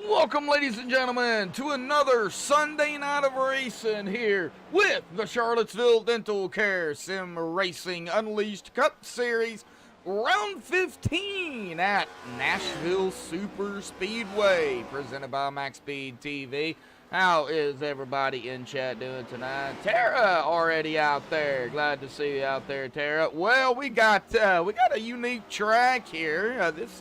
Welcome, ladies and gentlemen, to another Sunday night of racing here with the Charlottesville Dental Care Sim Racing Unleashed Cup Series, round 15 at Nashville Super Speedway, presented by MaxspeedTV. How is everybody in chat doing tonight? Tara already out there. Glad to see you out there, Tara. Well, we got a unique track here. This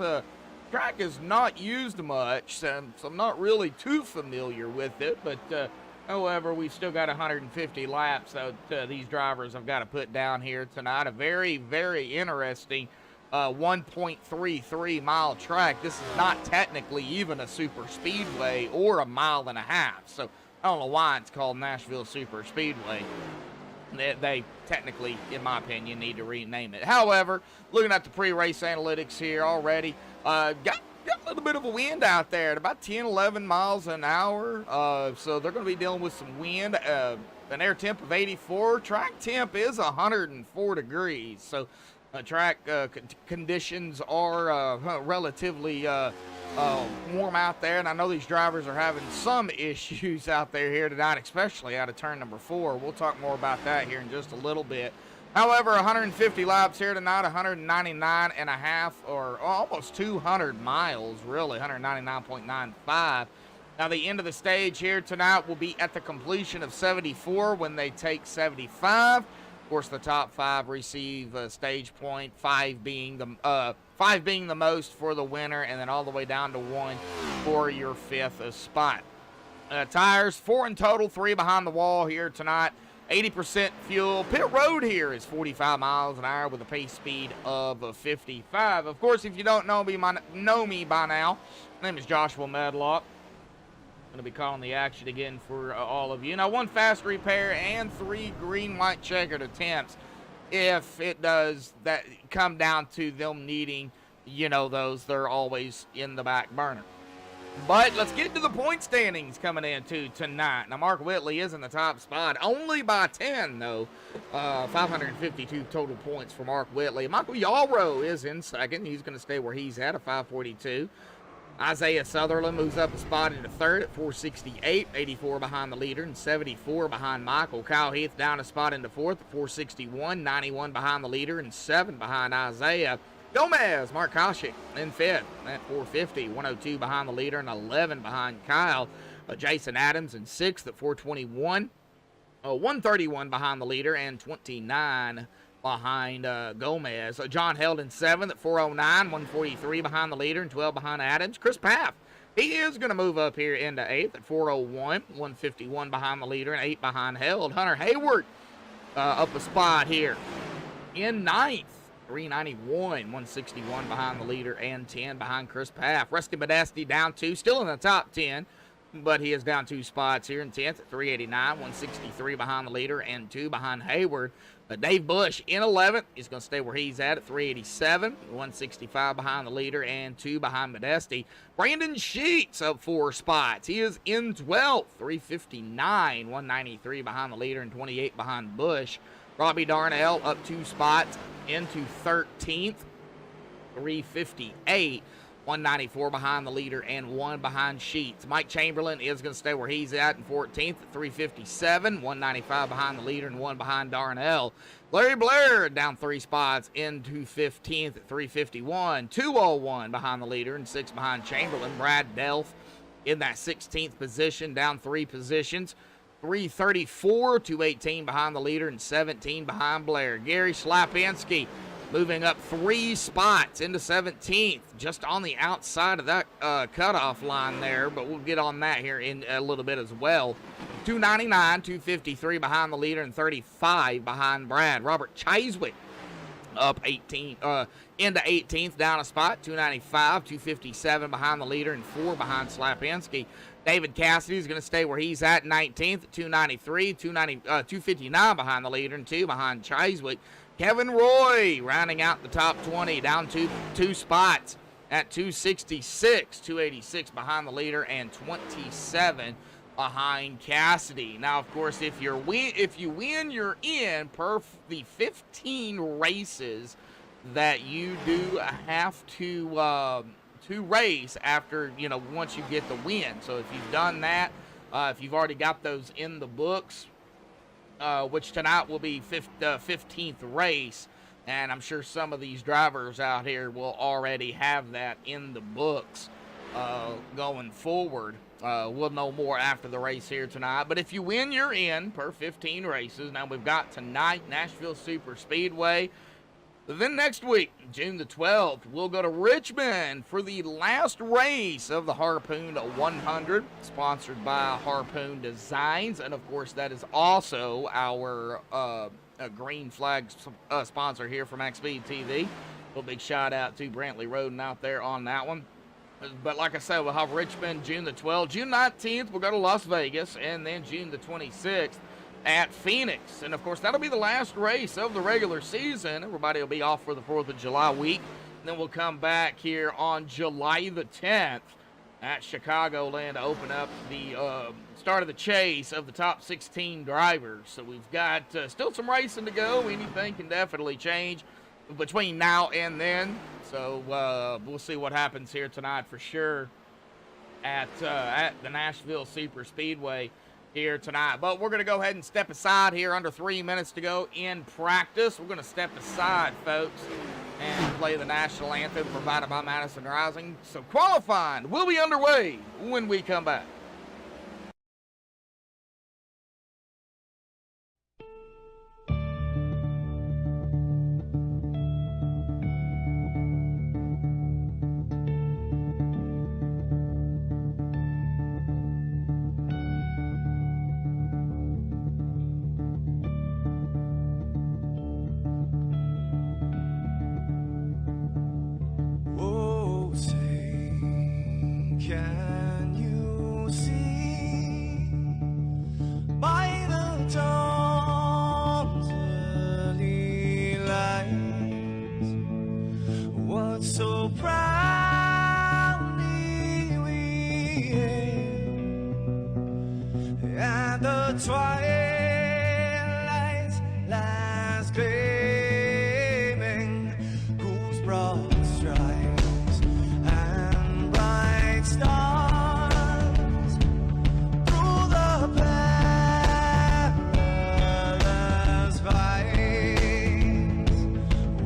track is not used much, so I'm not really too familiar with it, but however, we've still got 150 laps that these drivers have got to put down here tonight. A very, very interesting 1.33 mile track. This is not technically even a super speedway or a mile and a half, so I don't know why it's called Nashville Super Speedway. They technically, in my opinion, need to rename it. However, looking at the pre-race analytics here already, got a little bit of a wind out there at about 10, 11 miles an hour. So they're going to be dealing with some wind. An air temp of 84. Track temp is 104 degrees. So track conditions are relatively warm out there, and I know these drivers are having some issues out there here tonight, especially out of turn number 4. We'll talk more about that here in just a little bit. However, 150 laps here tonight, 199 and a half, or almost 200 miles, really, 199.95. Now, the end of the stage here tonight will be at the completion of 74 when they take 75. Of course, the top 5 receive a stage point, 5 being the most for the winner, and then all the way down to 1 for your 5th spot. Tires, 4 in total, 3 behind the wall here tonight. 80% fuel. Pit road here is 45 miles an hour with a pace speed of 55. Of course, if you don't know me by now, my name is Joshua Medlock. I'm going to be calling the action again for all of you. Now, 1 fast repair and 3 green-white checkered attempts. If it does that come down to them needing, those, they're always in the back burner. But let's get to the point standings coming into tonight. Now, Mark Whitley is in the top spot, only by 10, though. 552 total points for Mark Whitley. Michael Yalrow is in second. He's going to stay where he's at 542. Isaiah Sutherland moves up a spot into third at 468, 84 behind the leader and 74 behind Michael. Kyle Heath down a spot into fourth at 461, 91 behind the leader and 7 behind Isaiah. Gomez, Mark Koshik in fifth at 450, 102 behind the leader and 11 behind Kyle. Jason Adams in sixth at 421, 131 behind the leader and 29 behind Gomez. John held in seventh at 409, 143 behind the leader and 12 behind Adams. Chris Paff, he is going to move up here into eighth at 401, 151 behind the leader and 8 behind Held. Hunter Hayward up a spot here in ninth. 391, 161 behind the leader and 10 behind Chris Paff. Rusty Modesti down 2, still in the top 10, but he is down 2 spots here in 10th at 389, 163 behind the leader and 2 behind Hayward. Dave Bush in 11th is going to stay where he's at 387, 165 behind the leader and 2 behind Modesti. Brandon Sheets up 4 spots. He is in 12th, 359, 193 behind the leader and 28 behind Bush. Robbie Darnell up 2 spots into 13th, 358, 194 behind the leader and 1 behind Sheets. Mike Chamberlain is going to stay where he's at in 14th at 357, 195 behind the leader and 1 behind Darnell. Larry Blair down 3 spots into 15th at 351, 201 behind the leader and 6 behind Chamberlain. Brad Delph in that 16th position, down 3 positions. 334, 218 behind the leader and 17 behind Blair. Gary Slapinski moving up 3 spots into 17th, just on the outside of that cutoff line there, but we'll get on that here in a little bit as well. 299, 253 behind the leader and 35 behind Brad. Robert Chiswick up 18 into 18th, down a spot, 295, 257 behind the leader and 4 behind Slapinski. David Cassidy is going to stay where he's at 19th at 293, 259 behind the leader and 2 behind Chiswick. Kevin Roy rounding out the top 20, down 2 spots at 266, 286 behind the leader and 27 behind Cassidy. Now, of course, if you win, you're in per the 15 races that you do have to to race after, once you get the win. So if you've done that, if you've already got those in the books, which tonight will be 15th race, and I'm sure some of these drivers out here will already have that in the books going forward. We'll know more after the race here tonight. But if you win, you're in per 15 races. Now we've got tonight, Nashville Super Speedway. Then next week, June the 12th, we'll go to Richmond for the last race of the Harpoon 100, sponsored by Harpoon Designs. And, of course, that is also our green flag sponsor here for MaxspeedTV. A big shout-out to Brantley Roden out there on that one. But like I said, we'll have Richmond June the 12th. June 19th, we'll go to Las Vegas. And then June the 26th. At Phoenix. And of course that'll be the last race of the regular season. Everybody will be off for the 4th of July week. And then we'll come back here on July the 10th at Chicagoland to open up the start of the chase of the top 16 drivers. So we've got still some racing to go. Anything can definitely change between now and then. So we'll see what happens here tonight for sure at the Nashville Super Speedway here tonight. But we're going to go ahead and step aside here, under 3 minutes to go in practice. We're going to step aside, folks, and play the national anthem provided by Madison Rising. So qualifying will be underway when we come back. Can you see by the dawn's early light what so proudly we hailed at the twilight's last gleaming, whose broad stripes and bright stars through the perilous fights,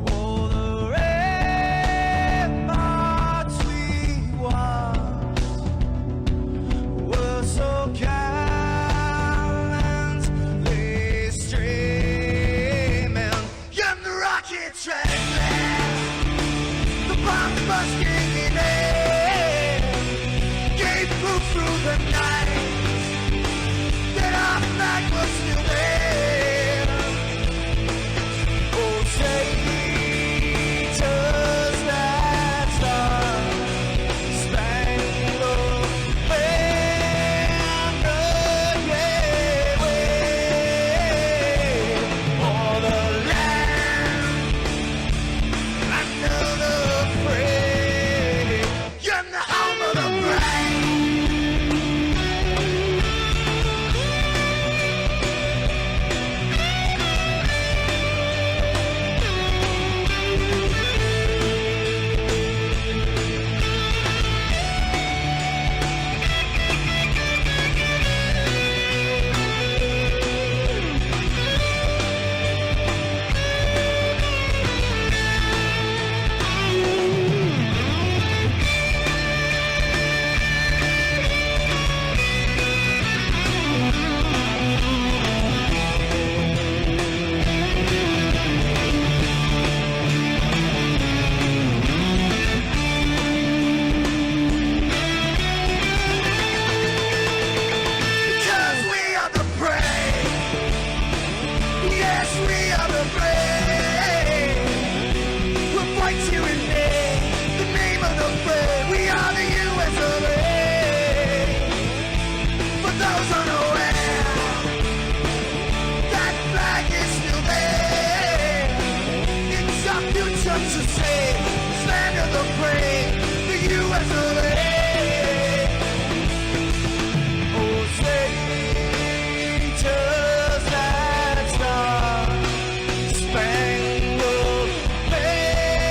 oh, the ramparts we watched were so gallantly streaming, and the rocket train, the bombs bursting in air, gave proof through the night that our flag was still there. Oh, traitors that star-spangled banner, yeah, wave for the land under the frame, and the home of the brave. Because we are the brave. Yes, we are the brave. We'll fight you in the name of the brave. We are the US of A. For those unaware, that flag is still there. It's our future to save. Stand of the brave, the US of A. Oh, traitors that star-spangled banner,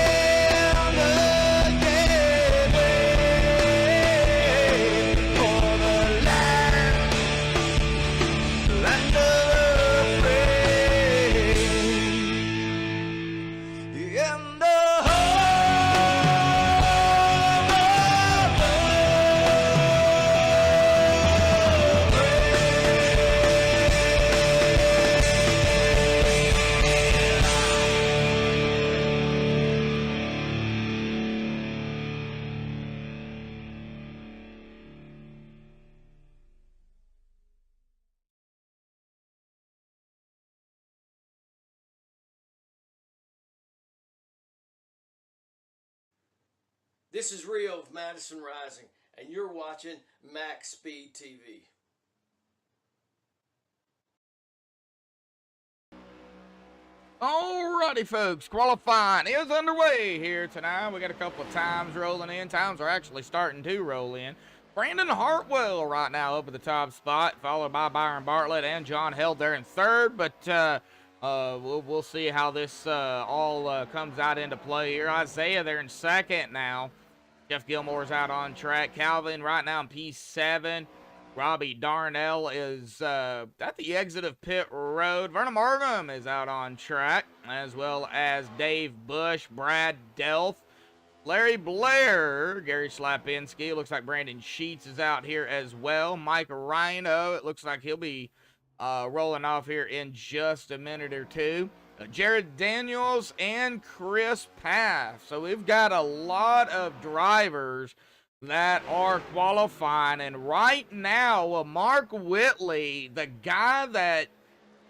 yeah, wave This is Rio of Madison Rising, and you're watching MaxspeedTV. Alrighty, folks, qualifying is underway here tonight. We got a couple of times rolling in. Times are actually starting to roll in. Brandon Hartwell right now up at the top spot, followed by Byron Bartlett and John Held there in third. But we'll see how this all comes out into play here. Isaiah there in second now. Jeff Gilmore's out on track. Calvin right now in P7. Robbie Darnell is at the exit of pit road. Vernon Markham is out on track, as well as Dave Bush, Brad Delph, Larry Blair, Gary Slapinski. It looks like Brandon Sheets is out here as well. Mike Rhino, it looks like he'll be rolling off here in just a minute or two. Jared Daniels and Chris Paff. So we've got a lot of drivers that are qualifying, and right now Mark Whitley, the guy that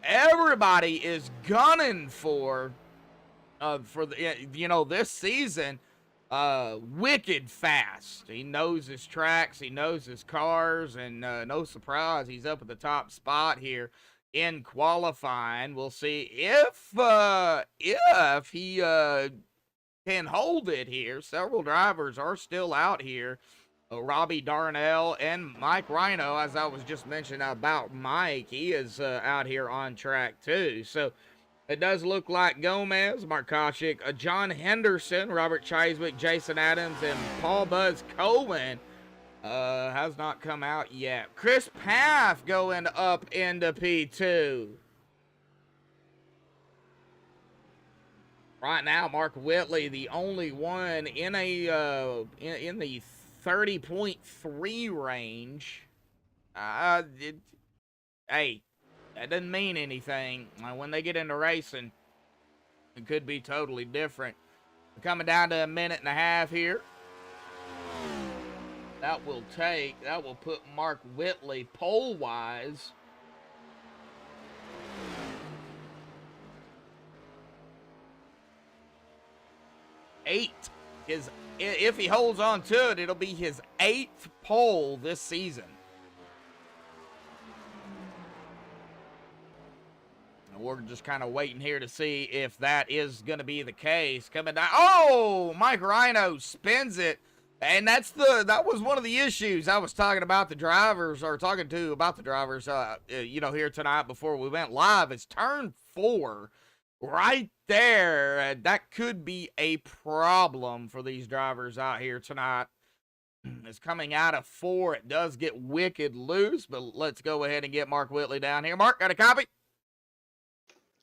everybody is gunning for this season, wicked fast. He knows his tracks, he knows his cars, and no surprise, he's up at the top spot here in qualifying. We'll see if he can hold it here. Several drivers are still out here. Robbie Darnell and Mike Rhino, as I was just mentioning about Mike, he is out here on track too. So it does look like Gomez, Mark Kochik, John Henderson, Robert Chiswick, Jason Adams, and Paul Buzz Cohen has not come out yet. Chris Paff going up into P2. Right now, Mark Whitley, the only one in a in the 30.3 range. Hey, that doesn't mean anything. When they get into racing, it could be totally different. We're coming down to a minute and a half here. That will put Mark Whitley pole-wise if he holds on to it, it'll be his 8th pole this season. And we're just kind of waiting here to see if that is going to be the case. Coming down. Oh, Mike Rhino spins it. And that was one of the issues I was talking about the drivers, here tonight before we went live. It's turn 4. Right there, that could be a problem for these drivers out here tonight. It's coming out of 4. It does get wicked loose, but let's go ahead and get Mark Whitley down here. Mark, got a copy?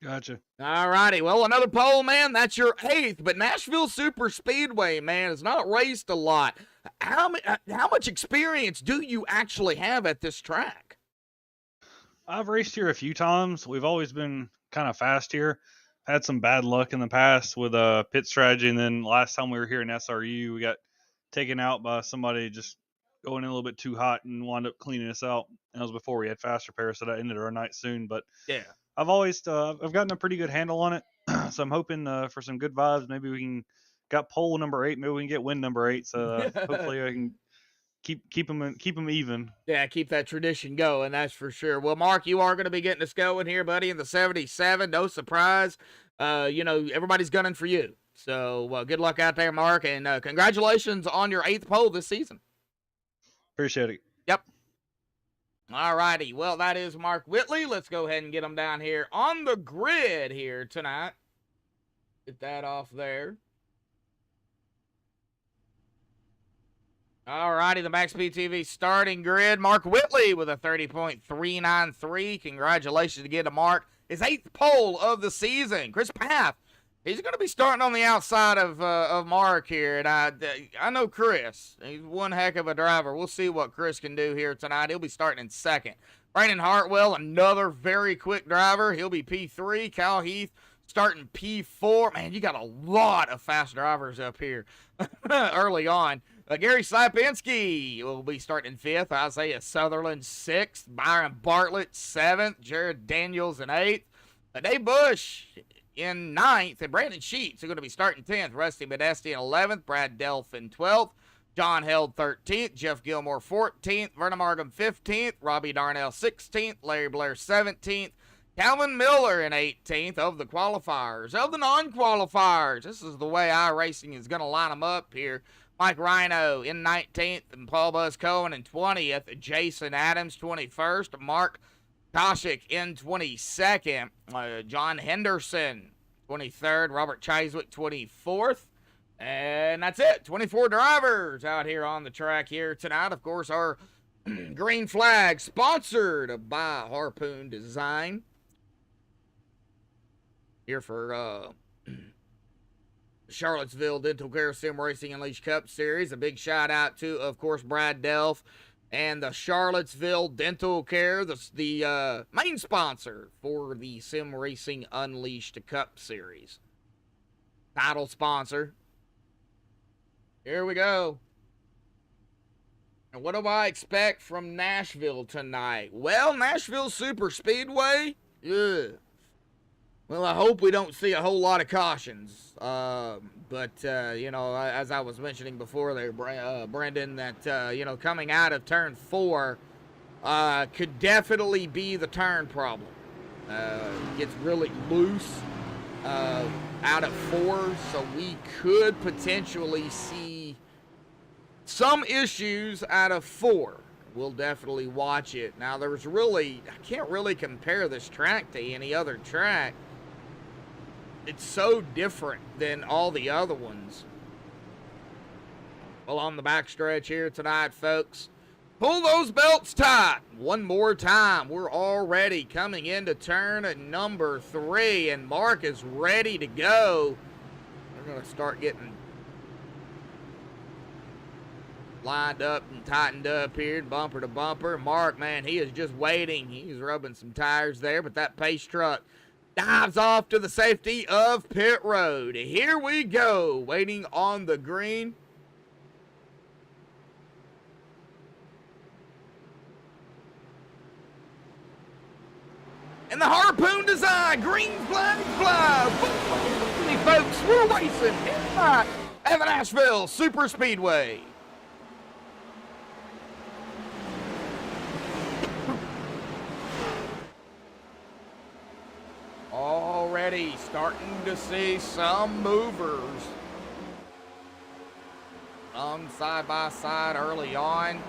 Gotcha. All righty. Well, another pole, man. That's your 8th, but Nashville Super Speedway, man, has not raced a lot. How much experience do you actually have at this track? I've raced here a few times. We've always been kind of fast here. Had some bad luck in the past with pit strategy, and then last time we were here in SRU, we got taken out by somebody just going in a little bit too hot and wound up cleaning us out. And that was before we had fast repair, so that ended our night soon. But yeah, I've always I've gotten a pretty good handle on it, so I'm hoping for some good vibes. Maybe we can got pole number 8. Maybe we can get win number 8. So hopefully I can keep them even. Yeah, keep that tradition going, that's for sure. Well, Mark, you are going to be getting us going here, buddy, in the 77. No surprise. Everybody's gunning for you. So, good luck out there, Mark, and congratulations on your 8th pole this season. Appreciate it. Yep. All righty. Well, that is Mark Whitley. Let's go ahead and get him down here on the grid here tonight. Get that off there. All righty, the MaxspeedTV starting grid. Mark Whitley with a 30.393. Congratulations again to Mark. His 8th pole of the season. Chris Paff, he's going to be starting on the outside of Mark here. And I know Chris. He's one heck of a driver. We'll see what Chris can do here tonight. He'll be starting in 2nd. Brandon Hartwell, another very quick driver. He'll be P3. Cal Heath starting P4. Man, you got a lot of fast drivers up here early on. Gary Slapinski will be starting 5th. Isaiah Sutherland 6th. Byron Bartlett 7th. Jared Daniels in 8th. Dave Bush in 9th, and Brandon Sheets are going to be starting 10th. Rusty Modesti in 11th, Brad Delph in 12th, John Held 13th, Jeff Gilmore 14th, Vernon Markham 15th, Robbie Darnell 16th, Larry Blair 17th, Calvin Miller in 18th of the qualifiers. Of the non-qualifiers, this is the way iRacing is going to line them up here. Mike Rhino in 19th, and Paul Buzz Cohen in 20th, Jason Adams 21st, Mark Koshik in 22nd, John Henderson 23rd, Robert Chiswick 24th, and that's it. 24 drivers out here on the track here tonight. Of course, our green flag sponsored by Harpoon Design here for Charlottesville Dental Care Sim Racing Unleashed Cup Series. A big shout out to, of course, Brad Delph and the Charlottesville Dental Care, the main sponsor for the Sim Racing Unleashed Cup Series. Title sponsor. Here we go. And what do I expect from Nashville tonight? Well, Nashville Super Speedway, well, I hope we don't see a whole lot of cautions. But you know, as I was mentioning before there, Brendan, that, you know, coming out of turn 4 could definitely be the turn problem. Gets really loose out of 4, so we could potentially see some issues out of 4. We'll definitely watch it. Now, there's really, I can't really compare this track to any other track. It's so different than all the other ones. Well, on the backstretch here tonight, folks, pull those belts tight. One more time. We're already coming into turn number 3, and Mark is ready to go. We're going to start getting lined up and tightened up here, bumper to bumper. Mark, man, he is just waiting. He's rubbing some tires there, but that pace truck dives off to the safety of pit road. Here we go, waiting on the green. And the Harpoon Design green flag fly. Folks, we're racing at the Nashville Super Speedway. Already starting to see some movers. Some side by side early on.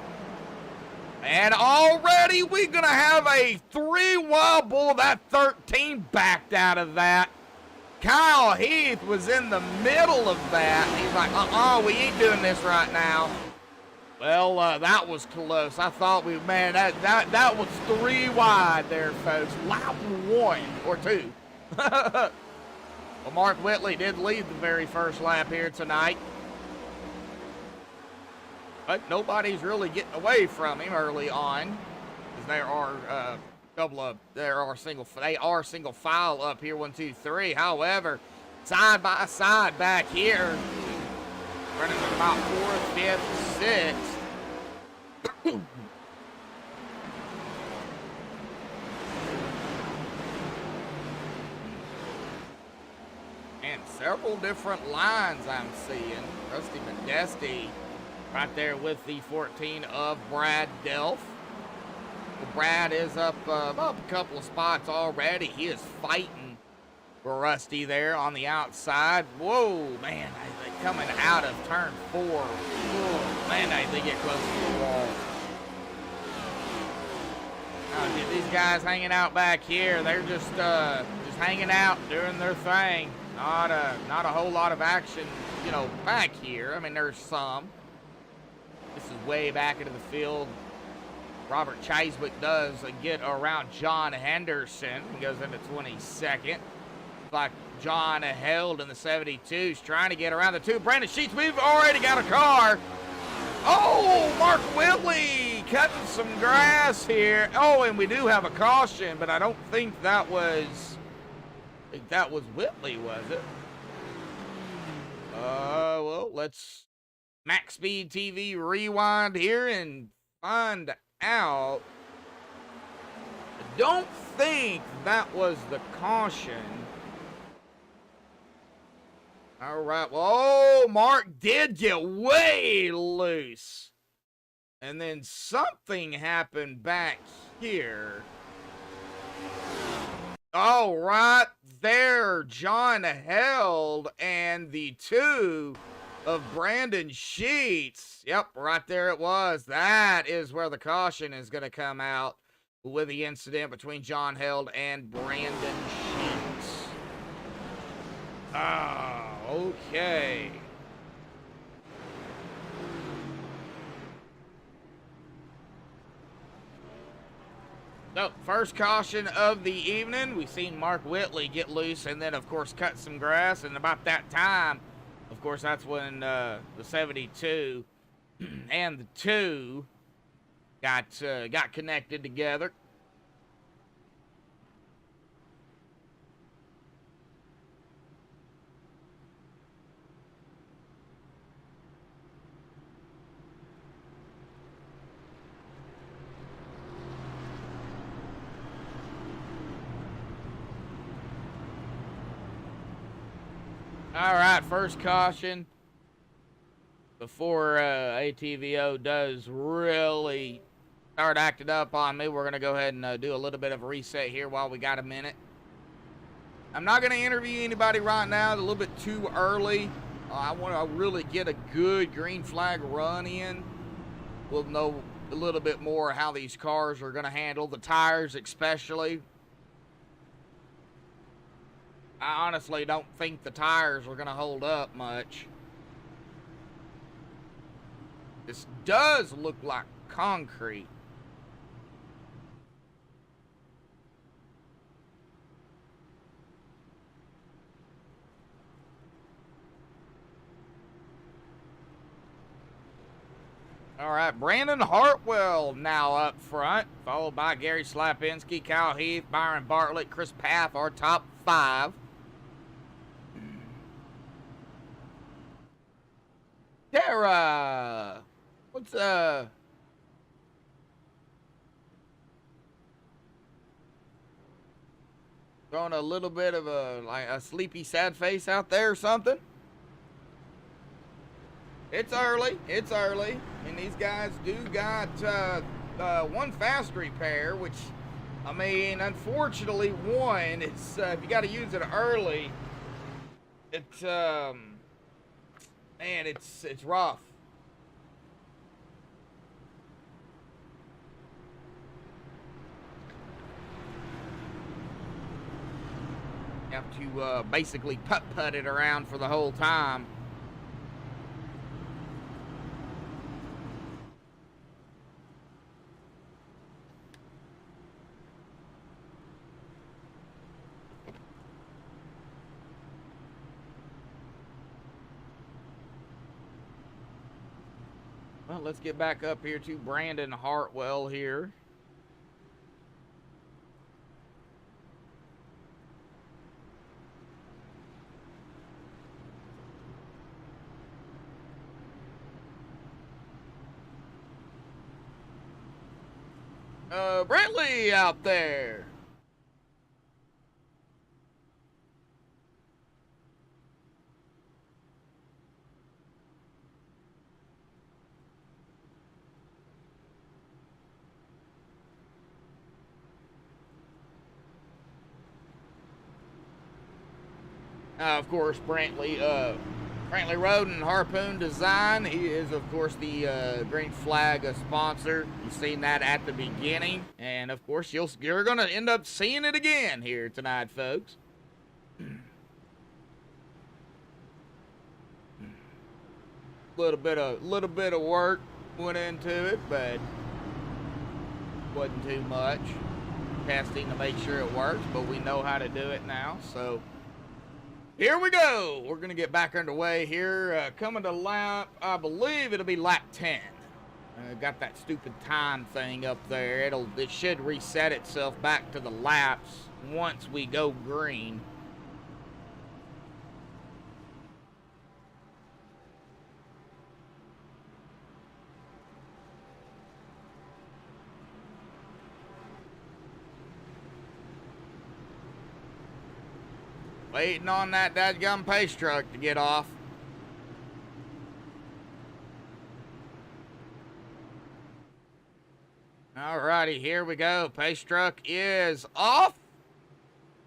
And already we're going to have a 3-wobble. That 13 backed out of that. Kyle Heath was in the middle of that. He's like, we ain't doing this right now. Well, that was close. I thought that was 3 wide there, folks. Lap 1 or 2. Well, Mark Whitley did lead the very first lap here tonight. But nobody's really getting away from him early on. Because there are they are single file up here, 1, 2, 3. However, side by side back here, running about 4th, 5th, 6th. And several different lines I'm seeing. Rusty Modesti right there with the 14 of Brad Delph. Well, Brad is up a couple of spots already. He is fighting for Rusty there on the outside. Whoa, man, they coming out of turn 4. Whoa, man, they get close to the wall. These guys hanging out back here, they're just hanging out, doing their thing. Not a whole lot of action, you know, back here. I mean, there's some. This is way back into the field. Robert Chiswick does get around John Henderson. He goes into 22nd. Like John Held in the 72s trying to get around the 2. Brandon Sheets, we've already got a car. Oh, Mark Whitley cutting some grass here. Oh, and we do have a caution, but I don't think that was Whitley, was it? Well, let's MaxspeedTV rewind here and find out. I don't think that was the caution. All right. Well, Mark did get way loose. And then something happened back here. All right there, John Held and the two of Brandon Sheets. Yep, right there it was. That is where the caution is going to come out with the incident between John Held and Brandon Sheets. Ah, okay. So, first caution of the evening. We've seen Mark Whitley get loose and then, of course, cut some grass. And about that time, of course, that's when the 72 and the 2 got connected together. All right, first caution before ATVO does really start acting up on me. We're going to go ahead and do a little bit of a reset here while we got a minute. I'm not going to interview anybody right now. It's a little bit too early. I want to really get a good green flag run in. We'll know a little bit more how these cars are going to handle, the tires especially. I honestly don't think the tires are going to hold up much. This does look like concrete. All right, Brandon Hartwell now up front, followed by Gary Slapinski, Kyle Heath, Byron Bartlett, Chris Paff, our top 5. Tara, what's throwing a little bit of a sleepy sad face out there or something? It's early. It's early. I mean, these guys do got one fast repair, which, I mean, unfortunately, one, it's if you got to use it early, it's man, it's rough. You have to basically putt it around for the whole time. Well, let's get back up here to Brandon Hartwell here. Brentley out there. Of course, Brantley Road and Harpoon Design. He is, of course, the green flag sponsor. You've seen that at the beginning, and of course, you're going to end up seeing it again here tonight, folks. Little bit of work went into it, but wasn't too much. Testing to make sure it works, but we know how to do it now, so. Here we go. We're going to get back underway here. Coming to lap, I believe it'll be lap 10. Got that stupid time thing up there. It should reset itself back to the laps once we go green. Waiting on that dadgum pace truck to get off. Alrighty, here we go. Pace truck is off.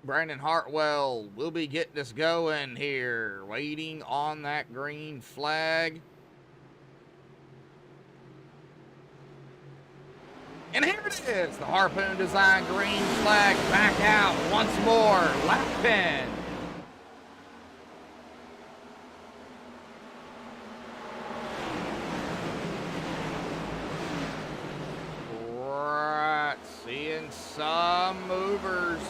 Brandon Hartwell will be getting us going here. Waiting on that green flag. And here it is. The Harpoon Design green flag back out once more. Lap 10. Right. Seeing some movers.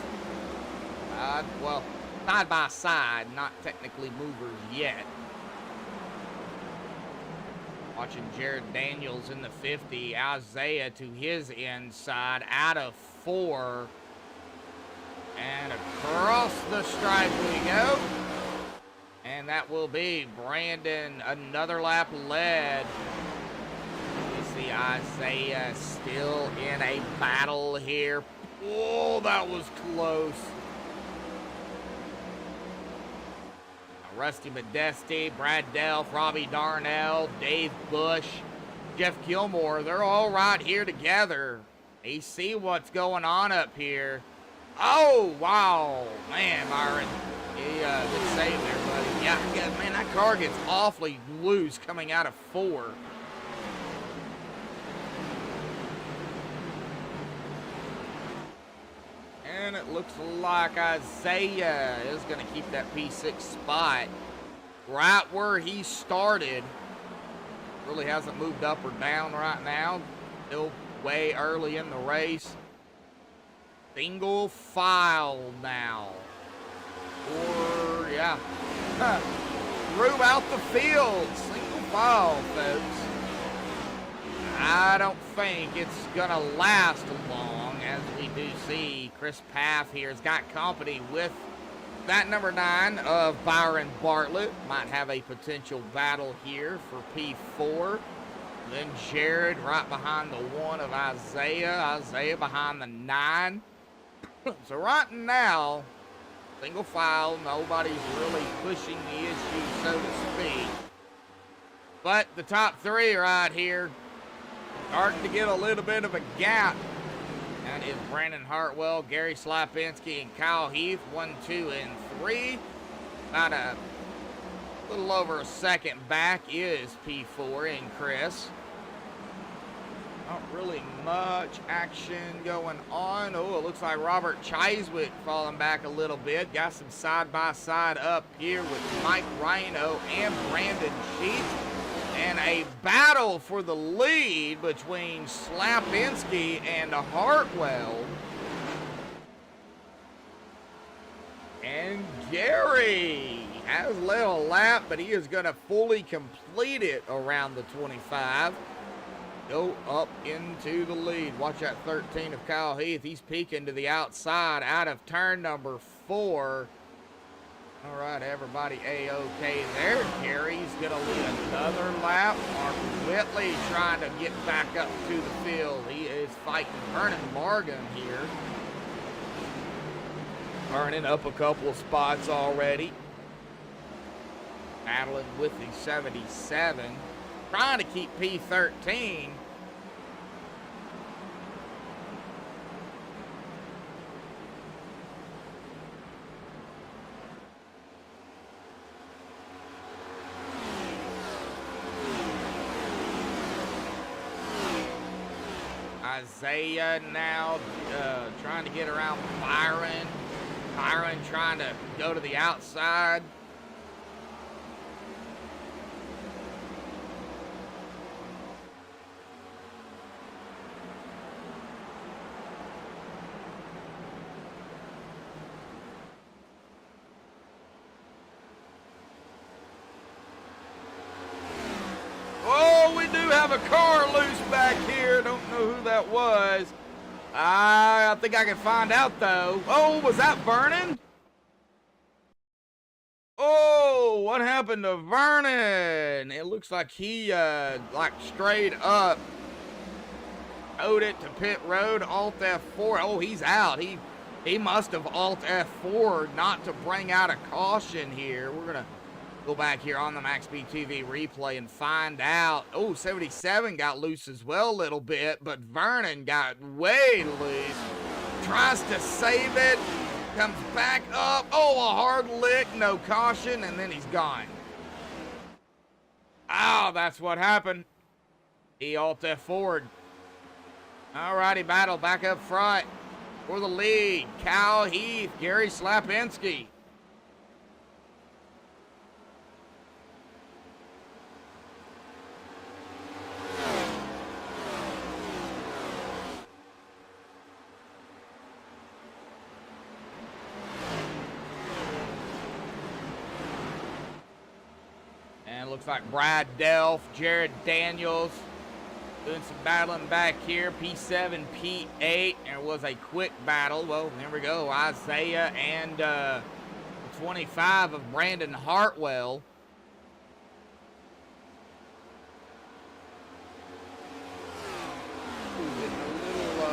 Well, side by side, not technically movers yet. Watching Jared Daniels in the 50, Isaiah to his inside, out of 4. And across the stripe we go. And that will be Brandon, another lap led. We see Isaiah still in a battle here. Oh, that was close. Rusty Modesti, Brad Delph, Robbie Darnell, Dave Bush, Jeff Gilmore, they're all right here together. You see what's going on up here. Oh, wow. Man, Myron, good save there, buddy. Yeah, man, that car gets awfully loose coming out of 4. And it looks like Isaiah is going to keep that P6 spot right where he started. Really hasn't moved up or down right now. Still way early in the race. Single file now. Or, yeah. Throughout the field. Single file, folks. I don't think it's going to last long, as we do see Chris Paff here has got company with that number 9 of Byron Bartlett. Might have a potential battle here for P4. Then Jared right behind the 1 of Isaiah. Isaiah behind the 9. So right now, single file, nobody's really pushing the issue, so to speak. But the top 3 right here, starting to get a little bit of a gap. That is Brandon Hartwell, Gary Slapinski, and Kyle Heath. 1, 2, and 3. About a little over a second back is P4 and Chris. Not really much action going on. Oh, it looks like Robert Chiswick falling back a little bit. Got some side-by-side up here with Mike Rhino and Brandon Sheets. And a battle for the lead between Slapinski and Hartwell. And Gary has led a lap, but he is going to fully complete it around the 25. Go up into the lead. Watch that 13 of Kyle Heath. He's peeking to the outside out of turn number 4. All right, everybody A-OK there. Gary's going to lead another lap. Mark Whitley trying to get back up to the field. He is fighting Vernon Morgan here. Burning up a couple of spots already. Battling with the 77. Trying to keep P13. Isaiah now trying to get around Byron. Byron trying to go to the outside. Have a car loose back here. Don't know who that was. I think I can find out though. Oh, was that Vernon? Oh, what happened to Vernon? It looks like he like straight up owed it to pit road, alt F4. Oh, he's out. He He must have Alt F4 not to bring out a caution here. We're going to go back here on the MaxspeedTV replay and find out. Oh, 77 got loose as well a little bit, but Vernon got way loose. Tries to save it. Comes back up. Oh, a hard lick. No caution, and then he's gone. Oh, that's what happened. He Alt F4'd. Alrighty, battle back up front. For the lead, Cal Heath, Gary Slapinski. And looks like Brad Delph, Jared Daniels, doing some battling back here. P7, P8. There was a quick battle. Well, there we go. Isaiah and 25 of Brandon Hartwell. Ooh, getting a little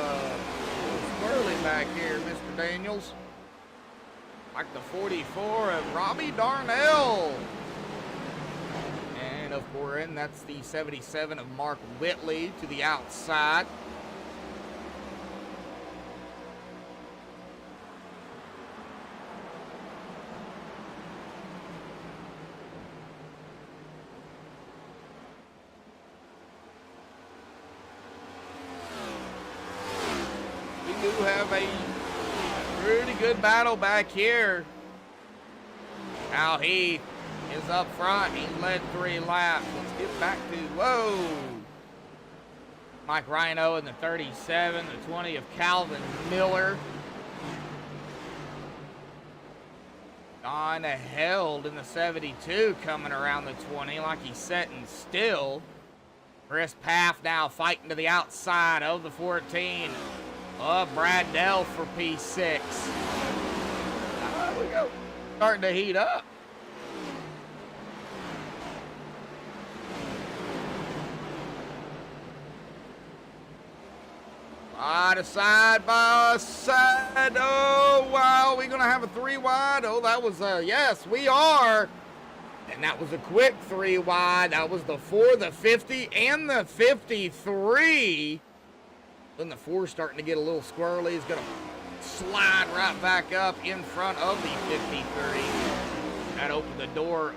swirly back here, Mr. Daniels. Like the 44 of Robbie Darnell. And of course, and that's the 77 of Mark Whitley to the outside. We do have a pretty good battle back here. Al Heath is up front. He led 3 laps. Let's get back to, whoa. Mike Rhino in the 37, the 20 of Calvin Miller. Don Held in the 72 coming around the 20 like he's setting still. Chris Paff now fighting to the outside of the 14 of Brad Dell for P6. There we go. Starting to heat up. Side by side. Oh, wow. We're going to have a 3 wide. Oh, that was yes, we are. And that was a quick 3 wide. That was the 4, the 50, and the 53. Then the 4 starting to get a little squirrely. He's going to slide right back up in front of the 53. That opened the door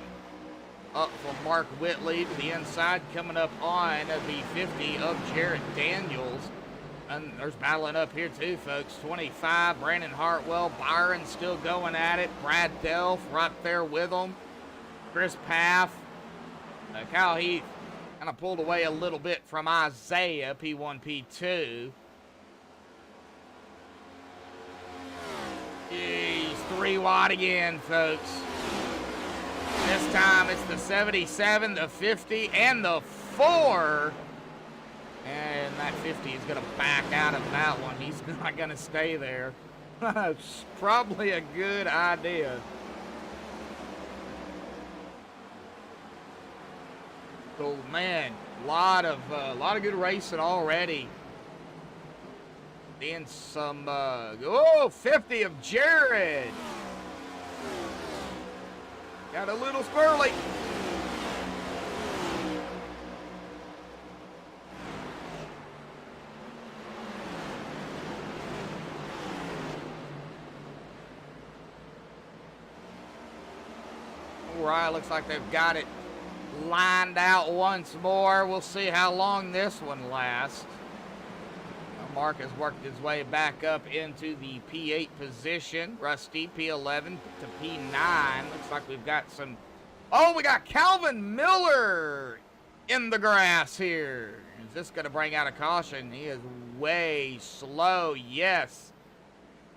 up for Mark Whitley to the inside, coming up on the 50 of Jared Daniels. And there's battling up here too, folks. 25, Brandon Hartwell. Byron still going at it. Brad Delph right there with him. Chris Paff. Kyle Heath kind of pulled away a little bit from Isaiah, P1, P2. He's 3 wide again, folks. This time it's the 77, the 50, and the 4. And that 50 is going to back out of that one. He's not going to stay there. It's probably a good idea. So, man, a lot of good racing already. Then some, 50 of Jared. Got a little squirrely. Right, looks like they've got it lined out once more. We'll see how long this one lasts. Mark has worked his way back up into the P8 position. Rusty, P11 to P9. Looks like we've got some... Oh, we got Calvin Miller in the grass here. Is this going to bring out a caution? He is way slow. Yes.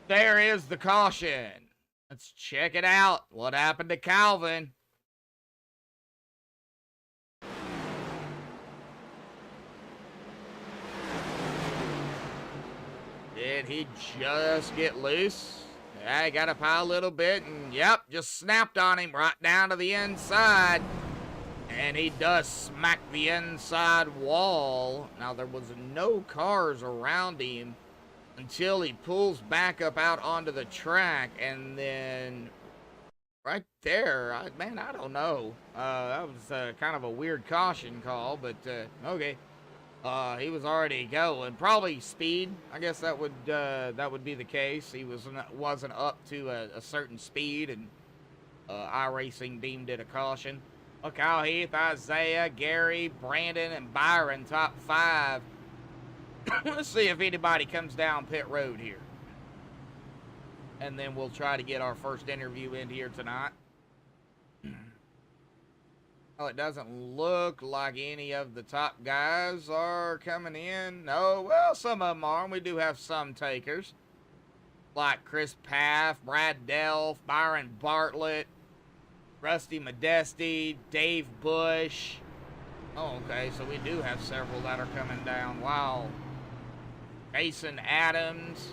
There is the caution. Let's check it out. What happened to Calvin? Did he just get loose? Yeah, he got up high a little bit, and yep, just snapped on him right down to the inside. And he does smack the inside wall. Now, there was no cars around him. until he pulls back up out onto the track, and then right there, man, I don't know. That was kind of a weird caution call, but okay. He was already going, probably speed. I guess that would be the case. He wasn't up to a certain speed, and iRacing deemed it a caution. Look, Kyle Heath, Isaiah, Gary, Brandon, and Byron, top 5. Let's see if anybody comes down pit road here. And then we'll try to get our first interview in here tonight. Well, it doesn't look like any of the top guys are coming in. No, well, some of them are. We do have some takers. Like Chris Paff, Brad Delph, Byron Bartlett, Rusty Modesti, Dave Bush. Oh, okay, so we do have several that are coming down. Wow. Jason Adams.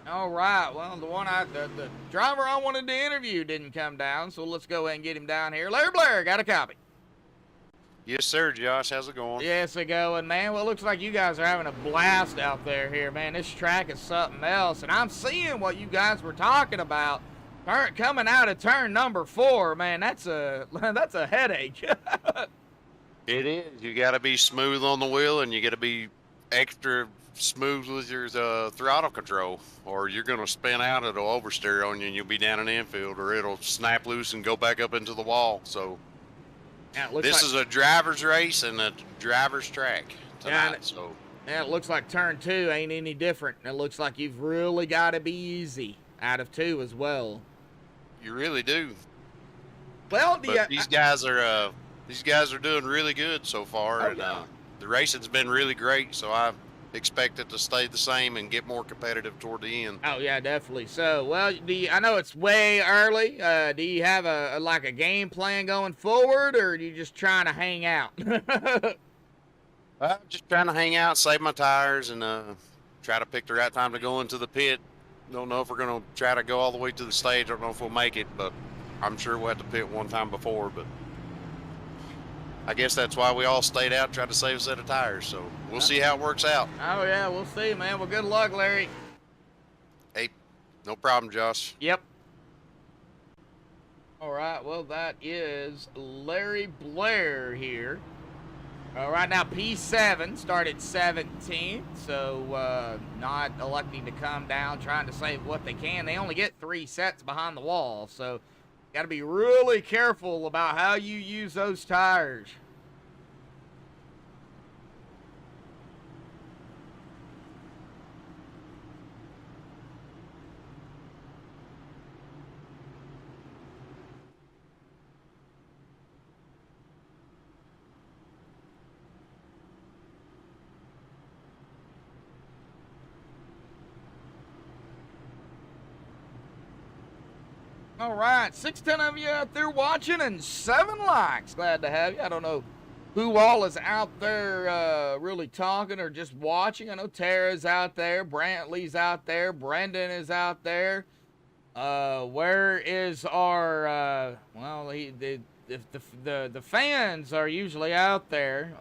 All right, well, the driver I wanted to interview didn't come down, so let's go ahead and get him down here. Larry Blair, got a copy? Yes, sir, Josh. How's it going? Yes, it going, man. Well, it looks like you guys are having a blast out there here, man. This track is something else, and I'm seeing what you guys were talking about. Coming out of turn number 4, man, that's a headache. It is. You got to be smooth on the wheel, and you got to be extra smooth with your throttle control, or you're going to spin out. It'll oversteer on you, and you'll be down an infield, or it'll snap loose and go back up into the wall. So Yeah, this is a driver's race and a driver's track tonight. Yeah, it looks like turn 2 ain't any different. It looks like you've really got to be easy out of 2 as well. You really do. Well, these guys are doing really good so far, and the racing's been really great. So I expect it to stay the same and get more competitive toward the end. Oh yeah, definitely. So, well, I know it's way early. Do you have a game plan going forward, or are you just trying to hang out? I'm just trying to hang out, save my tires, and try to pick the right time to go into the pit. Don't know if we're going to try to go all the way to the stage. Don't know if we'll make it, but I'm sure we'll have to pit one time before. But I guess that's why we all stayed out and tried to save a set of tires. So we'll see how it works out. Oh, yeah, we'll see, man. Well, good luck, Larry. Hey, no problem, Josh. Yep. All right, well, that is Larry Blair here. Right now, P7 started 17th, so not electing to come down, trying to save what they can. They only get 3 sets behind the wall, so got to be really careful about how you use those tires. All right, 610 of you out there watching and 7 likes. Glad to have you. I don't know who all is out there really talking or just watching. I know Tara's out there, Brantley's out there, Brendan is out there. Where is our well, the fans are usually out there.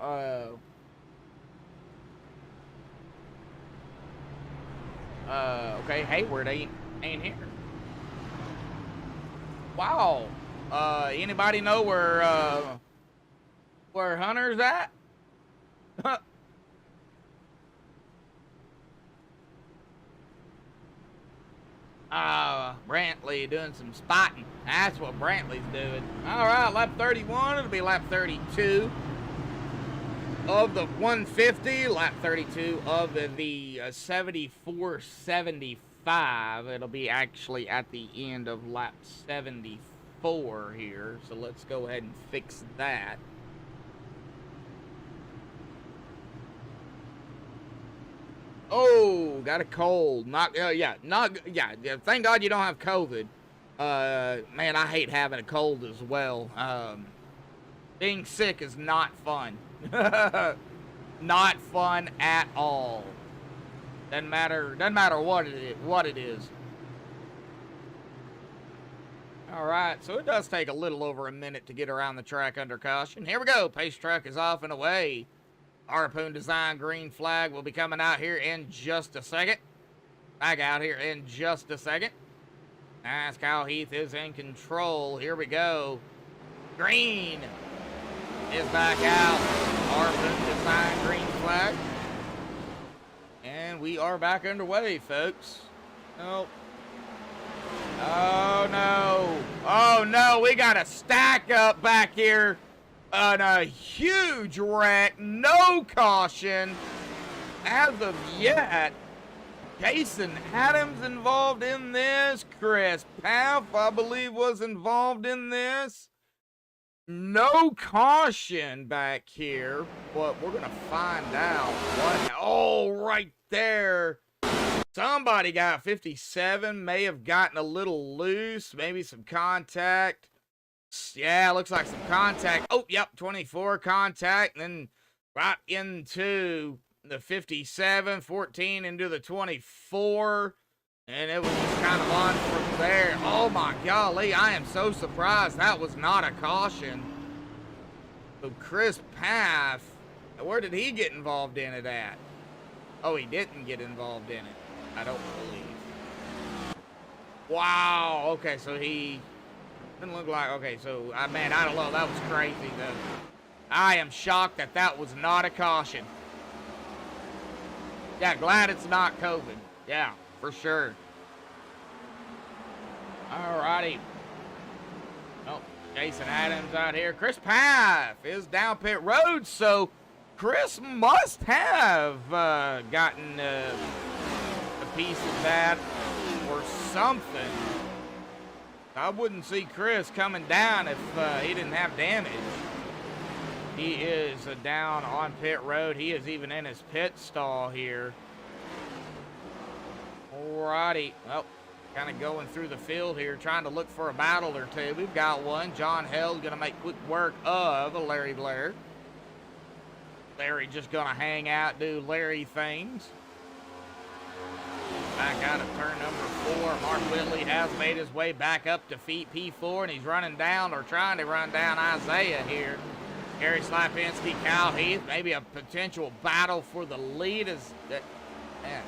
Okay, Hayward ain't here. Wow. Anybody know where Hunter's at? Brantley doing some spotting. That's what Brantley's doing. All right, lap 31. It'll be lap 32 of the 150. Lap 32 of the 74-75. It'll be actually at the end of lap 74 here. So let's go ahead and fix that. Oh, got a cold. Yeah. Thank God you don't have COVID. Man, I hate having a cold as well. Being sick is not fun. Not fun at all. Doesn't matter what it is. All right, so it does take a little over a minute to get around the track under caution. Here we go. Pace track is off and away. Harpoon Design green flag will be coming out here in just a second. Back out here in just a second. Nice. Kyle Heath is in control. Here we go. Green is back out. Harpoon Design green flag. And we are back underway, folks. Nope. Oh, no. Oh, no. We got a stack up back here. And a huge wreck. No caution. As of yet, Jason Adams involved in this. Chris Paff, I believe, was involved in this. No caution back here, but we're going to find out what. Oh, right there. Somebody got 57, may have gotten a little loose, maybe some contact. Yeah, looks like some contact. Oh, yep, 24 contact, and then right into the 57, 14 into the 24, and it was just kind of on from there. Oh, my golly, I am so surprised that was not a caution. So Chris Paff, where did he get involved in it at? Oh, he didn't get involved in it, I don't believe. Wow, okay, so he didn't look like, okay, so, man, I don't know, that was crazy, though. I am shocked that that was not a caution. Yeah, glad it's not COVID. Yeah, for sure. Alrighty. Oh, Jason Adams out here. Chris Paff is down pit road, so Chris must have gotten a piece of that or something. I wouldn't see Chris coming down if he didn't have damage. He is down on pit road. He is even in his pit stall here. Alrighty. Well, kind of going through the field here, trying to look for a battle or two. We've got one. John Hell's going to make quick work of Larry Blair. Larry just going to hang out, do Larry things. Back out of turn number 4. Mark Whitley has made his way back up to P4, and he's running down, or trying to run down Isaiah here. Gary Slapinski, Kyle Heath, maybe a potential battle for the lead. Is that, man,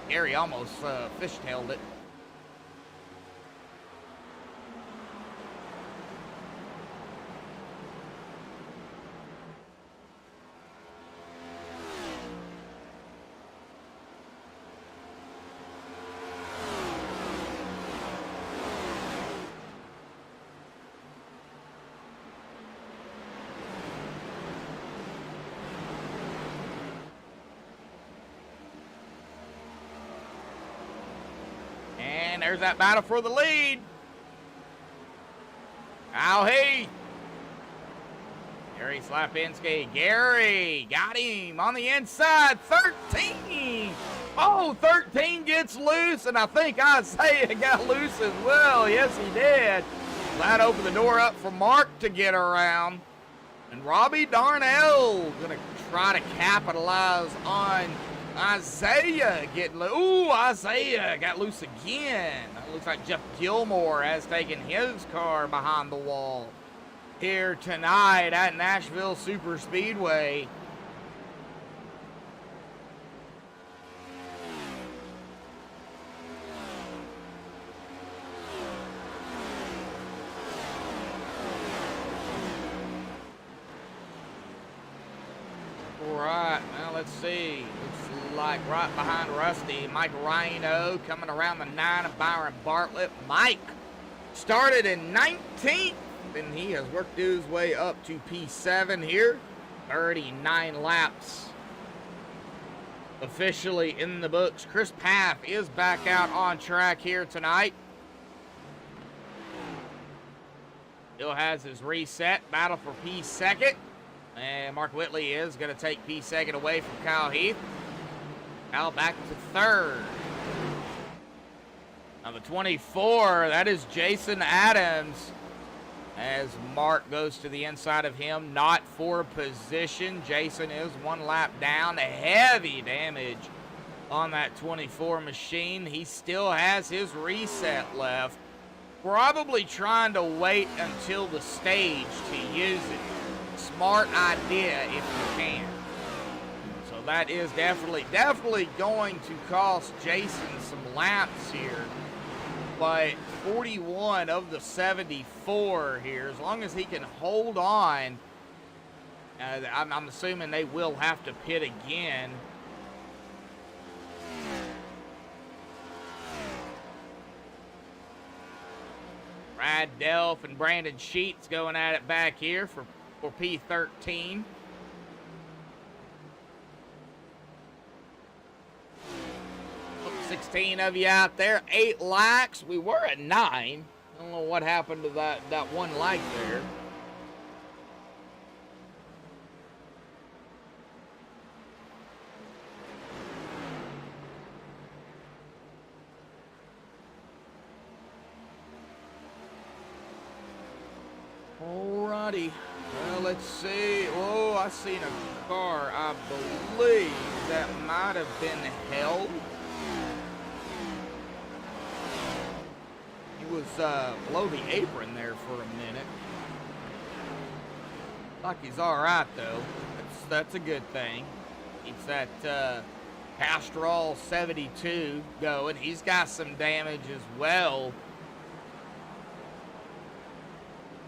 Gary almost fishtailed it. There's that battle for the lead. Kyle Heath. Gary Slapinski. Gary got him on the inside. 13. Oh, 13 gets loose, and I think Isaiah got loose as well. Yes, he did. That opened the door up for Mark to get around. And Robbie Darnell going to try to capitalize on Isaiah getting loose. Ooh, Isaiah got loose again. It looks like Jeff Gilmore has taken his car behind the wall here tonight at Nashville Super Speedway. All right, now let's see. Looks like right behind Rusty, Mike Rhino coming around the 9 of Byron Bartlett. Mike started in 19th, and he has worked his way up to P7 here. 39 laps officially in the books. Chris Paff is back out on track here tonight. Still has his reset. Battle for P2. And Mark Whitley is going to take P2 away from Kyle Heath. Now back to 3rd. Now the 24, that is Jason Adams. As Mark goes to the inside of him, not for position. Jason is 1 lap down. Heavy damage on that 24 machine. He still has his reset left. Probably trying to wait until the stage to use it. Smart idea if you can. So that is definitely going to cost Jason some laps here. But 41 of the 74 here, as long as he can hold on, I'm assuming they will have to pit again. Brad Delph and Brandon Sheets going at it back here for P13. 16 of you out there, 8 likes. We were at 9. I don't know what happened to that one like there. Alrighty. Well, let's see. Oh, I seen a car. I believe that might have been held. He was below the apron there for a minute. Like he's all right though. That's a good thing. Keeps that Castrol 72 going. He's got some damage as well.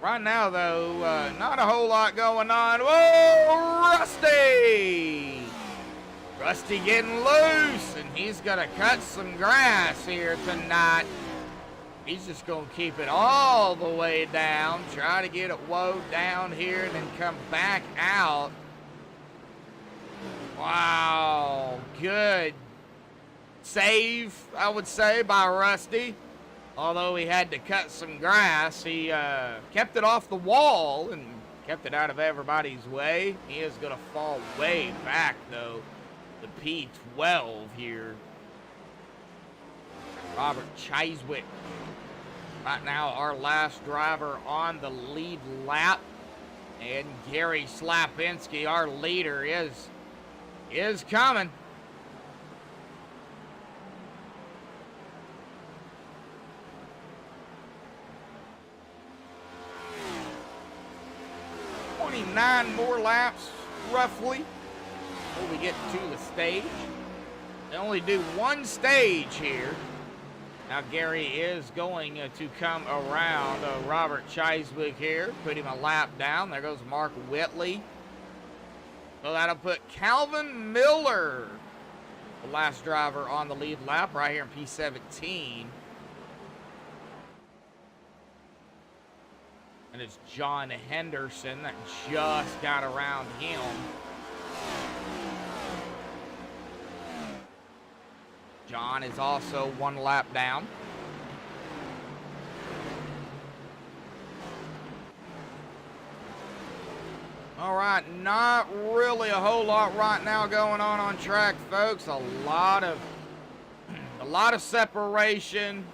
Right now, though, not a whole lot going on. Whoa, Rusty! Rusty getting loose, and he's going to cut some grass here tonight. He's just going to keep it all the way down, try to get it woed down here, and then come back out. Wow, good save, I would say, by Rusty. Although he had to cut some grass, he kept it off the wall and kept it out of everybody's way. He is going to fall way back, though, to P12 here. Robert Chiswick, right now our last driver on the lead lap. And Gary Slapinski, our leader, is coming. Nine more laps, roughly, before we get to the stage. They only do one stage here. Now Gary is going to come around Robert Chiswick here, put him a lap down. There goes Mark Whitley. So that'll put Calvin Miller, the last driver on the lead lap, right here in P17. And it's John Henderson that just got around him. John is also one lap down. All right, not really a whole lot right now going on track, folks. A lot of separation.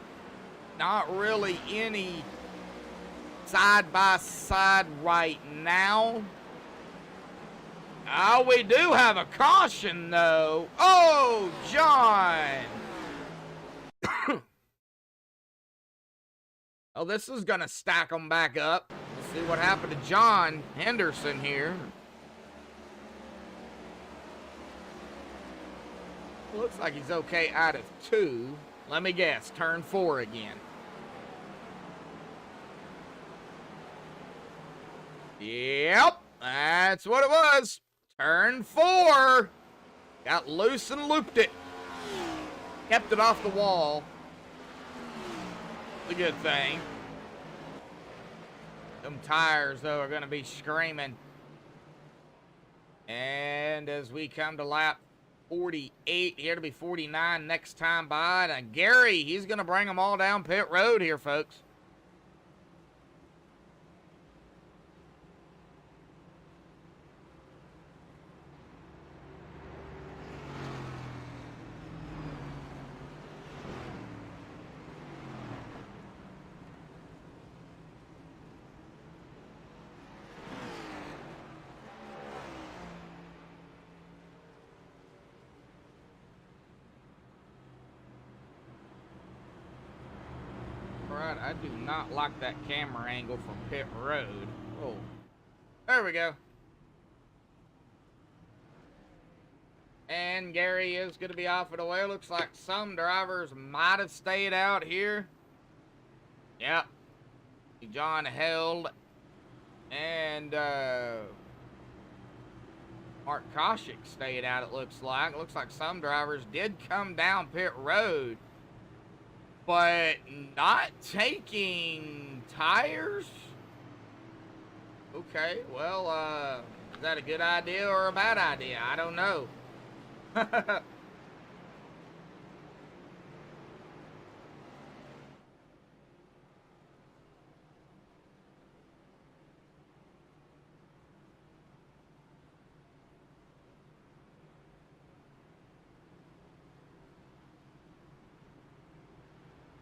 Not really any side by side right now. Oh, we do have a caution though. Oh, John. Oh, this is gonna stack them back up. Let's see what happened to John Henderson here. Looks like he's okay out of 2. Let me guess, turn 4 again. Yep, that's what it was. Turn 4. Got loose and looped it. Kept it off the wall. It's a good thing. Them tires, though, are going to be screaming. And as we come to lap 48, here to be 49 next time by. Now, Gary, he's going to bring them all down pit road here, folks. I do not like that camera angle from pit road. Oh, there we go. And Gary is going to be off and away. Looks like some drivers might have stayed out here. Yep. John held. And Mark Koshik stayed out, it looks like. It looks like some drivers did come down pit road, but not taking tires. Okay, well, is that a good idea or a bad idea? I don't know.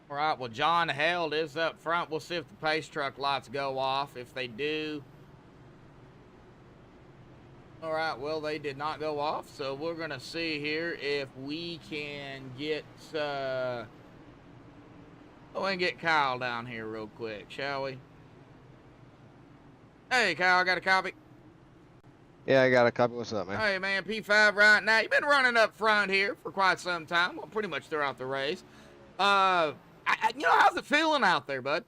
All right, well, John Held is up front. We'll see if the pace truck lights go off. If they do. All right, well, they did not go off, so we're going to see here if we can get, go and get Kyle down here real quick, shall we? Hey, Kyle, got a copy? Yeah, I got a copy. What's up, man? Hey, man, P5 right now. You've been running up front here for quite some time, well, pretty much throughout the race. You know, how's it feeling out there, bud?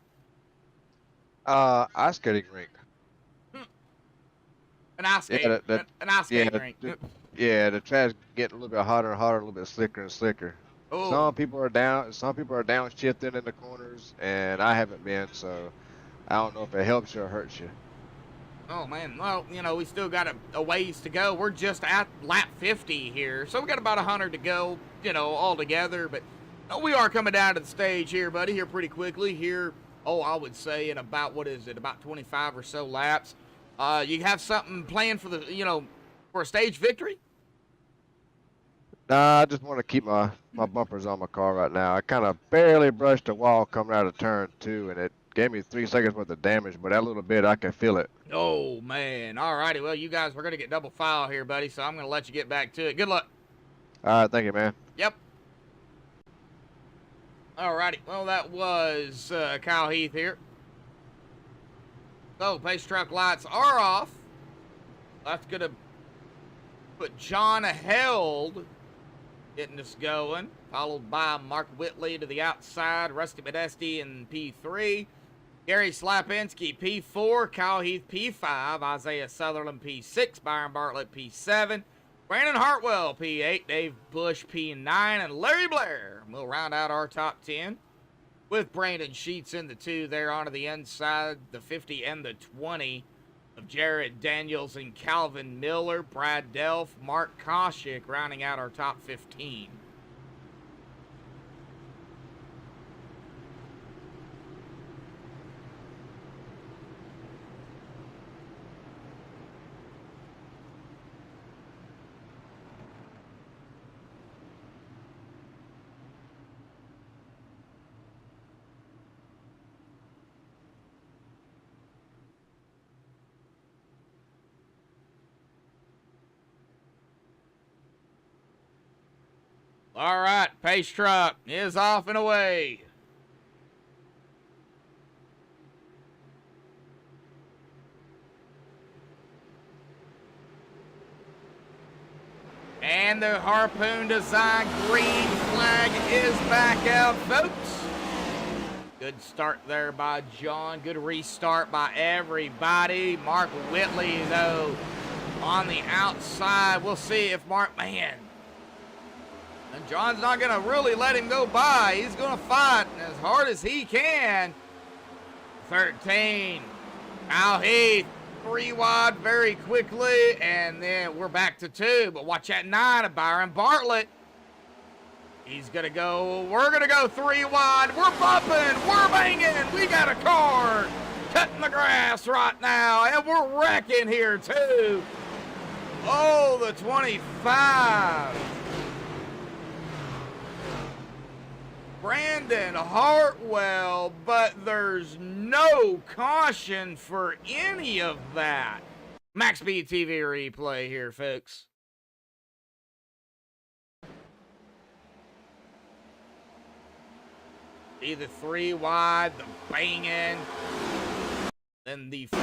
Ice skating rink. An ice skating, an ice skating rink. Yeah, the track's getting a little bit hotter and hotter, a little bit slicker and slicker. Oh. Some people are downshifting in the corners, and I haven't been, so I don't know if it helps you or hurts you. Oh, man. Well, you know, we still got a ways to go. We're just at lap 50 here, so we got about 100 to go, you know, all together, but we are coming down to the stage here, buddy, here pretty quickly. Here, I would say in about, what is it, about 25 or so laps. You have something planned for the, you know, for a stage victory? Nah, I just want to keep my bumpers on my car right now. I kind of barely brushed the wall coming out of turn 2, and it gave me 3 seconds worth of damage, but that little bit, I can feel it. Oh, man. All righty. Well, you guys, we're going to get double file here, buddy, so I'm going to let you get back to it. Good luck. All right, thank you, man. Yep. Alrighty, well, that was Kyle Heath here. So, pace truck lights are off. That's going to put John Held getting us going, followed by Mark Whitley to the outside, Rusty Modesti in P3, Gary Slapinski P4, Kyle Heath P5, Isaiah Sutherland P6, Byron Bartlett P7, Brandon Hartwell, P8, Dave Bush, P9, and Larry Blair will round out our top 10 with Brandon Sheets in the 2 there onto the inside, the 50 and the 20 of Jared Daniels and Calvin Miller, Brad Delph, Mark Koshik rounding out our top 15. All right, pace truck is off and away. And the Harpoon Design green flag is back out, folks. Good start there by John. Good restart by everybody. Mark Whitley, though, on the outside. We'll see if Mark, man. And John's not going to really let him go by. He's going to fight as hard as he can. 13. Kyle Heath, 3 wide very quickly. And then we're back to 2. But watch that 9 of Byron Bartlett. He's going to go. We're going to go 3 wide. We're bumping. We're banging. We got a car cutting the grass right now. And we're wrecking here, too. Oh, the 25. Brandon Hartwell, but there's no caution for any of that. MaxspeedTV replay here, folks. See the 3 wide, the banging. Then the 4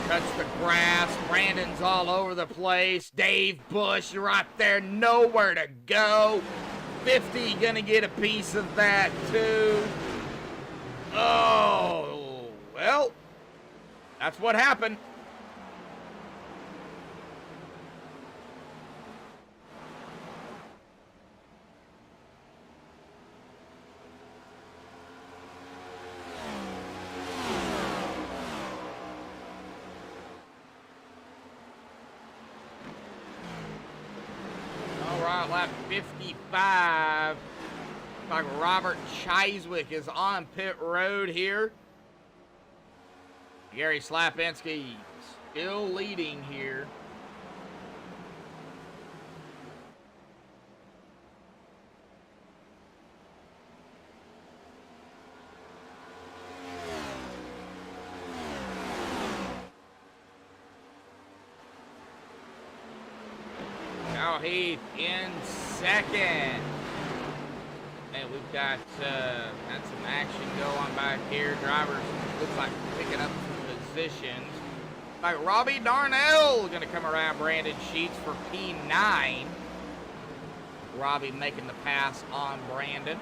cuts the grass. Brandon's all over the place. Dave Bush right there, nowhere to go. 50 gonna get a piece of that too. Oh, well, that's what happened. Lap 55. Like Robert Chiswick is on pit road here. Gary Slapinski still leading here. Now Heath in second. And we've got some action going back here. Drivers looks like picking up some positions. Like Robbie Darnell gonna come around Brandon Sheets for P9. Robbie making the pass on Brandon.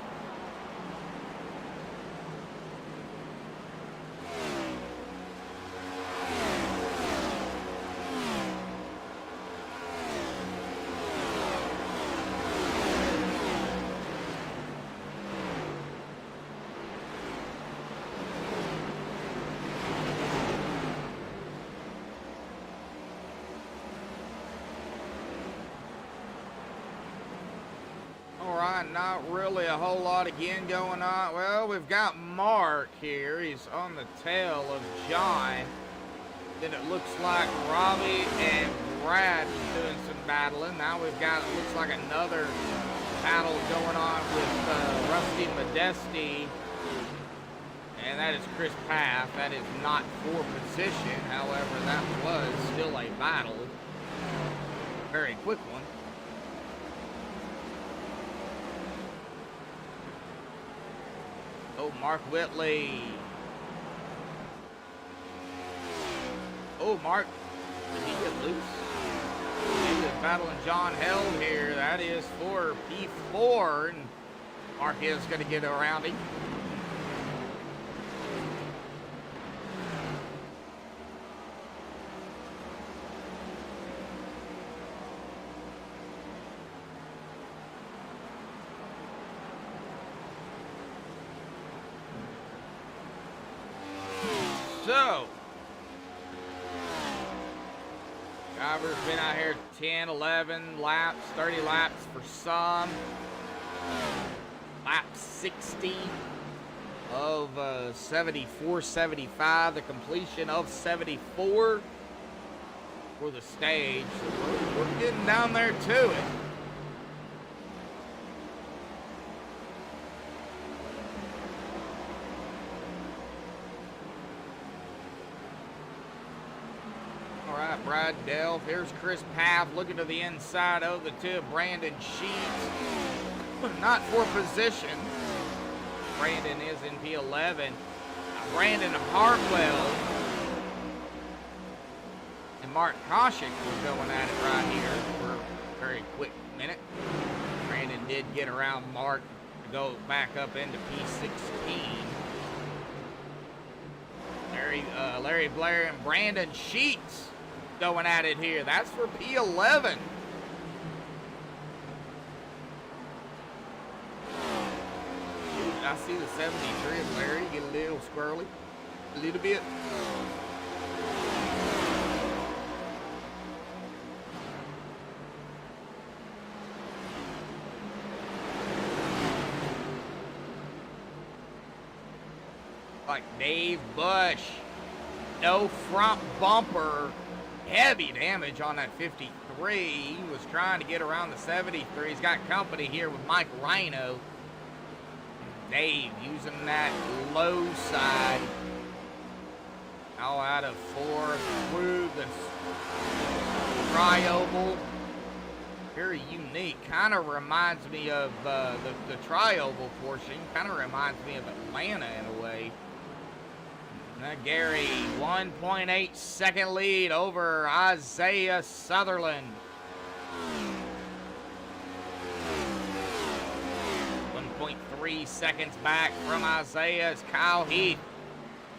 Not really a whole lot again going on. Well, we've got Mark here. He's on the tail of John. Then it looks like Robbie and Brad doing some battling. Now we've got, it looks like another battle going on with Rusty Modesti. And that is Chris Paff. That is not for position. However, that was still a battle. Very quick one. Oh, Mark Whitley. Oh, Mark. Did he get loose? He was battling John Held here. That is for P4. And Mark is going to get around him. So, drivers been out here 10, 11 laps, 30 laps for some. Lap 60 of 74, 75, the completion of 74 for the stage. So we're getting down there to it. Brad Delph. Here's Chris Paff looking to the inside of the two. Brandon Sheets, not for position. Brandon is in P11. Brandon Hartwell and Mark Koshik were going at it right here for a very quick minute. Brandon did get around Mark to go back up into P16. Larry Blair and Brandon Sheets going at it here. That's for P11. I see the 73 of Larry get a little squirrely. A little bit. Like Dave Bush. No front bumper. Heavy damage on that 53. He was trying to get around the 73. He's got company here with Mike Rhino. Dave using that low side. All out of 4 through the tri-oval. Very unique. Kind of reminds me of the tri-oval portion. Kind of reminds me of Atlanta in a way. Gary, 1.8 second lead over Isaiah Sutherland. 1.3 seconds back from Isaiah is Kyle Heath.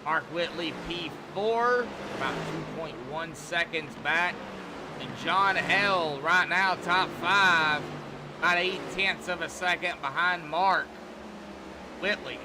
Mark Whitley, P4, about 2.1 seconds back. And John Held, right now, top 5, about 0.8 of a second behind Mark Whitley.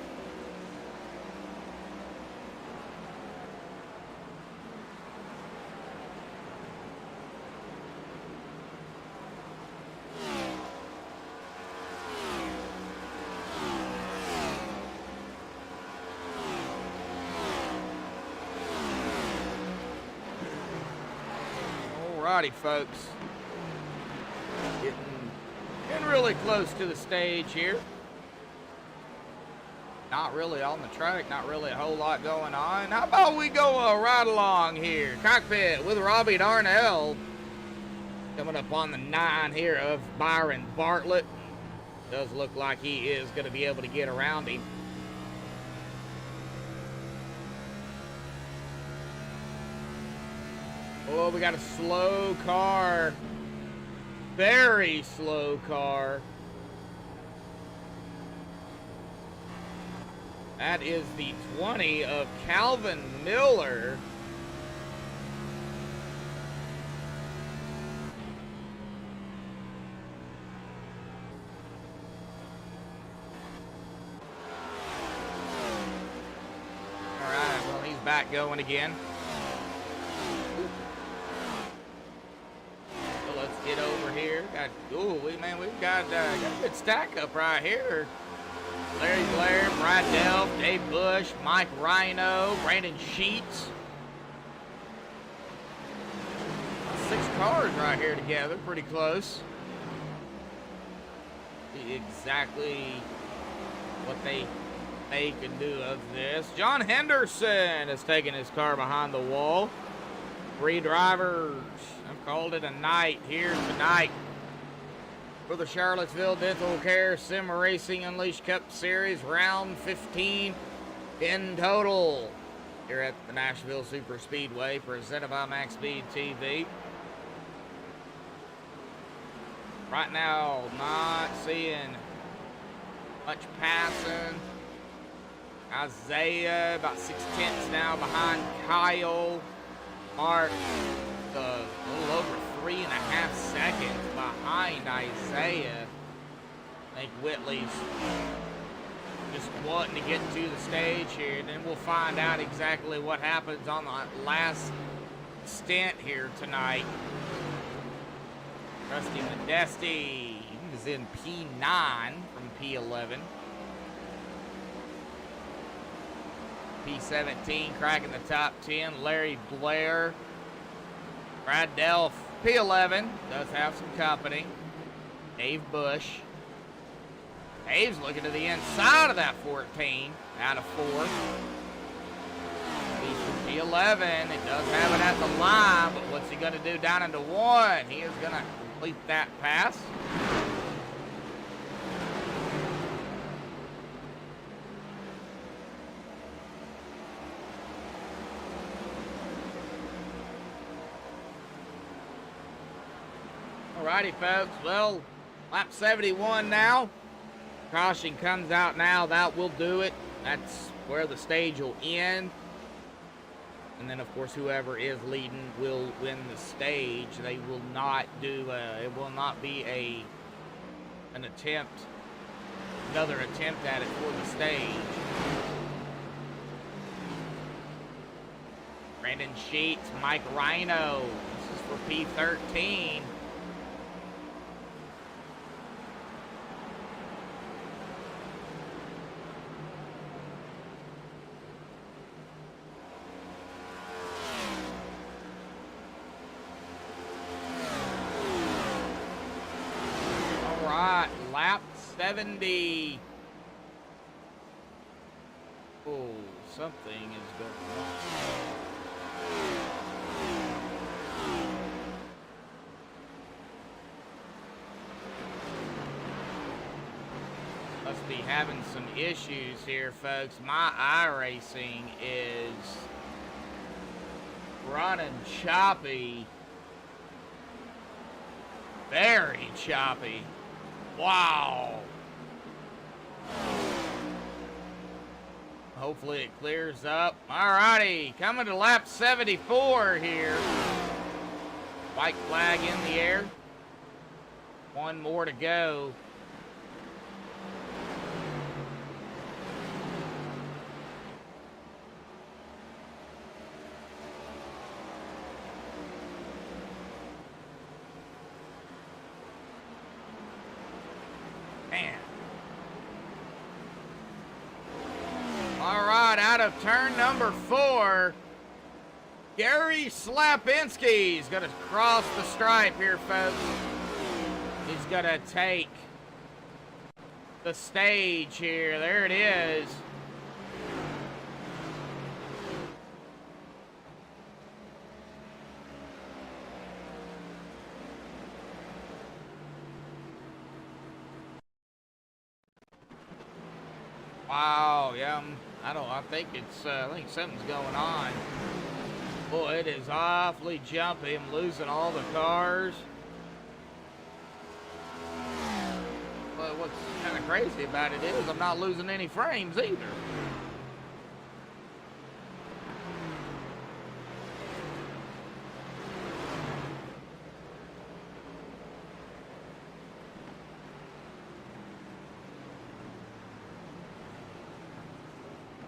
Alrighty, folks. Getting really close to the stage here. Not really on the track, not really a whole lot going on. How about we go right along here? Cockpit with Robbie Darnell. Coming up on the 9 here of Byron Bartlett. Does look like he is going to be able to get around him. Oh, we got a slow car. Very slow car. That is the 20 of Calvin Miller. All right, well, he's back going again. Get over here. We've got a good stack up right here. Larry Blair, Brad Delph, Dave Bush, Mike Rhino, Brandon Sheets. 6 cars right here together, pretty close. See exactly what they can do of this. John Henderson is taking his car behind the wall. 3 drivers. I've called it a night here tonight for the Charlottesville Dental Care Sim Racing Unleashed Cup Series, round 15 in total here at the Nashville Super Speedway, presented by MaxspeedTV. Right now, not seeing much passing. Isaiah about 6/10 now behind Kyle. Mark a little over 3.5 seconds behind Isaiah. I think Whitley's just wanting to get to the stage here, and then we'll find out exactly what happens on the last stint here tonight. Rusty Modesti is in P9 from P11. P17 cracking the top 10. Larry Blair. Brad Delph, P11, does have some company. Dave Bush. Dave's looking to the inside of that 14, out of 4. P11, it does have it at the line, but what's he going to do down into 1? He is going to complete that pass. Alrighty, folks. Well, lap 71 now. Caution comes out now. That will do it. That's where the stage will end. And then, of course, whoever is leading will win the stage. They will not do. It will not be an attempt, another attempt at it for the stage. Brandon Sheets, Mike Rhino. This is for P13. Lap 70. Oh, something is going on. must be having some issues here, folks. My iRacing is running choppy. Very choppy. Wow. Hopefully it clears up. Alrighty, coming to lap 74 here. White flag in the air. One more to go. Man. All right, out of turn number 4, Gary Slapinski is going to cross the stripe here, folks. He's going to take the stage here. There it is. Wow, yeah, I think something's going on. Boy, it is awfully jumpy. I'm losing all the cars. But what's kind of crazy about it is I'm not losing any frames either.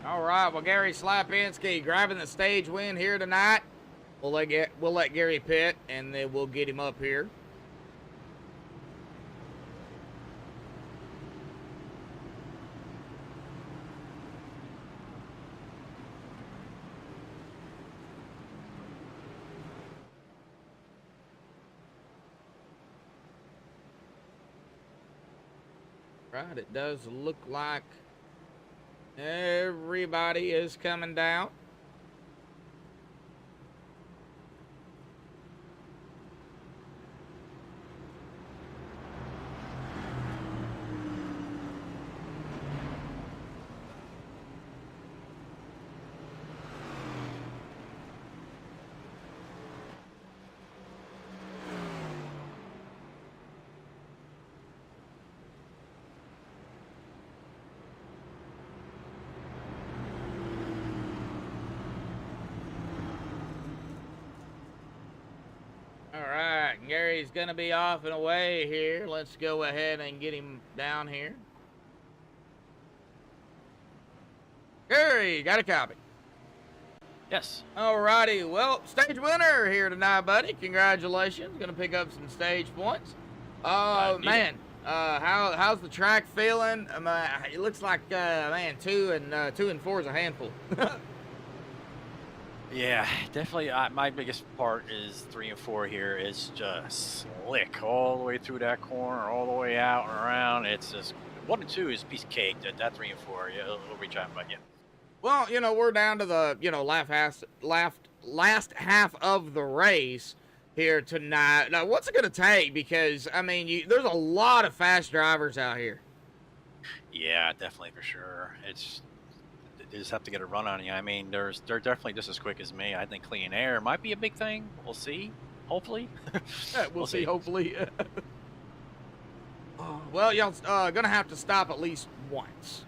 All right, well, Gary Slapinski grabbing the stage win here tonight. We'll let Gary pit, and then we'll get him up here. Right, it does look like everybody is coming down. All right, Gary's gonna be off and away here. Let's go ahead and get him down here. Gary, got a copy? Yes. All righty, well, stage winner here tonight, buddy. Congratulations, gonna pick up some stage points. Man, how's the track feeling? It looks like, man, 2 and 4 is a handful. Yeah, definitely. My biggest part is 3 and 4 here. It's just slick all the way through that corner, all the way out and around. It's just 1 and 2 is a piece of cake. That 3 and 4, yeah, it'll reach out, but yeah. Well, you know, we're down to the last half of the race here tonight. Now, what's it going to take? Because I mean, there's a lot of fast drivers out here. Yeah, definitely for sure. They just have to get a run on you. I mean, they're definitely just as quick as me. I think clean air might be a big thing. We'll see. Hopefully. Yeah, we'll see. Hopefully. Well, y'all gonna have to stop at least once.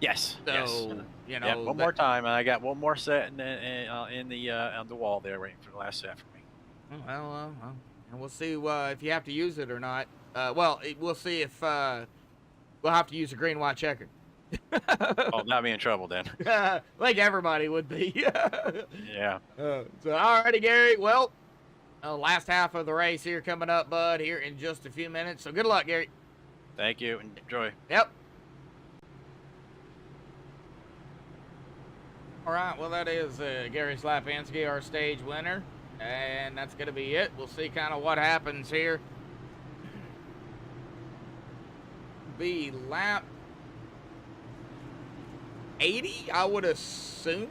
Yes. So, yes. you know, yeah, one more time, and I got one more set on the wall there, waiting for the last set for me. Well, we'll see if you have to use it or not. We'll see if we'll have to use a green, white checker. Oh, not be in trouble then. Like everybody would be. Yeah. So, alrighty, Gary. Well, last half of the race here coming up, bud, here in just a few minutes. So good luck, Gary. Thank you. Enjoy. Yep. All right. Well, that is Gary Slapinski, our stage winner. And that's going to be it. We'll see kind of what happens here. Be lap 80, I would assume.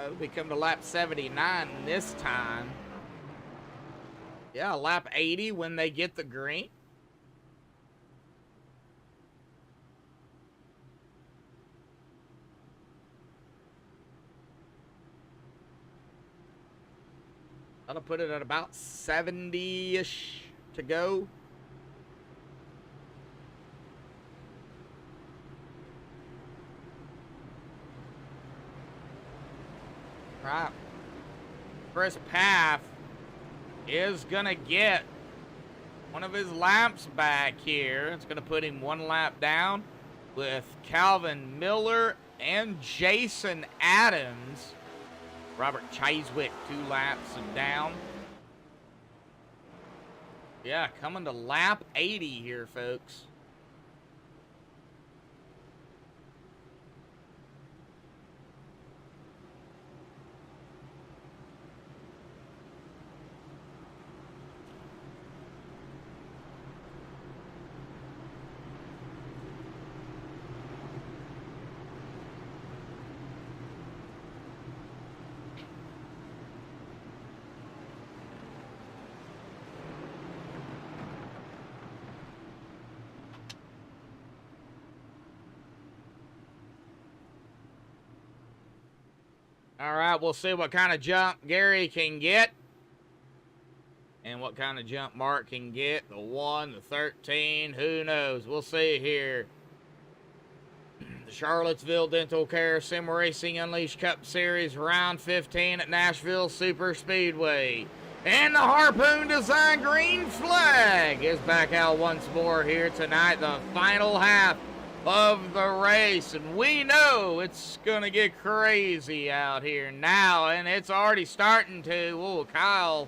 It'll be coming to lap 79 this time. Yeah, lap 80 when they get the green. That'll put it at about 70-ish to go. Right. Chris Paff is going to get one of his laps back here. It's going to put him one lap down with Calvin Miller and Jason Adams. Robert Chiswick 2 laps down. Yeah, coming to lap 80 here, folks. All right, we'll see what kind of jump Gary can get and what kind of jump Mark can get. The 1, the 13, who knows? We'll see here. The Charlottesville Dental Care Sim Racing Unleashed Cup Series Round 15 at Nashville Super Speedway. And the Harpoon Design Green Flag is back out once more here tonight, the final half of the race, and we know it's gonna get crazy out here now, and it's already starting to. Oh, Kyle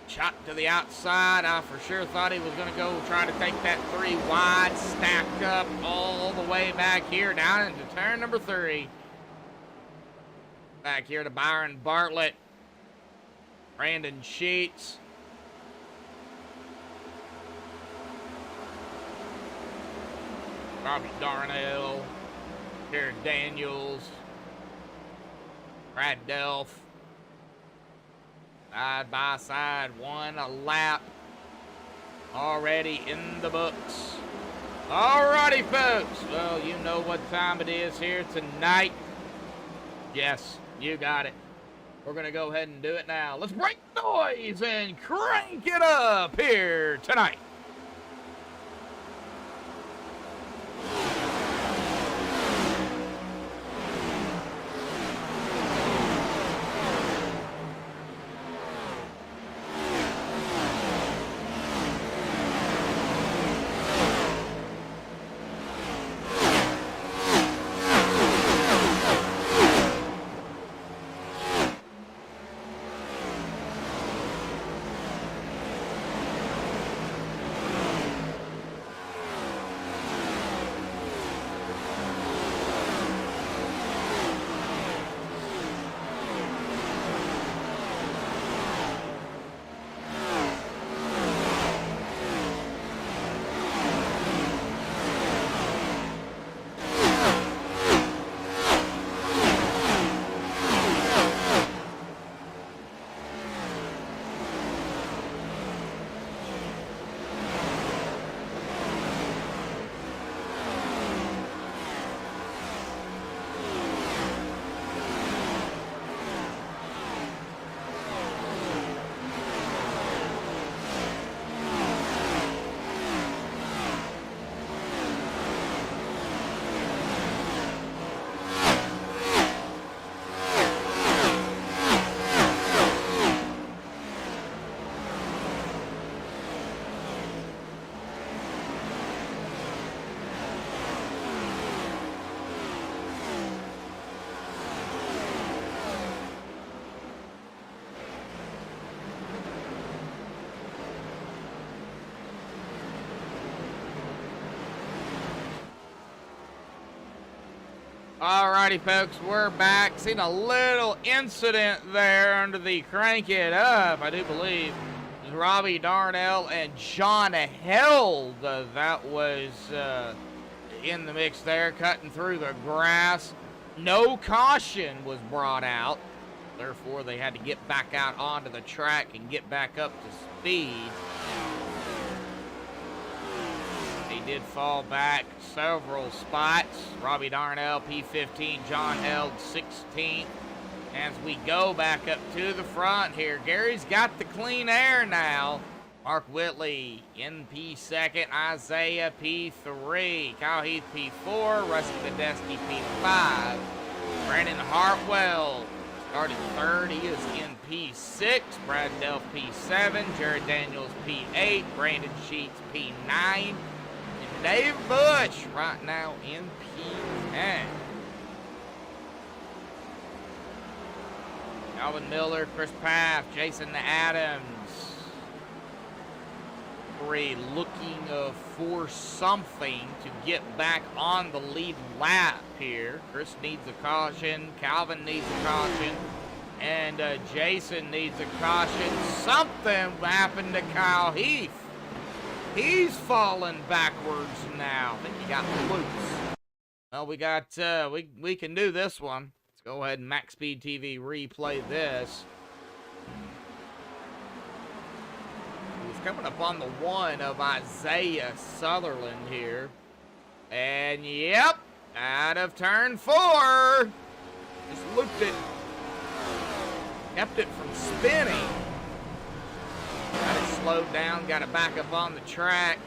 shot to the outside. I for sure thought he was gonna go try to take that 3 wide, stacked up all the way back here down into turn number 3. Back here to Byron Bartlett, Brandon Sheets, Robbie Darnell, Jared Daniels, Brad Delph. Side by side, 1 a lap already in the books. Alrighty, folks. Well, you know what time it is here tonight. Yes, you got it. We're going to go ahead and do it now. Let's break the noise and crank it up here tonight. Alrighty, folks, we're back. Seen a little incident there under the crank it up, I do believe. It was Robbie Darnell and John Held. That was in the mix there, cutting through the grass. No caution was brought out. Therefore, they had to get back out onto the track and get back up to speed. They did fall back several spots. Robbie Darnell, P15, John Held, 16th. as we go back up to the front here. Gary's got the clean air now. Mark Whitley in P2, Isaiah P3, Kyle Heath P4, Rusty Badesky P5, Brandon Hartwell started third. He is in P6, Brad Delph P7, Jared Daniels P8, Brandon Sheets P9, and Dave Bush right now in P10. Calvin Miller, Chris Paff, Jason Adams. Looking for something to get back on the lead lap here. Chris needs a caution, Calvin needs a caution, and Jason needs a caution. Something happened to Kyle Heath. He's falling backwards now. I think he got loose. Well, we got we can do this one. Let's go ahead and MaxspeedTV replay this. Coming up on the one of Isaiah Sutherland here. And yep, out of turn 4. Just looped it. Kept it from spinning. Got it slowed down, got it back up on the track.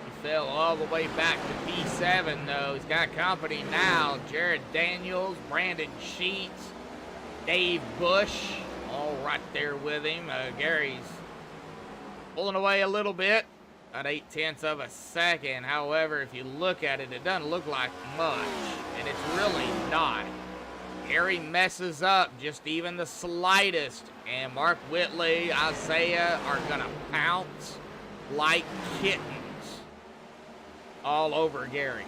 He fell all the way back to P7 though. He's got company now. Jared Daniels, Brandon Sheets, Dave Bush. All right there with him. Gary's pulling away a little bit, about 0.8 of a second. However, if you look at it, it doesn't look like much, and it's really not. Gary messes up just even the slightest, and Mark Whitley, Isaiah are gonna pounce like kittens all over Gary.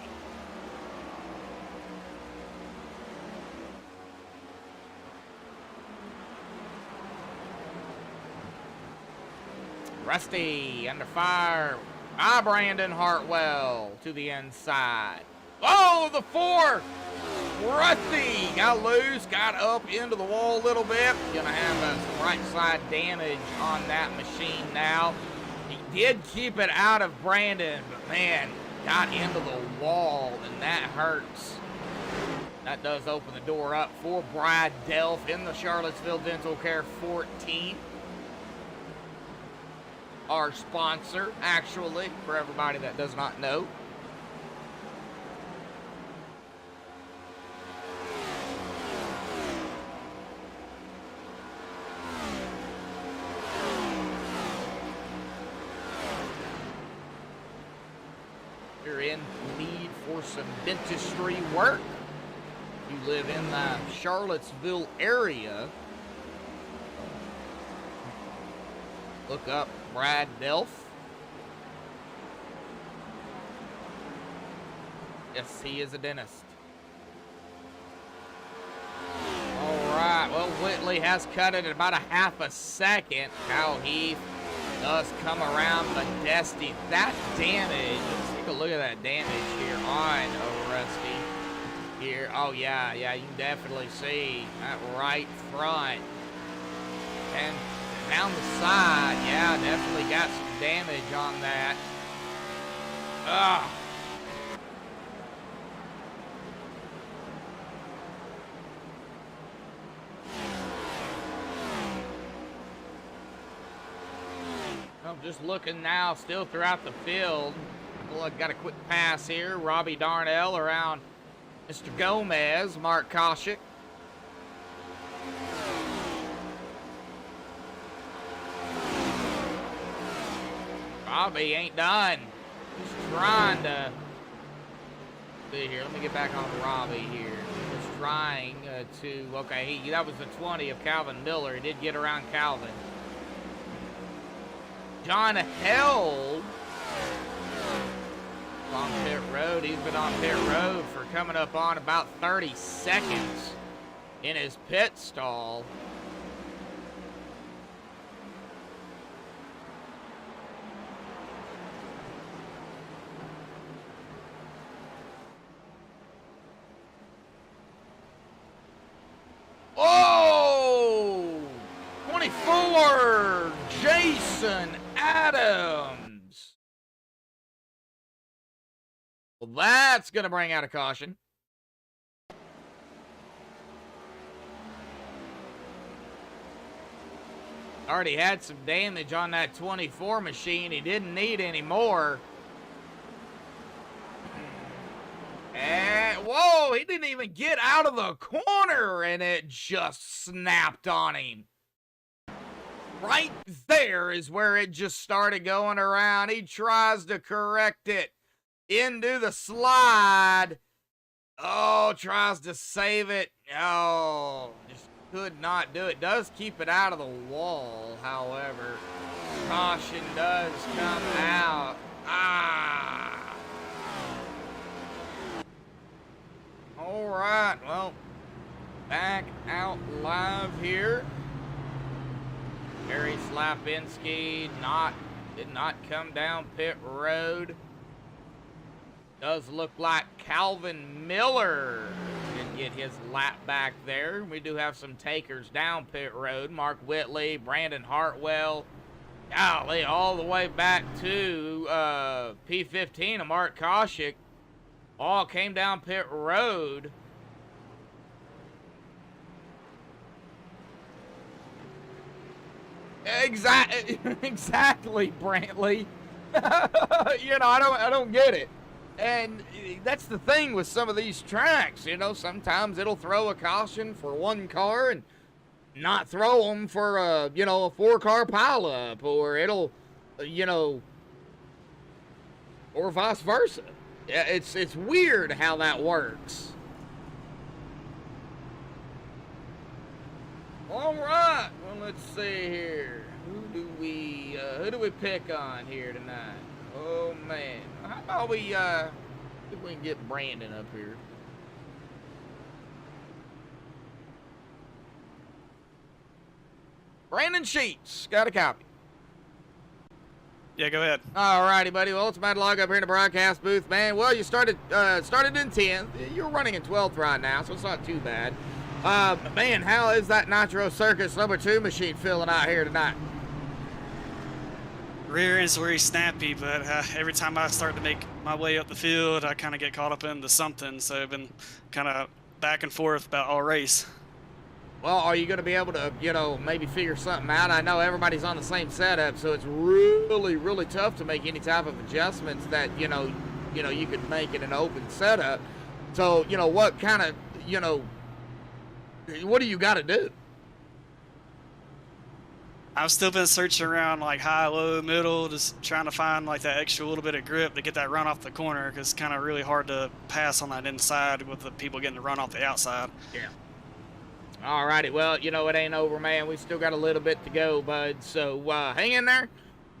Rusty under fire. Brandon Hartwell to the inside. Oh, the 4. Rusty got loose, got up into the wall a little bit. Gonna have some right side damage on that machine now. He did keep it out of Brandon, but man, got into the wall, and that hurts. That does open the door up for Brad Delph in the Charlottesville Dental Care 14. Our sponsor, actually, for everybody that does not know. You're in need for some dentistry work. You live in the Charlottesville area. Look up Brad Delph. Yes, he is a dentist. All right, well, Whitley has cut it at about 0.5 second. Kyle Heath does come around Modesty. That damage, let's take a look at that damage here on Rusty. Here, oh yeah, you can definitely see that right front. And down the side, yeah, definitely got some damage on that. Ugh. I'm just looking now, still throughout the field. Well, I got a quick pass here. Robbie Darnell around Mr. Gomez, Mark Koshik. Robbie ain't done. He's trying to see here. Let me get back on Robbie here. He's trying to, okay, that was the 20 of Calvin Miller. He did get around Calvin. John Held on pit road. He's been on pit road for coming up on about 30 seconds in his pit stall. Oh! 24, Jason Adams. Well, that's going to bring out a caution. Already had some damage on that 24 machine. He didn't need any more. And, whoa, he didn't even get out of the corner, and it just snapped on him. Right there is where it just started going around. He tries to correct it into the slide. Oh, tries to save it. Oh, just could not do it. Does keep it out of the wall, however. Caution does come out. Ah. All right, well, back out live here. Gary Slapinski did not come down pit road. Does look like Calvin Miller did get his lap back there. We do have some takers down pit road. Mark Whitley, Brandon Hartwell. Golly, all the way back to P15 of Mark Koshik. All came down pit road. Exactly, Brantley. You know, I don't get it. And that's the thing with some of these tracks. You know, sometimes it'll throw a caution for one car and not throw them for a, you know, a 4-car pileup, or it'll, you know, or vice versa. Yeah, it's weird how that works. All right, well, let's see here. Who do we pick on here tonight? Oh man, how about we if we can get Brandon up here. Brandon Sheets, got a copy. Yeah, go ahead. All righty, buddy. Well, it's about to log up here in the broadcast booth, man. Well, you started in 10th. You're running in 12th right now, so it's not too bad. Man, how is that Nitro Circus #2 machine feeling out here tonight? Rear end's very snappy, but every time I start to make my way up the field, I kind of get caught up into something. So I've been kind of back and forth about all race. Well, are you going to be able to, you know, maybe figure something out? I know everybody's on the same setup, so it's really, really tough to make any type of adjustments that, you know, you could make in an open setup. So, you know, what kind of, you know, what do you got to do? I've still been searching around like high, low, middle, just trying to find like that extra little bit of grip to get that run off the corner, because it's kind of really hard to pass on that inside with the people getting to run off the outside. Yeah. All righty. Well, you know, it ain't over, man. We still got a little bit to go, bud. So hang in there.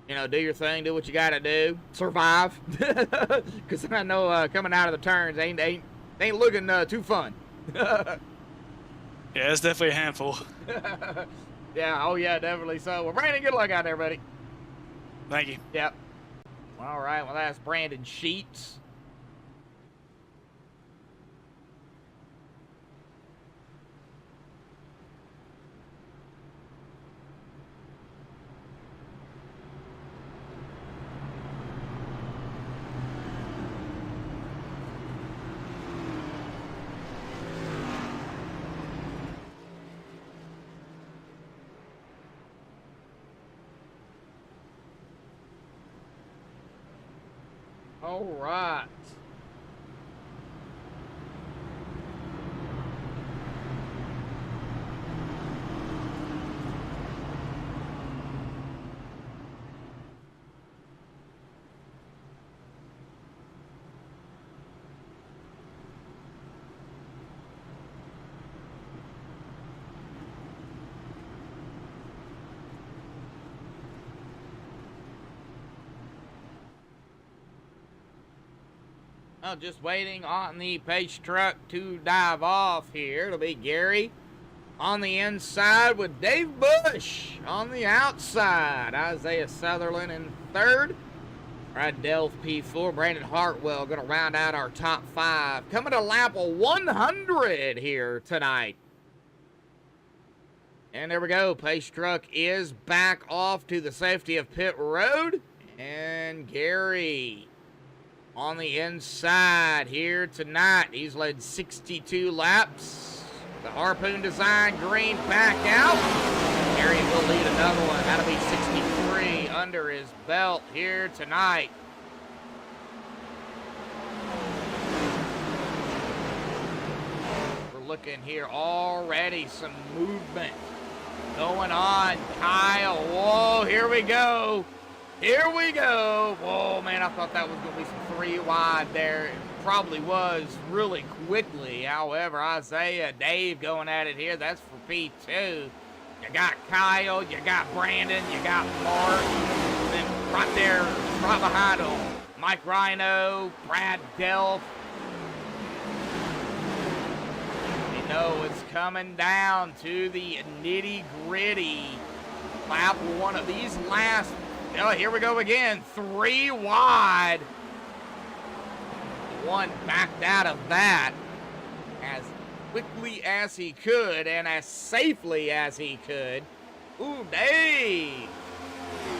You know, do your thing. Do what you got to do. Survive. Because I know coming out of the turns ain't looking too fun. Yeah, it's definitely a handful. Yeah, oh yeah, definitely so. Well, Brandon, good luck out there, buddy. Thank you. Yep. All right, well, that's Brandon Sheets. All right. Just waiting on the pace truck to dive off here. It'll be Gary on the inside with Dave Bush on the outside. Isaiah Sutherland in third. Brad Delph P4. Brandon Hartwell going to round out our top 5. Coming to lap 100 here tonight. And there we go. Pace truck is back off to the safety of pit road. And Gary on the inside here tonight. He's led 62 laps. The Harpoon Design green back out. Harry will lead another one. That'll be 63 under his belt here tonight. We're looking here already, some movement going on. Kyle, whoa, here we go. Here we go. Whoa, man, I thought that was going to be some 3 wide there. It probably was really quickly. However, Isaiah, Dave going at it here. That's for P2. You got Kyle, you got Brandon, you got Mark. And then right there, right behind him, Mike Rhino, Brad Delph. You know, it's coming down to the nitty-gritty. Lap one of these last. Oh, here we go again. 3 wide. One backed out of that as quickly as he could and as safely as he could. Ooh, Dave.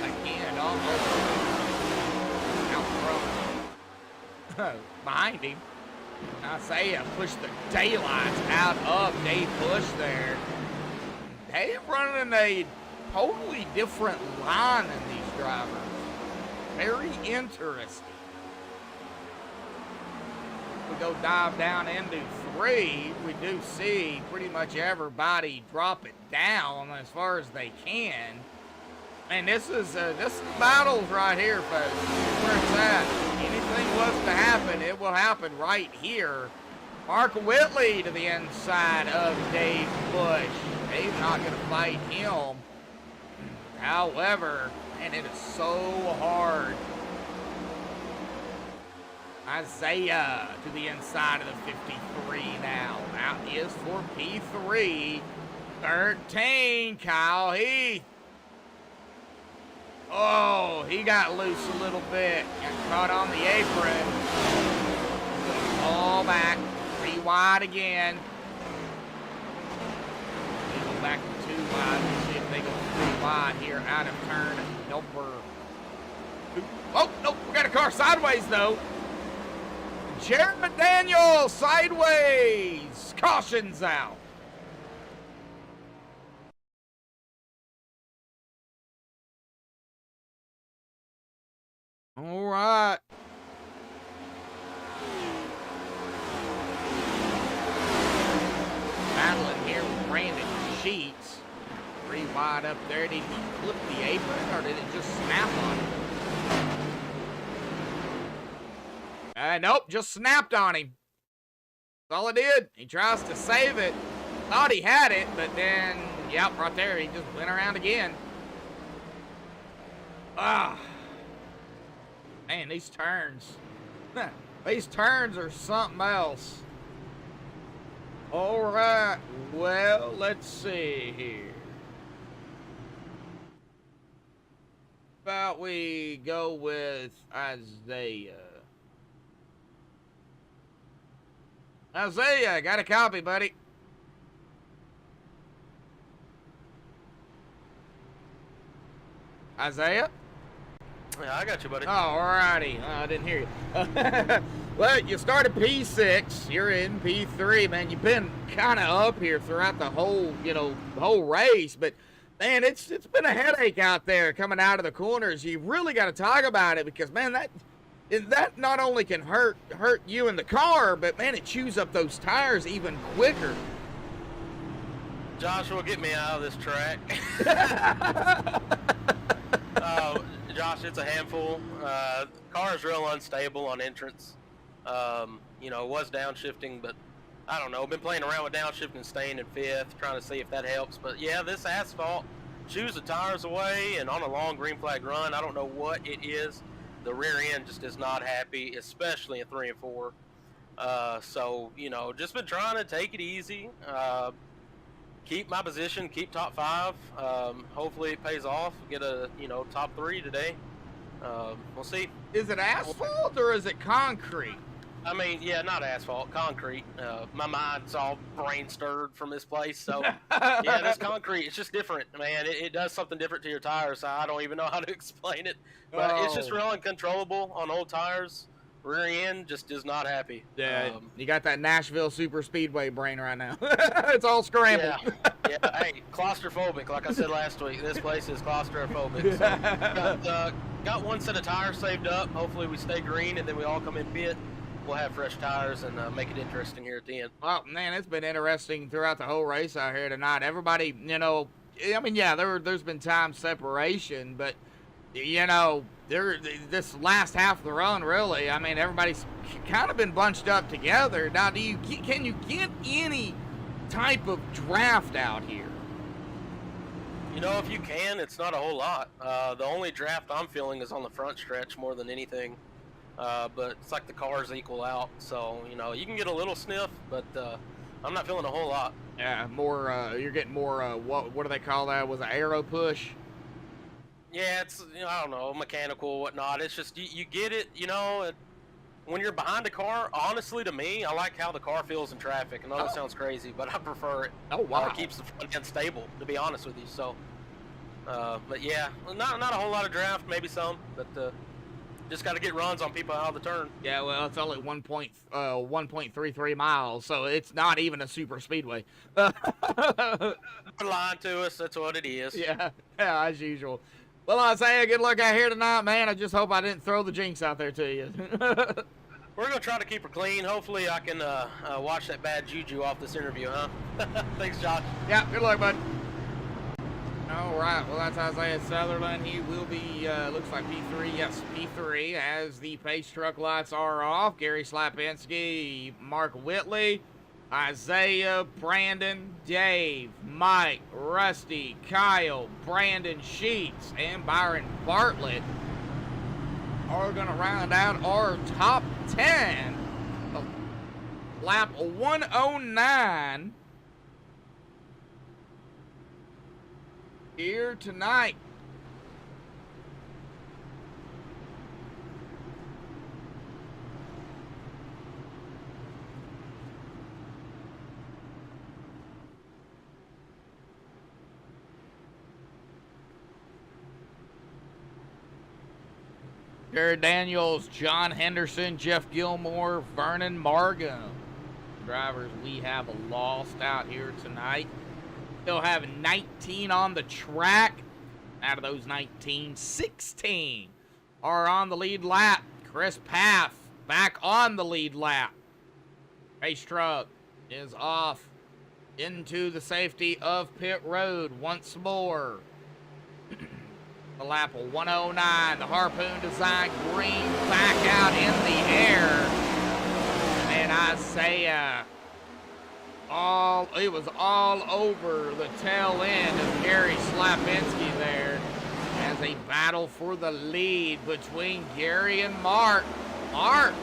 Again, almost out front. Behind him. Isaiah pushed the daylights out of Dave Bush there. Dave running a totally different line than these drivers. Very interesting. We go dive down into 3. We do see pretty much everybody drop it down as far as they can. And this is battles right here, folks. Where it's at. Anything was to happen, it will happen right here. Mark Whitley to the inside of Dave Bush. Dave's not going to fight him. However, and it is so hard. Isaiah to the inside of the 53 now. That is for P3. 13, Kyle Heath. Oh, he got loose a little bit. Got caught on the apron. All back. 3 wide again. They go back to 2 wide. We'll see if they go 3 wide here out of turn number 2. Oh, nope. We got a car sideways, though. Jared Daniel sideways. Caution's out. All right. Battling here with Brandon Sheets. 3 wide up there. Did he flip the apron or did it just snap on him? Nope, just snapped on him. That's all it did. He tries to save it. Thought he had it, but then, yep, right there, he just went around again. Ah. Man, these turns. These turns are something else. All right, well, let's see here. How about we go with Isaiah? Isaiah, got a copy, buddy. Isaiah? Yeah, I got you, buddy. Oh, alrighty. I didn't hear you. Well, you started P6. You're in P3, man. You've been kind of up here throughout the whole, whole race. But, man, it's been a headache out there coming out of the corners. You really got to talk about it because, man, that not only can hurt you in the car, but, man, it chews up those tires even quicker. Joshua, get me out of this track. Josh, it's a handful. Car is real unstable on entrance. It was downshifting, but I don't know. Been playing around with downshifting, staying in 5th, trying to see if that helps. But yeah, this asphalt chews the tires away, and on a long green flag run, I don't know what it is. The rear end just is not happy, especially in 3 and 4. So, just been trying to take it easy. Keep my position, keep top 5. Hopefully it pays off. Get a top 3 today. We'll see. Is it asphalt or is it concrete? I mean, yeah, not asphalt, concrete. My mind's all brain stirred from this place. So yeah, this concrete, it's just different, man. It does something different to your tires. I don't even know how to explain it, but it's just real uncontrollable on old tires. rear end just is not happy. Yeah, you got that Nashville Super Speedway brain right now. It's all scrambled. Yeah, hey, claustrophobic. Like I said last week, this place is claustrophobic. So, got one set of tires saved up. Hopefully we stay green, and then we all come in pit. We'll have fresh tires and make it interesting here at the end. Well, man, it's been interesting throughout the whole race out here tonight. Everybody, you know, I mean, yeah, there's been time separation, but, you know, this last half of the run, really, I mean, everybody's kind of been bunched up together. Now, can you get any type of draft out here? You know, if you can, it's not a whole lot. The only draft I'm feeling is on the front stretch more than anything. But it's like the cars equal out, so you know you can get a little sniff, but I'm not feeling a whole lot. Yeah, more. You're getting more. What do they call that? Was it aero push? Yeah, it's I don't know, mechanical, whatnot. It's just you get it, you know. When you're behind a car, honestly, to me, I like how the car feels in traffic. I know that sounds crazy, but I prefer it. Oh wow! It keeps the front end stable, to be honest with you. So, but yeah, not a whole lot of draft, maybe some, but. Just got to get runs on people out of the turn. Yeah, well, it's only 1.33 miles, so it's not even a super speedway. They're lying to us. That's what it is. Yeah, as usual. Well, Isaiah, good luck out here tonight, man. I just hope I didn't throw the jinx out there to you. We're going to try to keep her clean. Hopefully I can wash that bad juju off this interview, huh? Thanks, Josh. Yeah, good luck, bud. All right, well, that's Isaiah Sutherland. He will be, looks like P3. Yes, P3 as the pace truck lights are off. Gary Slapinski, Mark Whitley, Isaiah, Brandon, Dave, Mike, Rusty, Kyle, Brandon Sheets, and Byron Bartlett are going to round out our top 10. Lap 109. Here tonight. Jared Daniels, John Henderson, Jeff Gilmore, Vernon Margam. Drivers we have lost out here tonight. They'll have 19 on the track. Out of those 19, 16 are on the lead lap. Chris Paff back on the lead lap. Race truck is off into the safety of pit road once more. The lap 109, the Harpoon Design green back out in the air. And Isaiah, it was all over the tail end of Gary Slapinski there as a battle for the lead between Gary and Mark. Mark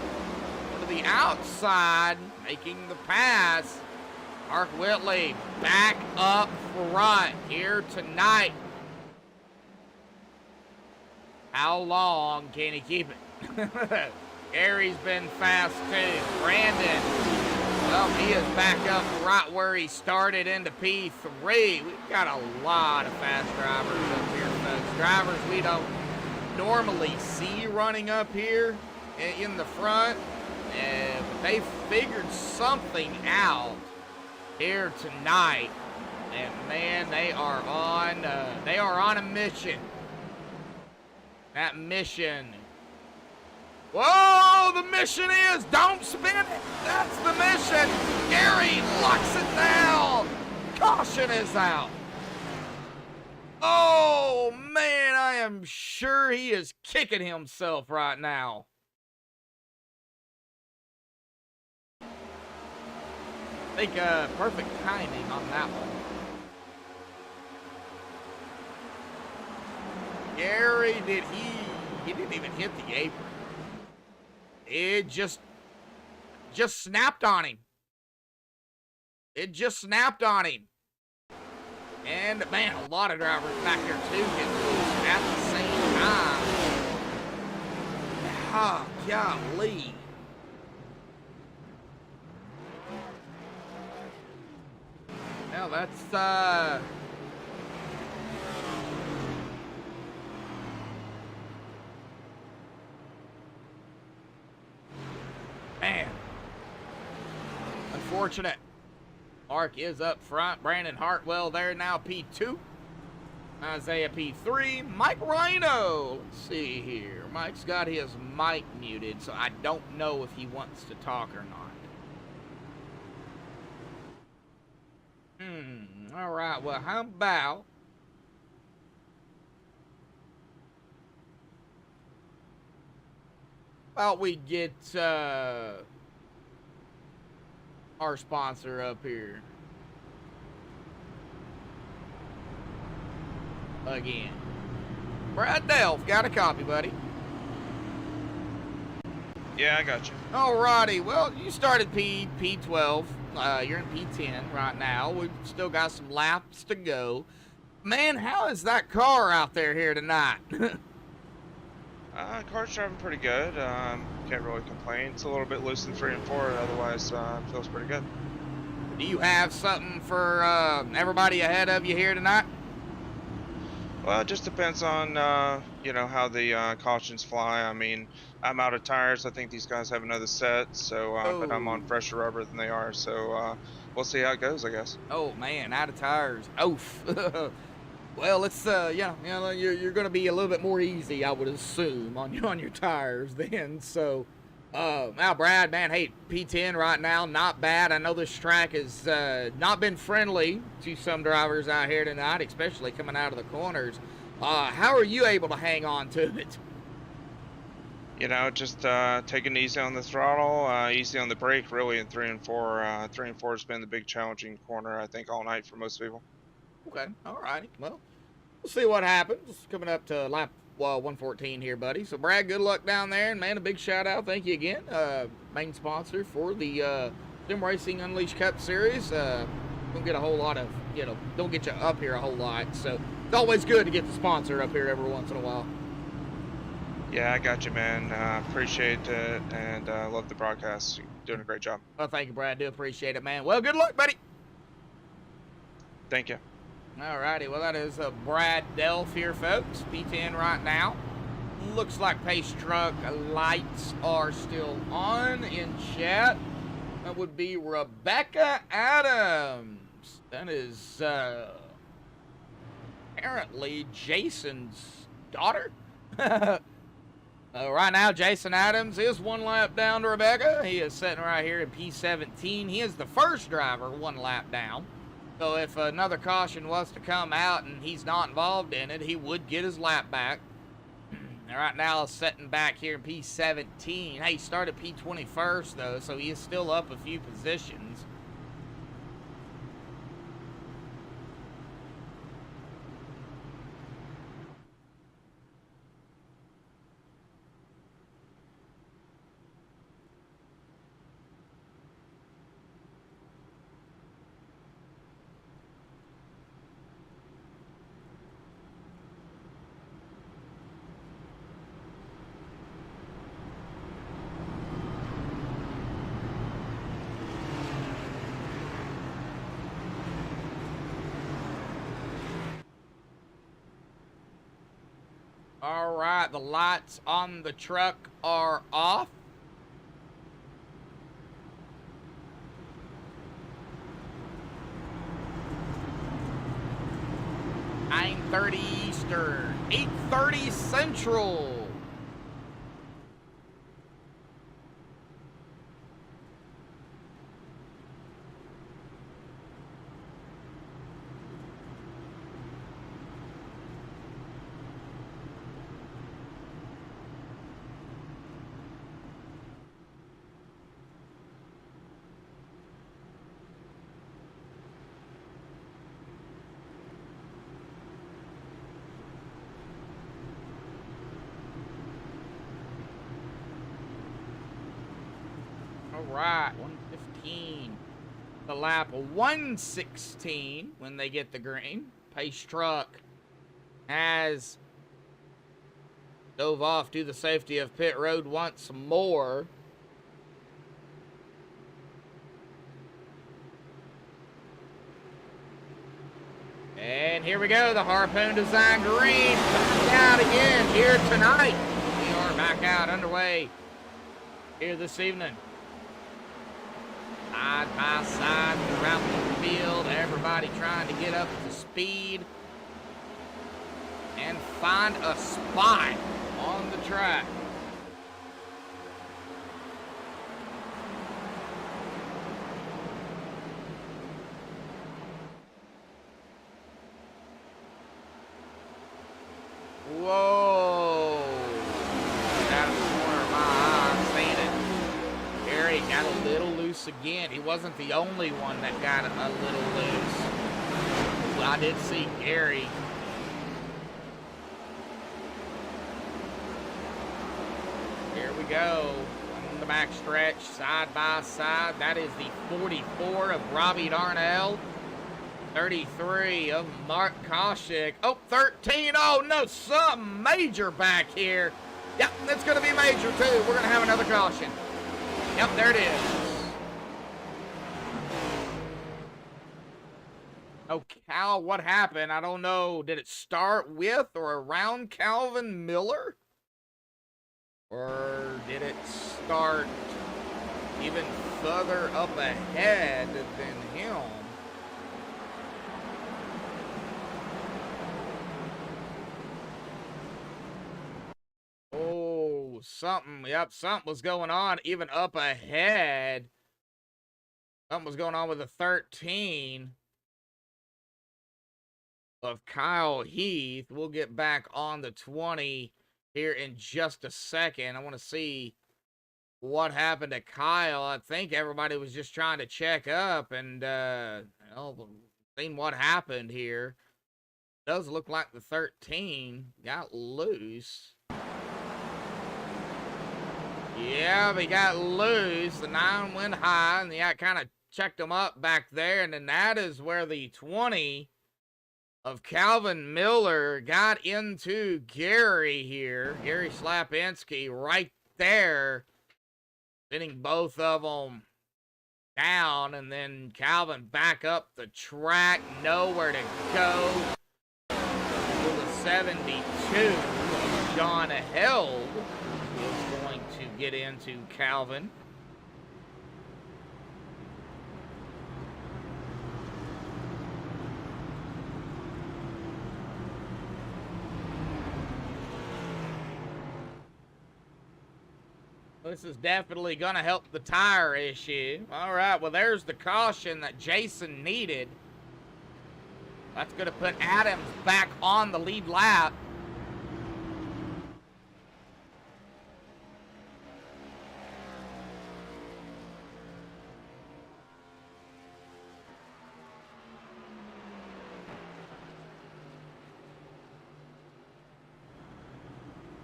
to the outside, making the pass. Mark Whitley back up front here tonight. How long can he keep it? Gary's been fast too. Brandon, well, he is back up right where he started into P3. We've got a lot of fast drivers up here, folks. Drivers we don't normally see running up here in the front. But they figured something out here tonight. And man, they are on a mission. That mission. Whoa, the mission is don't spin it. That's the mission. Gary locks it down. Caution is out. Oh, man, I am sure he is kicking himself right now. I think perfect timing on that one. Gary, he didn't even hit the apron. It just snapped on him. It just snapped on him. And, man, a lot of drivers back there, too, getting loose at the same time. Oh, golly. Well, that's, unfortunate. Mark is up front. Brandon Hartwell there now, P2. Isaiah P3. Mike Rhino. Let's see here. Mike's got his mic muted, so I don't know if he wants to talk or not. All right. Well, how about we get our sponsor up here again. Brad Delph, got a copy, buddy? Yeah, I got you. Alrighty, well, you started P12. You're in P10 right now. We've still got some laps to go. Man, how is that car out there here tonight? Car's driving pretty good. Can't really complain. It's a little bit loose in 3 and 4. Otherwise, feels pretty good. Do you have something for everybody ahead of you here tonight? Well, it just depends on, you know, how the cautions fly. I mean, I'm out of tires. I think these guys have another set, so but I'm on fresher rubber than they are. So we'll see how it goes, I guess. Oh man, out of tires. Oof. Well, it's you're going to be a little bit more easy, I would assume, on your tires then. So, now Brad, man, hey, P10 right now, not bad. I know this track has not been friendly to some drivers out here tonight, especially coming out of the corners. How are you able to hang on to it? You know, just taking it easy on the throttle, easy on the brake, really, in 3 and 4. 3 and 4 has been the big challenging corner, I think, all night for most people. Okay, all righty. Well, we'll see what happens. Coming up to lap 114 here, buddy. So, Brad, good luck down there. And, man, a big shout-out. Thank you again. Main sponsor for the Sim Racing Unleashed Cup Series. Don't get a whole lot of, don't get you up here a whole lot. So, it's always good to get the sponsor up here every once in a while. Yeah, I got you, man. Appreciate it, and love the broadcast. You're doing a great job. Well, thank you, Brad. Do appreciate it, man. Well, good luck, buddy. Thank you. All righty. Well, that is Brad Delph here, folks. P10 right now. Looks like pace truck lights are still on in chat. That would be Rebecca Adams. That is apparently Jason's daughter. Right now, Jason Adams is 1 lap down to Rebecca. He is sitting right here in P17. He is the first driver 1 lap down. So if another caution was to come out and he's not involved in it, he would get his lap back. And right now, sitting back here in P17. Hey, he started P21st, though, so he is still up a few positions. All right, the lights on the truck are off. (9:30 Eastern, 8:30 Central. All right, 115. The lap 116 when they get the green. Pace truck has dove off to the safety of pit road once more. And here we go, the Harpoon Design Green back out again here tonight. We are back out underway here this evening. Side by everybody trying to get up to speed and find a spot on the track. Whoa! Out of the corner of my eye, I'm seeing it. Gary got a little loose again. He wasn't the only one that got a little loose. Well, I did see Gary. Here we go. On the back stretch, side by side. That is the 44 of Robbie Darnell. 33 of Mark Koshik. Oh, 13. Oh, no, something major back here. Yep, that's going to be major, too. We're going to have another caution. Yep, there it is. Oh, Cal, what happened? I don't know. Did it start with or around Calvin Miller? Or did it start even further up ahead than him? Oh, something was going on even up ahead. Something was going on with the 13 of Kyle Heath. We'll get back on the 20 here in just a second. I want to see what happened to Kyle. I think everybody was just trying to check up and, seeing what happened here. It does look like the 13 got loose. Yeah, he got loose. The 9 went high, and I kind of checked him up back there, and then that is where the 20 of Calvin Miller got into Gary here. Gary Slapinski right there, sending both of them down, and then Calvin back up the track, nowhere to go. To the 72 of John Held is going to get into Calvin. This is definitely going to help the tire issue. All right, well, there's the caution that Jason needed. That's going to put Adams back on the lead lap.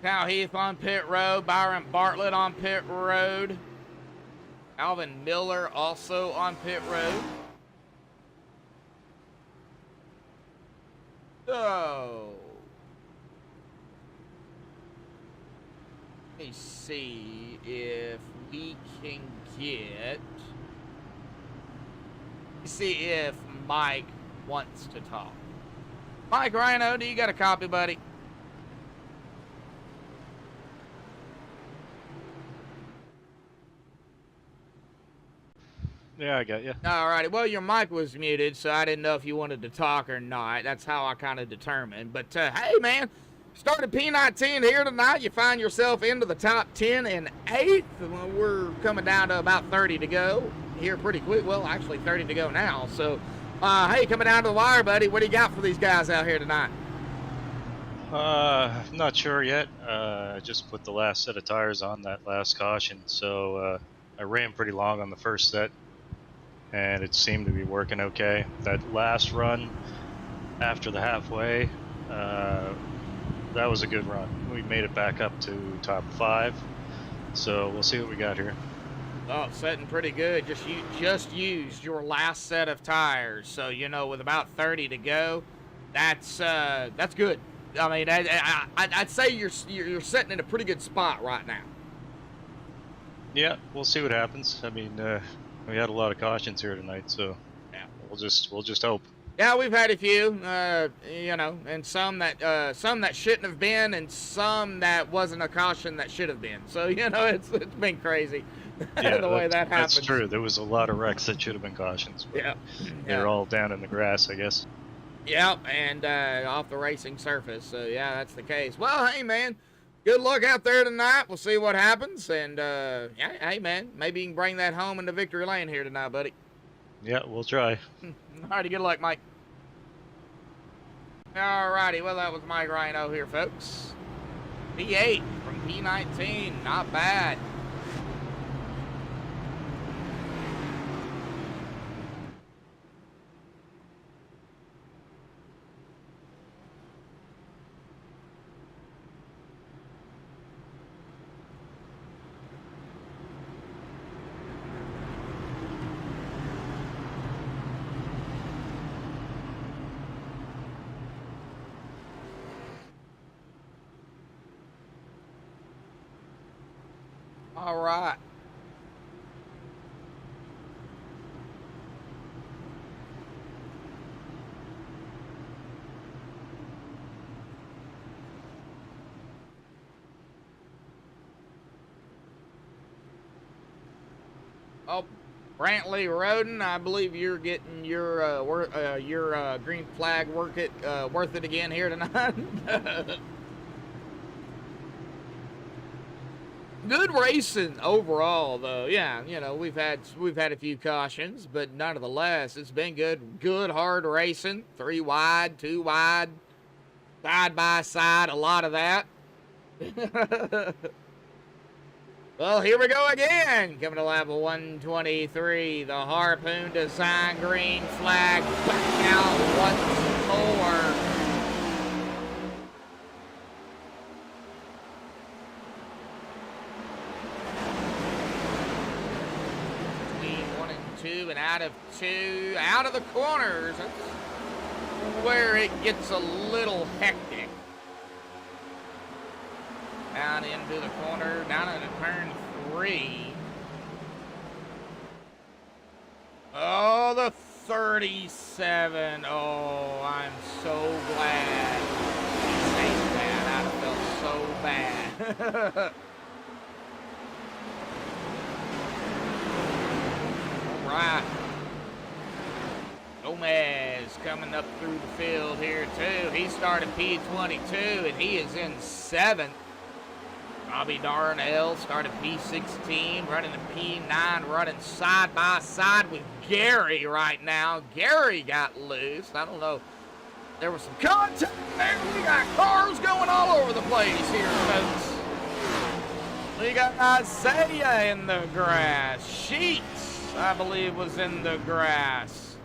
Kyle Heath on pit road. Byron Bartlett on pit road. Alvin Miller also on pit road. So, let me see if we can get. See if Mike wants to talk. Mike Rhino, do you got a copy, buddy? Yeah, I got you. All righty. Well, your mic was muted, so I didn't know if you wanted to talk or not. That's how I kind of determined. But, hey, man, started P19 here tonight. You find yourself into the top 10 and 8th. We're coming down to about 30 to go here pretty quick. Well, actually 30 to go now. So, hey, coming down to the wire, buddy. What do you got for these guys out here tonight? Not sure yet. I just put the last set of tires on that last caution, so I ran pretty long on the first set, and it seemed to be working okay. That last run after the halfway, that was a good run. We made it back up to top 5, so we'll see what we got here. Oh, setting pretty good. You just used your last set of tires, so with about 30 to go, that's good. I mean, I'd say you're sitting in a pretty good spot right now. Yeah, we'll see what happens. I mean, we had a lot of cautions here tonight, so yeah, we'll just hope. Yeah, we've had a few, and some that shouldn't have been, and some that wasn't a caution that should have been. So it's been crazy. Yeah, the way that happens. That's true. There was a lot of wrecks that should have been cautions. But Yeah. they're all down in the grass, I guess. Yep, and off the racing surface. So, yeah, that's the case. Well, hey, man, good luck out there tonight. We'll see what happens. And, yeah, hey, man, maybe you can bring that home into victory lane here tonight, buddy. Yeah, we'll try. All righty, good luck, Mike. All righty, well, that was Mike Rhino here, folks. P8 from P19, not bad. All right. Oh, Brantley Roden, I believe you're getting your green flag worth it again here tonight. Good racing overall, though. Yeah, you know, we've had a few cautions, but nonetheless, it's been good hard racing. 3 wide, 2 wide, side by side, a lot of that. Well, here we go again. Coming to lap 123, the Harpoon Design green flag back out once more. 2 and out of 2, out of the corners. That's where it gets a little hectic. Down into the corner, down into turn 3. Oh, the 37. Oh, I'm so glad he saved that. I'd have felt so bad. Right. Gomez coming up through the field here too. He started P22 and he is in 7th. Bobby Darnell started P16, running the P9, running side by side with Gary right now. Gary got loose. I don't know. There was some contact there. We got cars going all over the place here, folks. We got Isaiah in the grass. Sheets, I believe, was in the grass.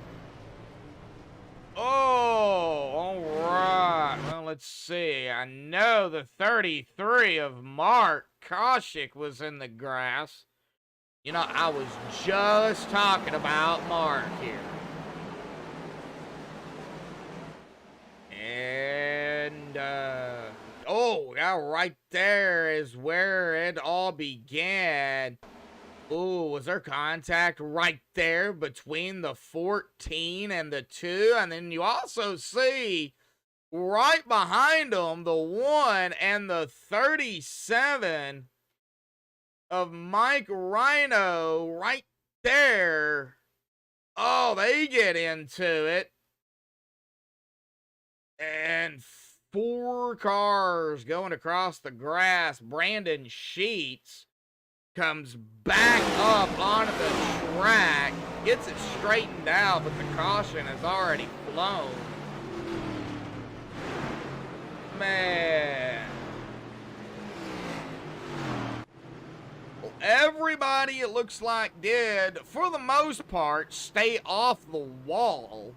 Oh, all right. Well, let's see. I know the 33 of Mark Koshik was in the grass. You know, I was just talking about Mark here. And, oh, yeah, right there is where it all began. Ooh, was there contact right there between the 14 and the 2? And then you also see right behind them the 1 and the 37 of Mike Rhino right there. Oh, they get into it. And 4 cars going across the grass. Brandon Sheets comes back up onto the track, gets it straightened out, but the caution has already flown. Man. Well, everybody, it looks like, did, for the most part, stay off the wall.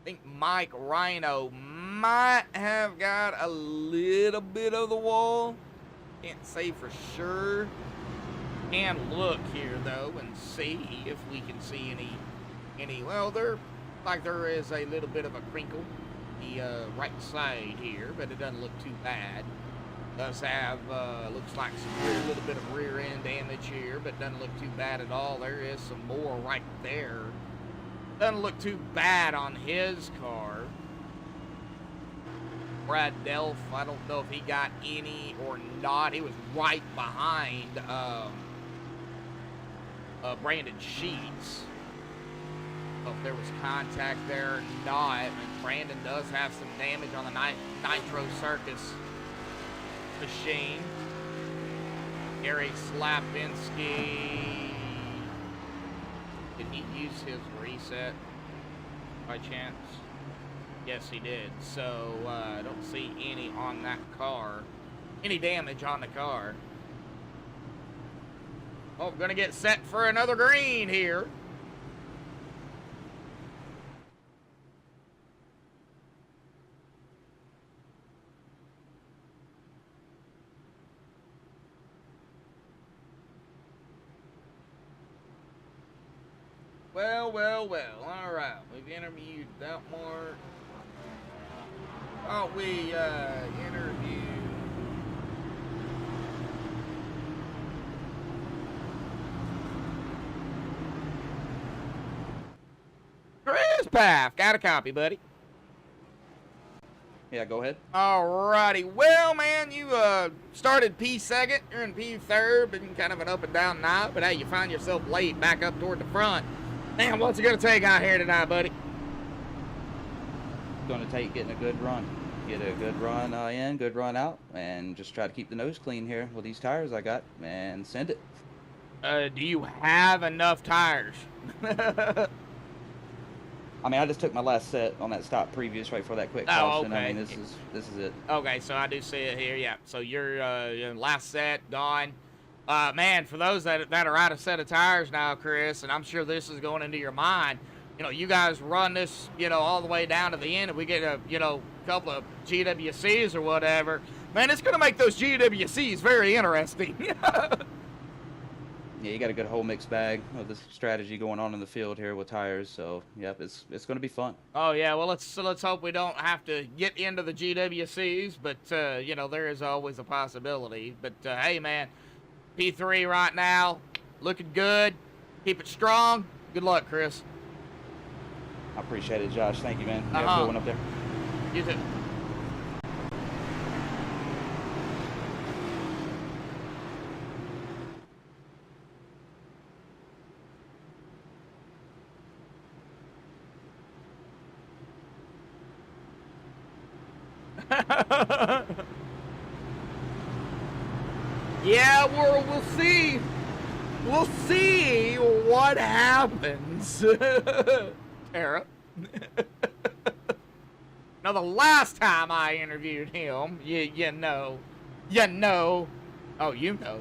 I think Mike Rhino might have got a little bit of the wall. Can't say for sure. Can look here though and see if we can see any. Well, there is a little bit of a crinkle the right side here, but it doesn't look too bad. Does have looks like some little bit of rear end damage here, but doesn't look too bad at all. There is some more right there. Doesn't look too bad on his car. Brad Delph, I don't know if he got any or not. He was right behind Brandon Sheets. If there was contact there or not. And Brandon does have some damage on the Nitro Circus machine. Gary Slapinski. Did he use his reset by chance? Yes, he did. So I don't see any on that car. Any damage on the car. Oh, we're gonna get set for another green here. Well, well, well. All right, we've interviewed that mark. Oh, we interviewed. Chris Paff, got a copy, buddy. Yeah, go ahead. Alrighty. Well, man, you started P2nd. You're in P3rd. Been kind of an up and down night, but hey, you find yourself late back up toward the front. Man, what's it gonna take out here tonight, buddy? It's gonna take getting a good run. Get a good run in, good run out, and just try to keep the nose clean here with these tires I got, and send it. Do you have enough tires? I mean, I just took my last set on that stop previous right for that quick caution. Okay. I mean, this is it. Okay, so I do see it here. Yeah. So your last set gone. Man, for those that are out of set of tires now, Chris, and I'm sure this is going into your mind. You know, you guys run this, all the way down to the end, and we get a, couple of GWCs or whatever. Man, it's going to make those GWCs very interesting. Yeah, you got a good whole mixed bag of this strategy going on in the field here with tires. So, yep, it's going to be fun. Oh yeah, well let's hope we don't have to get into the GWCs, but there is always a possibility. But hey, man, P3 right now, looking good. Keep it strong. Good luck, Chris. I appreciate it, Josh. Thank you, man. You have a good one up there. You too. Yeah, we'll see. We'll see what happens. Tara. Now, the last time I interviewed him, you know. Oh, you know.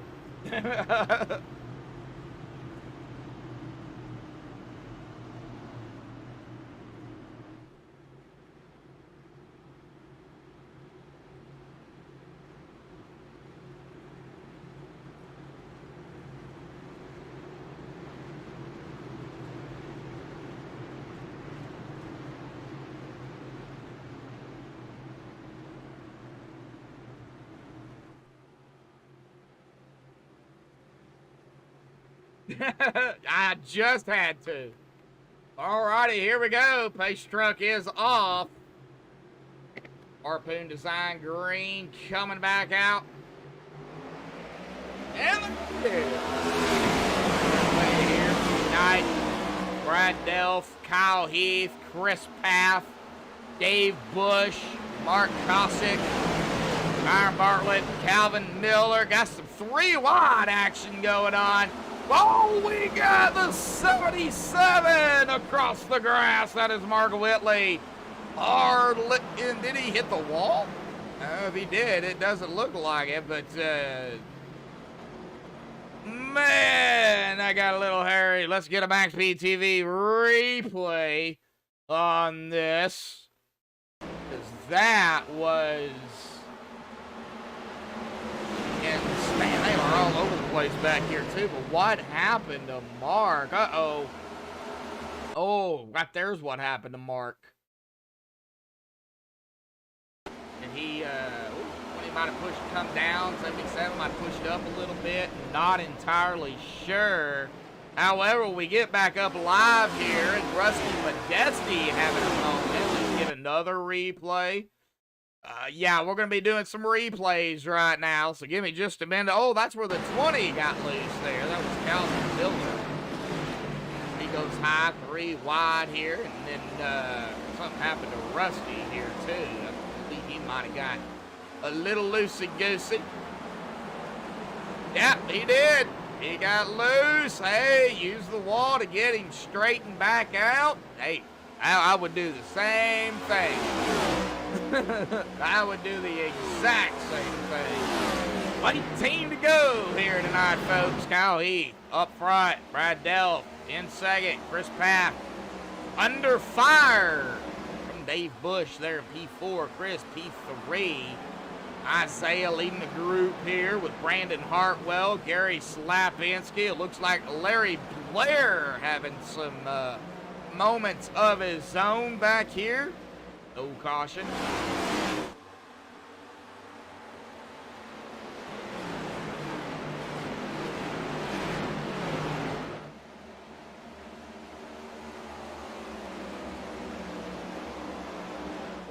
I just had to. Alrighty, here we go. Pace truck is off. Harpoon Design Green coming back out. And here. Tonight, Brad Delph, Kyle Heath, Chris Paff, Dave Bush, Mark Cossack, Byron Bartlett, Calvin Miller. Got some 3 wide action going on. Oh, we got the 77 across the grass. That is Mark Whitley. Hard licking. Did he hit the wall? If he did, it doesn't look like it, but man, I got a little hairy. Let's get a MaxspeedTV replay on this, because that was man, they are all over the place back here too. But what happened to Mark? Uh-oh. Oh, right there's what happened to Mark. And he might have pushed come down. 77 might have pushed up a little bit. Not entirely sure. However, we get back up live here, and Rusty Modesty having a moment. Let's get another replay. Yeah, we're going to be doing some replays right now, so give me just a minute. Oh, that's where the 20 got loose there. That was Calvin Miller. high, 3 wide here, and then something happened to Rusty here too. I believe he might have got a little loosey-goosey. Yep, he did. He got loose. Hey, use the wall to get him straightened back out. Hey, I would do the same thing. I would do the exact same thing. 1 team to go here tonight, folks. Kyle Heath up front. Brad Delph in second. Chris Paff under fire from Dave Bush there in P4. Chris P3. Isaiah leading the group here with Brandon Hartwell, Gary Slapinski. It looks like Larry Blair having some moments of his own back here. No caution.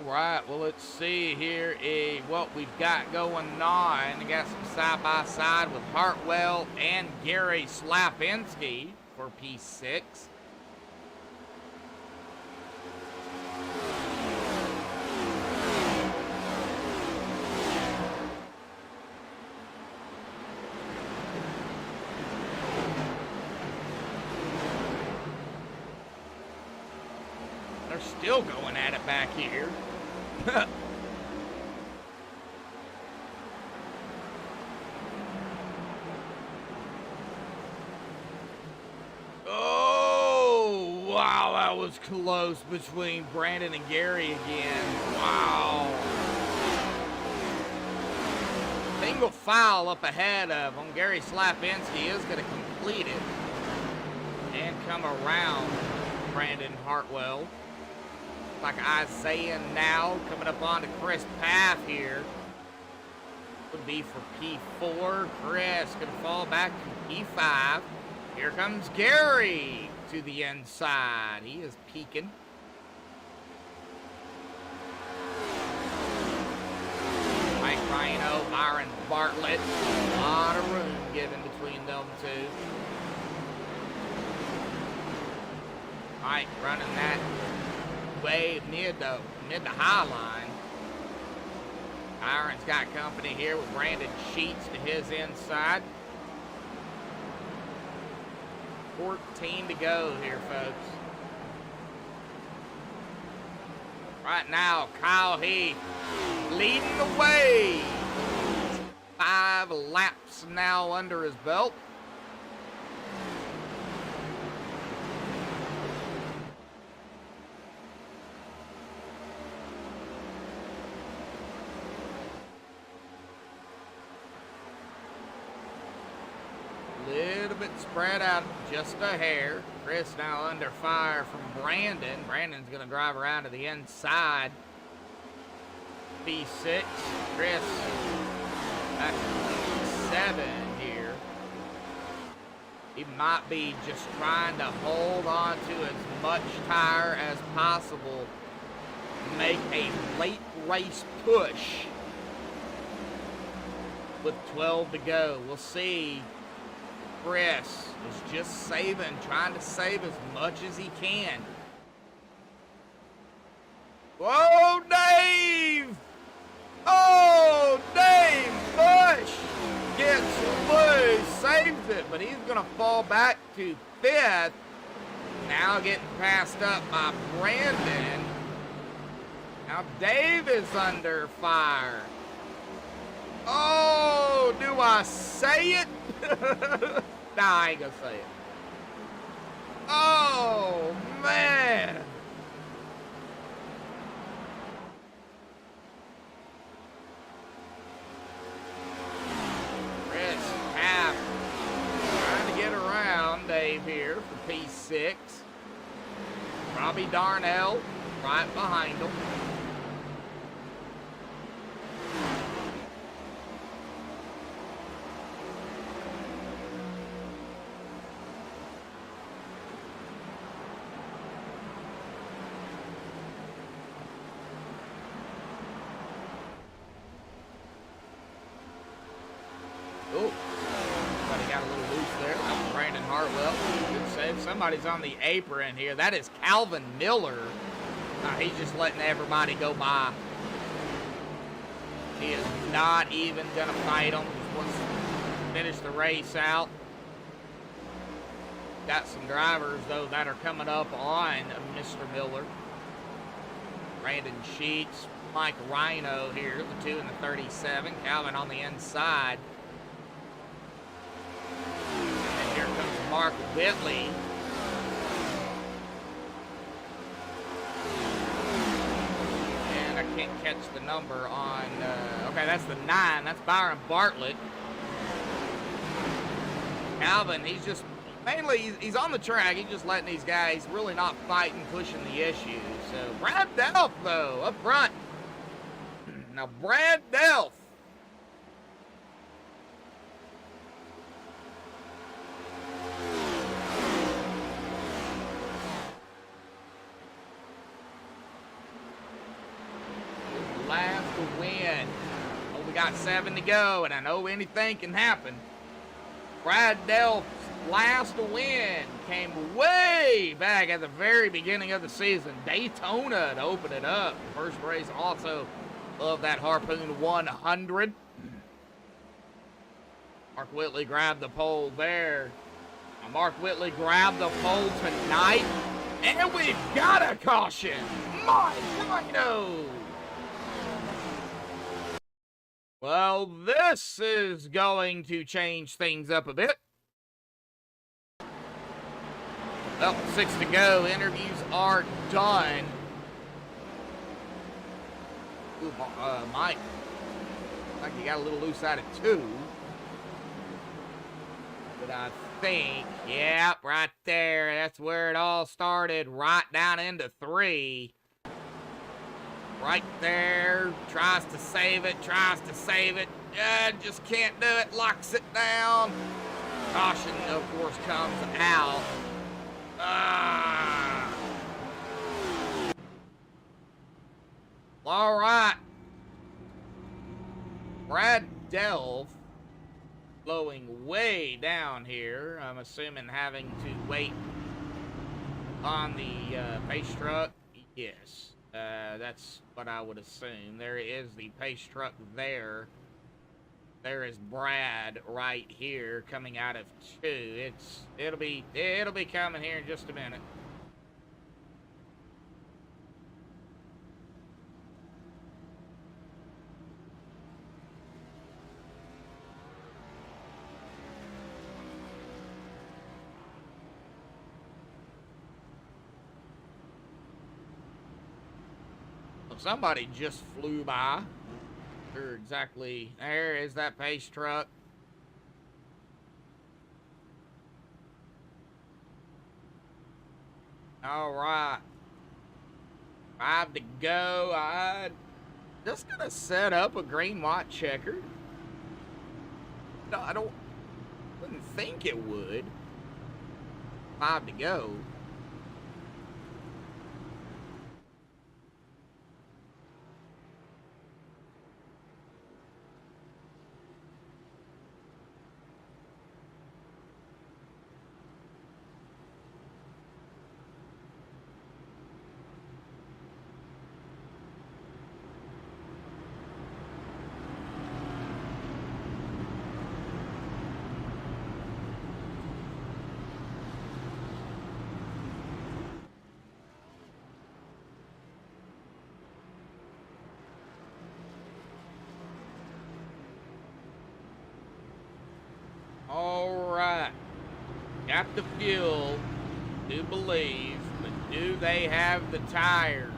Right, well, let's see here what we've got going on. We got some side-by-side with Hartwell and Gary Slapinski for P6. They're still going at it back here. Oh, wow, that was close between Brandon and Gary again. Wow. Single foul up ahead of him. Gary Slapinski is going to complete it and come around Brandon Hartwell. Like Isaiah now coming up onto Chris Paff here. Would be for P4. Chris gonna fall back to P5. Here comes Gary to the inside. He is peeking. Mike Rhino, Byron Bartlett. A lot of room given between them two. Mike running that way mid to high line. Iron's got company here with Brandon Sheets to his inside. 14 to go here, folks. Right now, Kyle Heath leading the way. 5 laps now under his belt. Little bit spread out just a hair. Chris now under fire from Brandon. Brandon's going to drive around to the inside. P6. Chris at 7 here. He might be just trying to hold on to as much tire as possible. Make a late race push with 12 to go. We'll see. Chris is just saving, trying to save as much as he can. Whoa, Dave! Oh, Dave Bush gets loose, saves it, but he's going to fall back to 5th. Now getting passed up by Brandon. Now Dave is under fire. Oh, do I say it? Nah, I ain't gonna say it. Oh, man. Chris Paff trying to get around Dave here for P6. Robbie Darnell right behind him. somebody's on the apron here. That is Calvin Miller. He's just letting everybody go by. He is not even going to fight him. Just wants to finish the race out. Got some drivers, though, that are coming up on Mr. Miller. Brandon Sheets, Mike Rhino here, the 2 and the 37. Calvin on the inside. And here comes Mark Whitley. And I can't catch the number on, okay, that's the 9. That's Byron Bartlett. Calvin, he's just, mainly, he's on the track. He's just letting these guys really not fighting, pushing the issues. So, Brad Delph, though, up front. Now, Brad Delph. Last to win. Oh, we got 7 to go, and I know anything can happen. Brad Delph's last win came way back at the very beginning of the season. Daytona to open it up. First race also of that Harpoon 100. Mark Whitley grabbed the pole there. Now Mark Whitley grabbed the pole tonight. And we've got a caution. Mike Rhino. Well, this is going to change things up a bit. Well, 6 to go. Interviews are done. Ooh, Mike, like you got a little loose out of 2. But I think, yep, right there. That's where it all started. Right down into 3. Right there. Tries to save it. Just can't do it. Locks it down. Caution, of course, comes out. All right. Brad Delph blowing way down here. I'm assuming having to wait on the pace truck. Yes, that's what I would assume. There is the pace truck there. There is Brad right here coming out of 2. It'll be coming here in just a minute. Well, somebody just flew by. Sure, exactly. There is that pace truck. All right. 5 to go. I'm just gonna set up a green-white checker. No, I wouldn't think it would. 5 to go. Alright. Got the fuel. Do believe. But do they have the tires?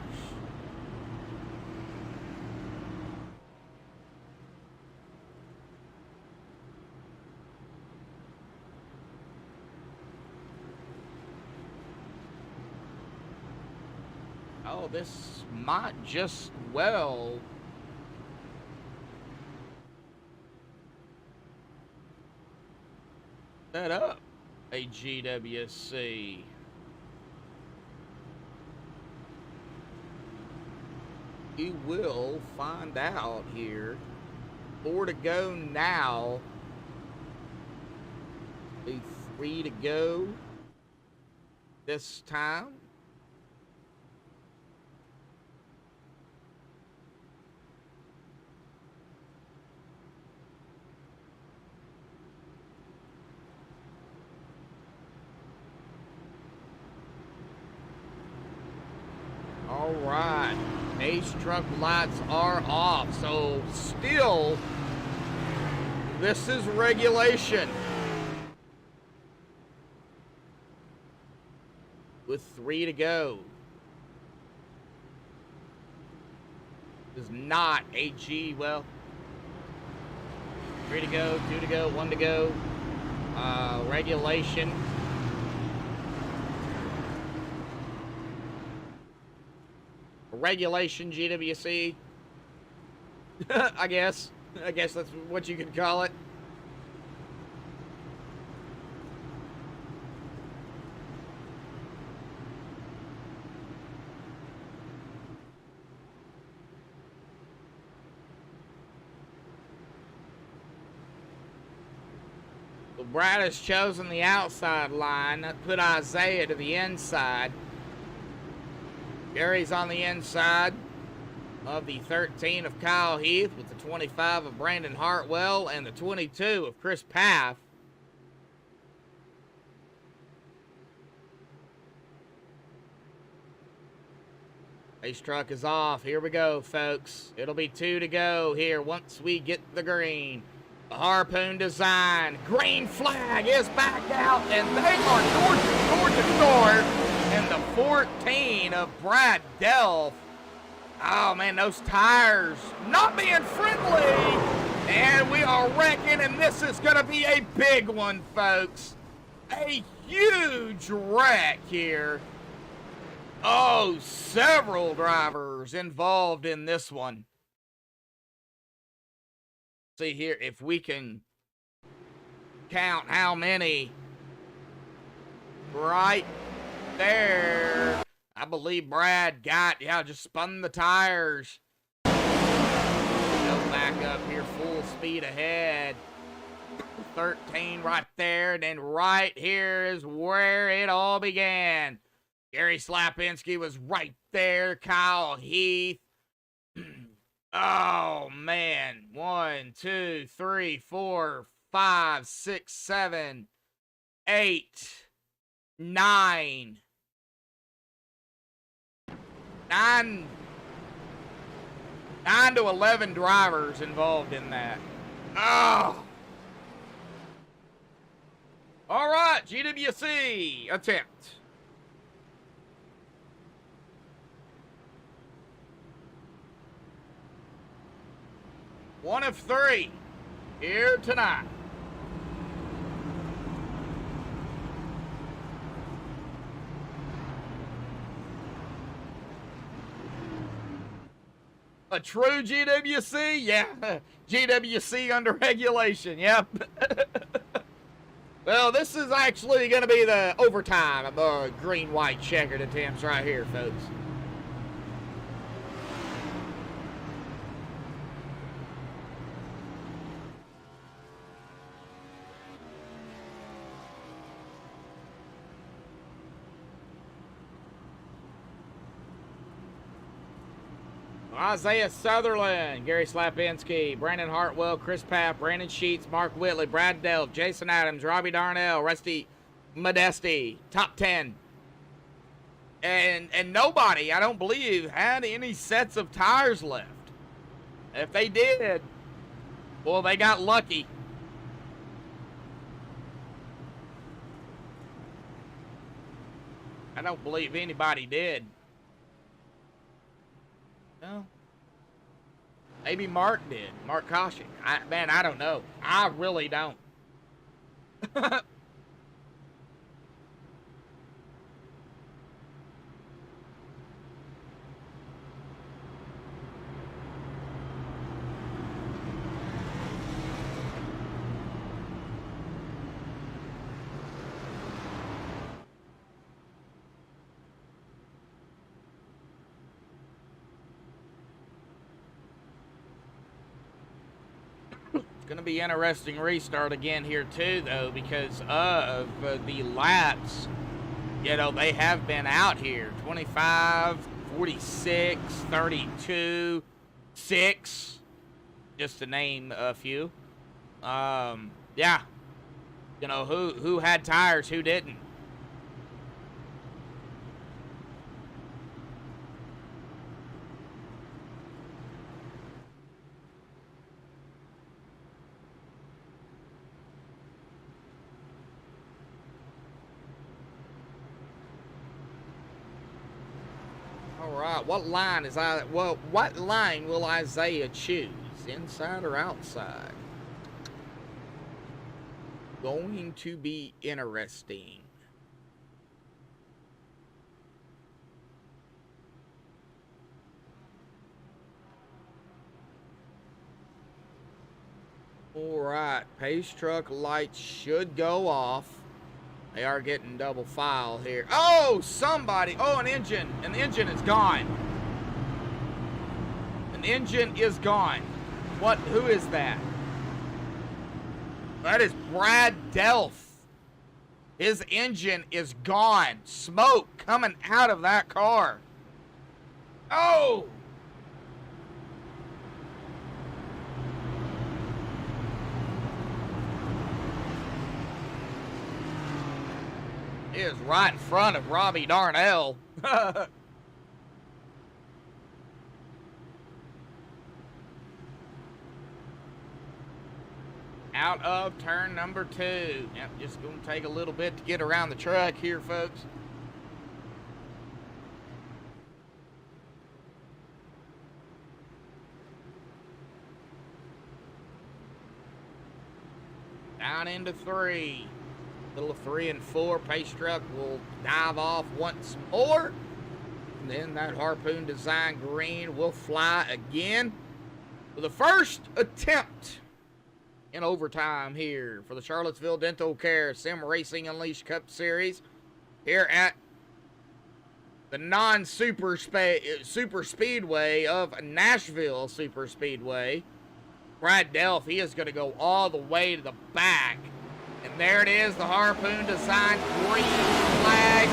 Oh, this might just well set up a GWC. You will find out here. 4 to go now. Be 3 to go. this time. All right, Ace truck lights are off, so still, this is regulation. With 3 to go. Is not a G, well, 3 to go, 2 to go, 1 to go. Regulation. Regulation GWC. I guess that's what you could call it. So Brad has chosen the outside line. That put Isaiah to the inside. Gary's on the inside of the 13 of Kyle Heath with the 25 of Brandon Hartwell and the 22 of Chris Paff. Ace truck is off. Here we go, folks. It'll be 2 to go here once we get the green. The Harpoon design. Green flag is back out, and they are towards the door. And the 14 of Brad Delph. Oh, man, those tires not being friendly. And we are wrecking, and this is going to be a big one, folks. A huge wreck here. Oh, several drivers involved in this one. See here if we can count how many. Right there. I believe Brad got, just spun the tires. Go back up here, full speed ahead. 13 right there, and then right here is where it all began. Gary Slapinski was right there. Kyle Heath. Oh, man. 1, 2, 3, 4, 5, 6, 7, 8, 9. 9 to 11 drivers involved in that. Oh. All right, GWC attempt. One of 3 here tonight. A true GWC? Yeah. GWC under regulation. Yep. Well, this is actually going to be the overtime of green-white checkered attempts right here, folks. Isaiah Sutherland, Gary Slapinski, Brandon Hartwell, Chris Paff, Brandon Sheets, Mark Whitley, Brad Delph, Jason Adams, Robbie Darnell, Rusty Modesti, top 10. And nobody, I don't believe, had any sets of tires left. If they did, well, they got lucky. I don't believe anybody did. No. Maybe Mark did. Mark Koshik. Man, I don't know. I really don't. Going to be interesting restart again here too, though, because of the laps you know, they have been out here. 25, 46, 32, 6, just to name a few. Yeah. You know, who had tires, who didn't? All right, what line will Isaiah choose? Inside or outside? Going to be interesting. All right, pace truck lights should go off. They are getting double file here. Oh, somebody. Oh, an engine. An engine is gone. An engine is gone. What? Who is that? That is Brad Delph. His engine is gone. Smoke coming out of that car. Oh! He is right in front of Robbie Darnell. Out of turn number 2. Yep, just going to take a little bit to get around the truck here, folks. Down into 3. Middle of 3 and 4. Pace truck will dive off once more. And then that Harpoon Design green will fly again for the first attempt in overtime here for the Charlottesville Dental Care Sim Racing Unleashed Cup Series here at the non-super super speedway of Nashville Super Speedway. Brad Delph, he is going to go all the way to the back. And there it is, the Harpoon Design green flag.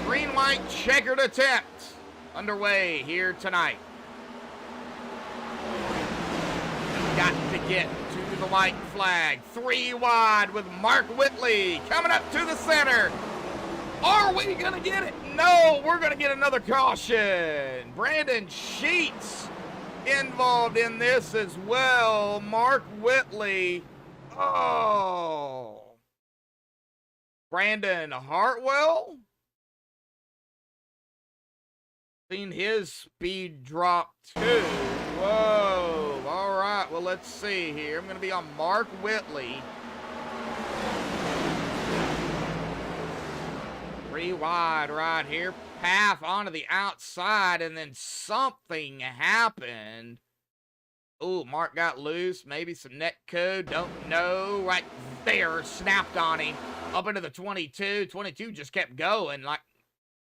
Green white checkered attempt underway here tonight. Got to get to the white flag. 3 wide with Mark Whitley coming up to the center. Are we going to get it? No, we're going to get another caution. Brandon Sheets involved in this as well. Mark Whitley. Oh. Brandon Hartwell. Seen his speed drop too. Whoa. All right. Well, let's see here. I'm going to be on Mark Whitley. 3 wide right here. Path onto the outside, and then something happened. Oh, Mark got loose. Maybe some net code. Don't know. Right there. Snapped on him. Up into the 22. 22 just kept going like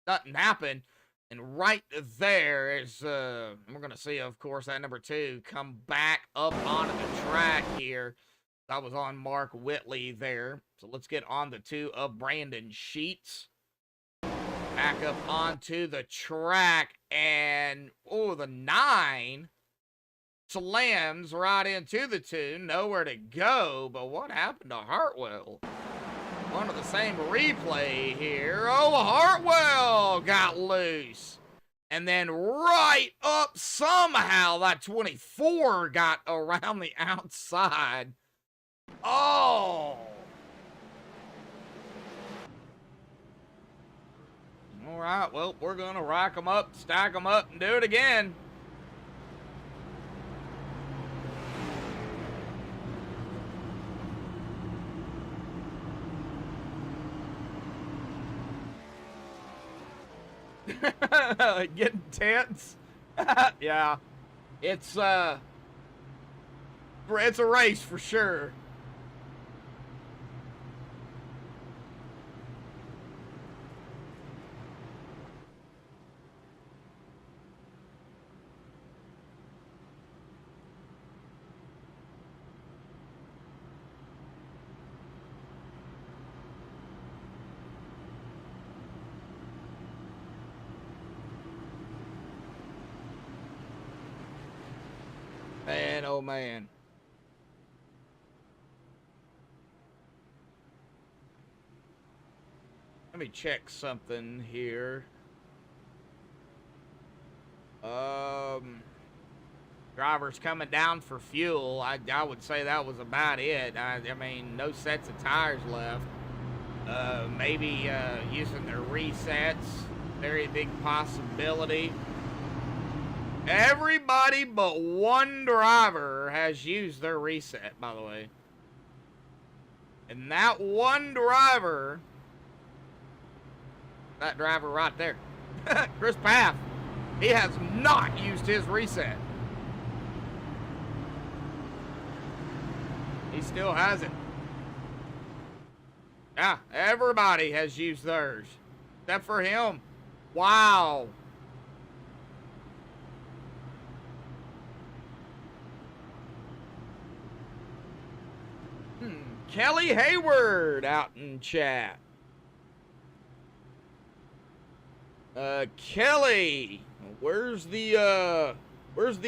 nothing happened. And right there is, we're going to see, of course, that number 2 come back up onto the track here. That was on Mark Whitley there. So let's get on the 2 of Brandon Sheets. Back up onto the track. And, oh, the 9 slams right into the 2. Nowhere to go. But what happened to Hartwell? One of the same replay here. Oh, Hartwell got loose. And then right up somehow that 24 got around the outside. Oh. All right, well, we're going to rack them up, stack them up, and do it again. Getting tense. Yeah, it's a race for sure. man, oh man. Let me check something here. Drivers coming down for fuel. I would say that was about it. I mean, no sets of tires left. Maybe using their resets. Very big possibility. Everybody but one driver has used their reset, by the way. And that one driver, that driver right there, Chris Paff, he has not used his reset. He still hasn't. Yeah, everybody has used theirs, except for him. Wow. Kelly Hayward out in chat. Kelly, where's the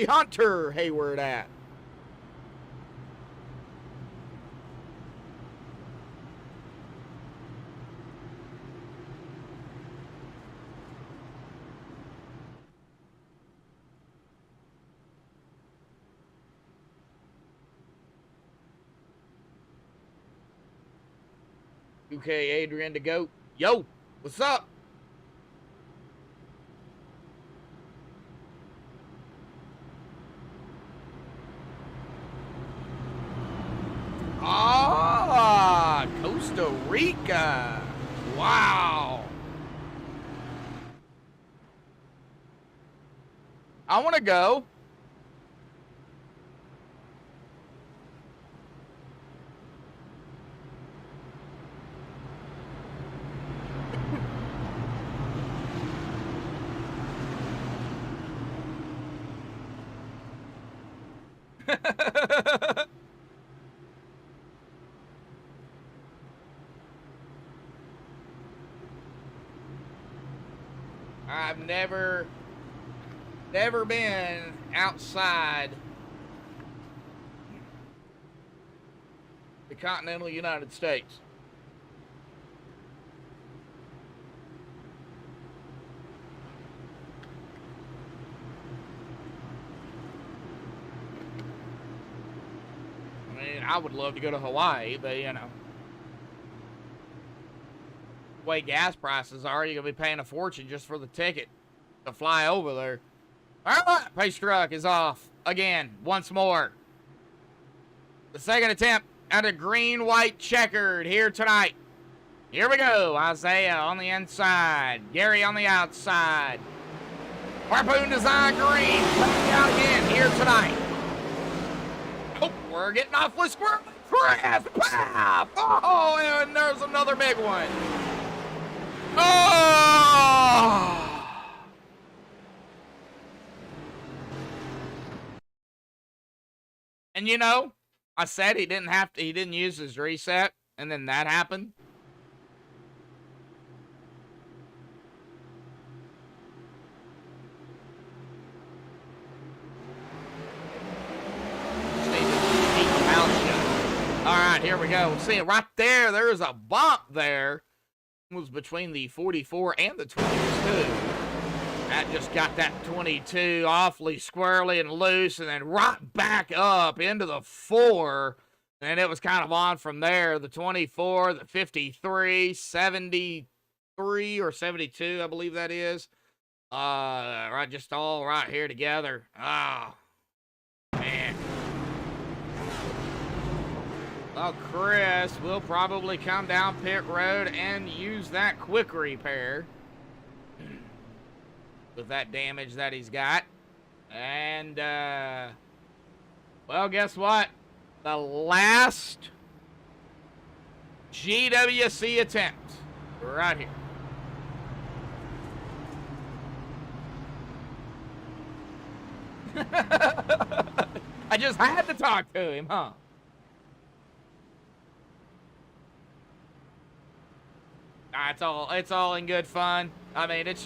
Hunter Hayward at? Okay, Adrian to go. Yo, what's up? Ah, Costa Rica. Wow. I want to go. I've never been outside the continental United States. I mean, I would love to go to Hawaii, but you know, the way gas prices are, you're gonna be paying a fortune just for the ticket to fly over there. All right, pace truck is off again, once more. The second attempt at a green, white, checkered here tonight. Here we go. Isaiah on the inside, Gary on the outside. Harpoon Design Green coming out again here tonight. Oh, we're getting awfully squirrely. Chris Paff! Oh, and there's another big one. Oh! And you know, I said he didn't use his reset, and then that happened. All right, here we go. See it right there. There's a bump there. It was between the 44 and the 22. That just got that 22 awfully squirrely and loose, and then right back up into the 4. And it was kind of on from there. The 24, the 53, 73 or 72, I believe that is. Right, just all right here together. Oh, man. Well, Chris will probably come down pit road and use that quick repair with that damage that he's got. And, well, guess what? The last GWC attempt right here. I just had to talk to him, huh? It's all in good fun. I mean, it's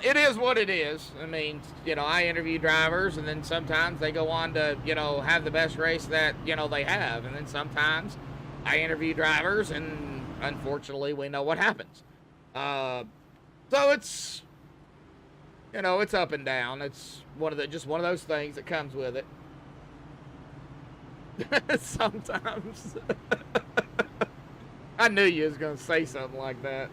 it is what it is. I mean, you know, I interview drivers, and then sometimes they go on to, you know, have the best race that, you know, they have. And then sometimes I interview drivers, and unfortunately, we know what happens. So it's, you know, it's up and down. It's just one of those things that comes with it. Sometimes. I knew you was going to say something like that.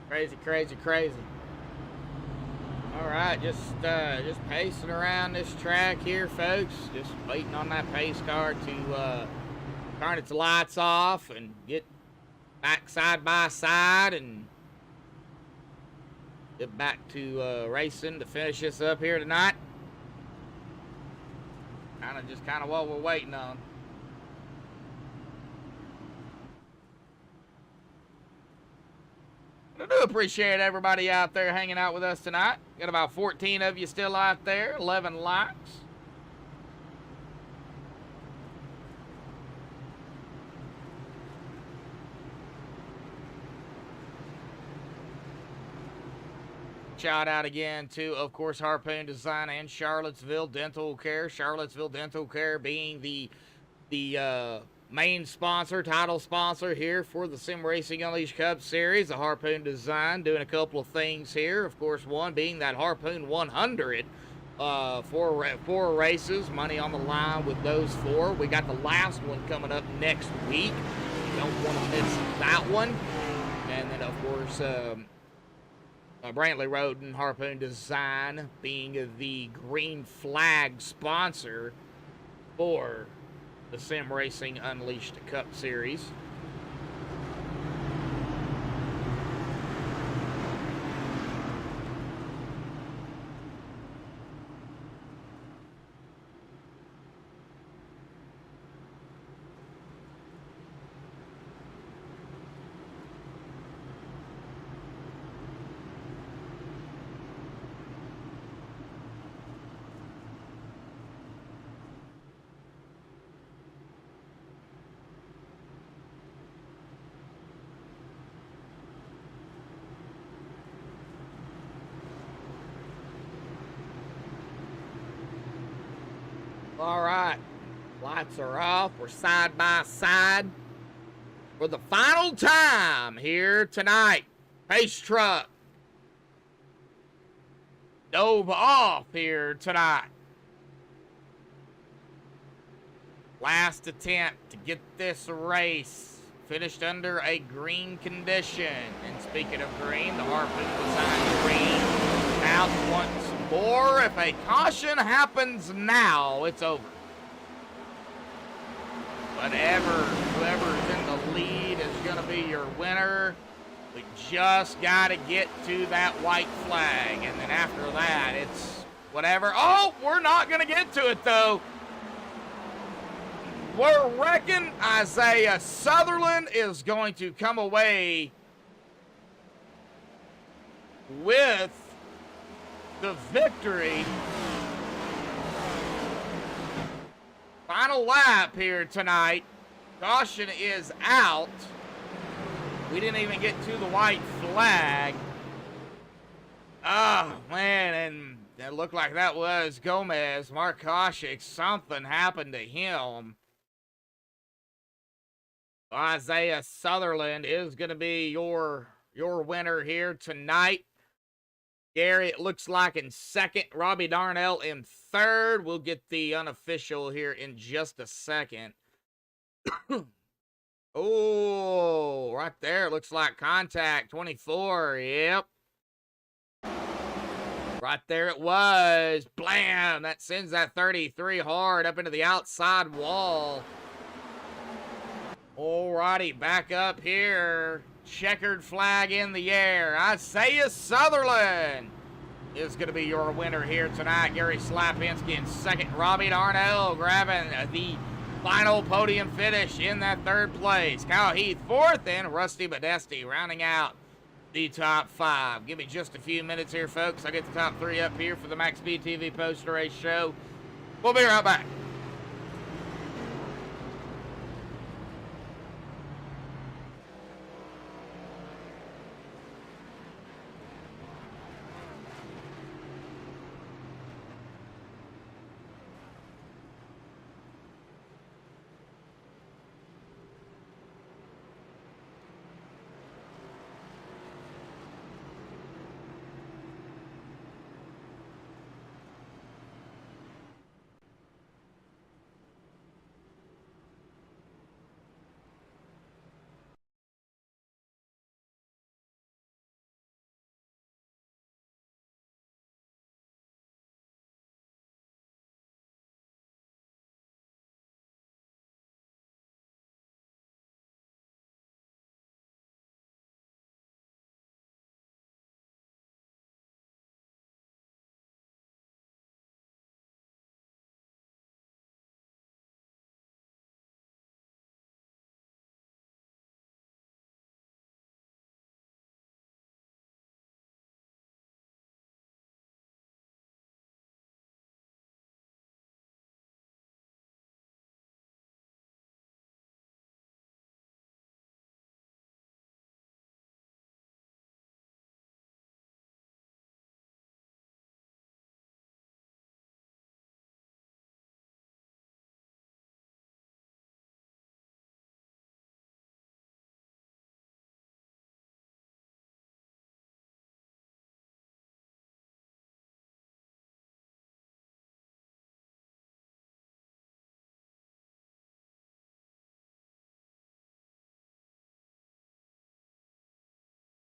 Crazy, crazy, crazy. All right, just pacing around this track here, folks. Just waiting on that pace car to turn its lights off and get back side by side and get back to racing to finish this up here tonight. Kind of what we're waiting on. I do appreciate everybody out there hanging out with us tonight. Got about 14 of you still out there, 11 likes. Shout out again to, of course, Harpoon Design and Charlottesville Dental Care. Charlottesville Dental Care being the main sponsor, title sponsor here for the Sim Racing Unleashed Cup Series. The Harpoon Design doing a couple of things here. Of course, one being that Harpoon 100 four races, money on the line with those four. We got the last one coming up next week. You don't want to miss that one. And then, of course, Brantley Road and Harpoon Design being the green flag sponsor for the Sim Racing Unleashed Cup Series. All right, lights are off. We're side by side for the final time here tonight. Pace truck dove off here tonight. Last attempt to get this race finished under a green condition. And speaking of green, the Harpoon Design green out once more. If a caution happens now, it's over. Whoever's in the lead is going to be your winner. We just got to get to that white flag. And then after that, it's whatever. Oh, we're not going to get to it, though. We're reckoning Isaiah Sutherland is going to come away with the victory. Final lap here tonight. Caution is out. We didn't even get to the white flag. Oh, man, and it looked like that was Gomez. Mark Koshik, something happened to him. Isaiah Sutherland is going to be your winner here tonight. Gary, it looks like in second. Robbie Darnell in third. We'll get the unofficial here in just a second. Oh, right there. It looks like contact 24. Yep. Right there it was. Blam! That sends that 33 hard up into the outside wall. Alrighty, back up here. Checkered flag in the air. Isaiah Sutherland is going to be your winner here tonight. Gary Slapinski in second. Robbie Darnell grabbing the final podium finish in that third place. Kyle Heath fourth, and Rusty Modesti rounding out the top five. Give me just a few minutes here, folks. I'll get the top three up here for the MaxspeedTV post-race show. We'll be right back.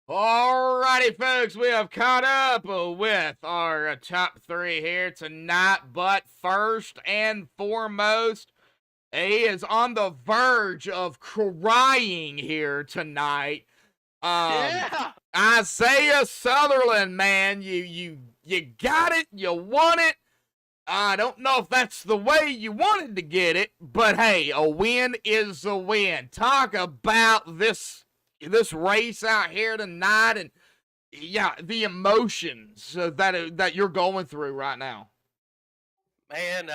Alrighty, folks, we have caught up with our top three here tonight, but first and foremost, he is on the verge of crying here tonight. Yeah. Isaiah Sutherland, man, you got it, you won it. I don't know if that's the way you wanted to get it, but hey, a win is a win. Talk about this race out here tonight, and yeah, the emotions that you're going through right now. Man,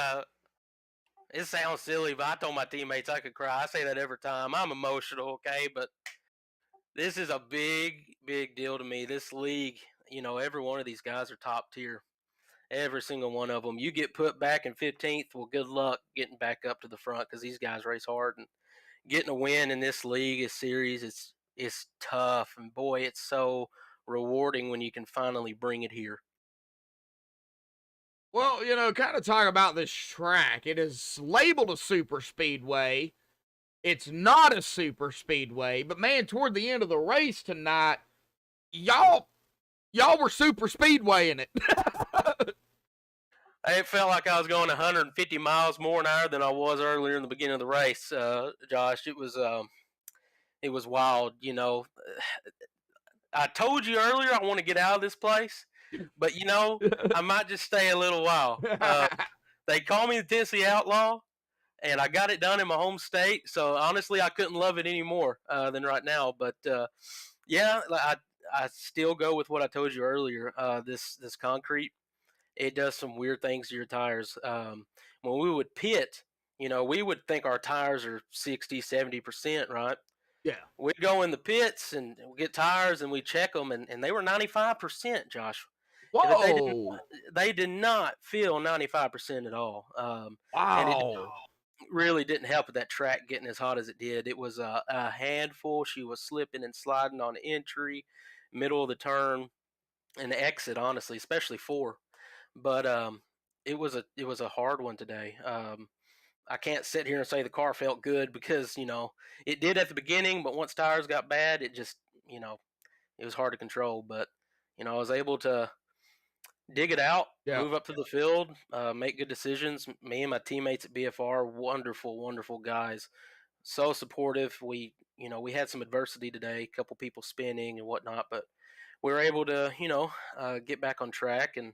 it sounds silly, but I told my teammates I could cry. I say that every time. I'm emotional, okay? But this is a big, big deal to me. This league, every one of these guys are top tier. Every single one of them. You get put back in 15th, well, good luck getting back up to the front because these guys race hard. And getting a win in this league, this series, it's tough. And, boy, it's so rewarding when you can finally bring it here. Well, kind of talk about this track. It is labeled a super speedway. It's not a super speedway, but man, toward the end of the race tonight, y'all were super speedwaying it. It felt like I was going 150 miles more an hour than I was earlier in the beginning of the race, Josh. It was wild, I told you earlier I want to get out of this place, but I might just stay a little while. They call me the Tennessee Outlaw, and I got it done in my home state. So honestly, I couldn't love it any more than right now. But yeah, I still go with what I told you earlier. This concrete, it does some weird things to your tires. When we would pit, we would think our tires are 60, 70%, right? Yeah. We'd go in the pits and we get tires and we check them, and they were 95%, Josh. Whoa. They did not feel 95% at all. Wow. And it really didn't help with that track getting as hot as it did. It was a handful. She was slipping and sliding on the entry, middle of the turn. an exit, honestly, especially 4. But it was a hard one today. I can't sit here and say the car felt good because it did at the beginning, but once tires got bad, it just it was hard to control. But I was able to dig it out, Yeah. move up to the field, make good decisions. Me and my teammates at BFR, wonderful, wonderful guys, so supportive. We had some adversity today, a couple people spinning and whatnot, but we were able to get back on track, and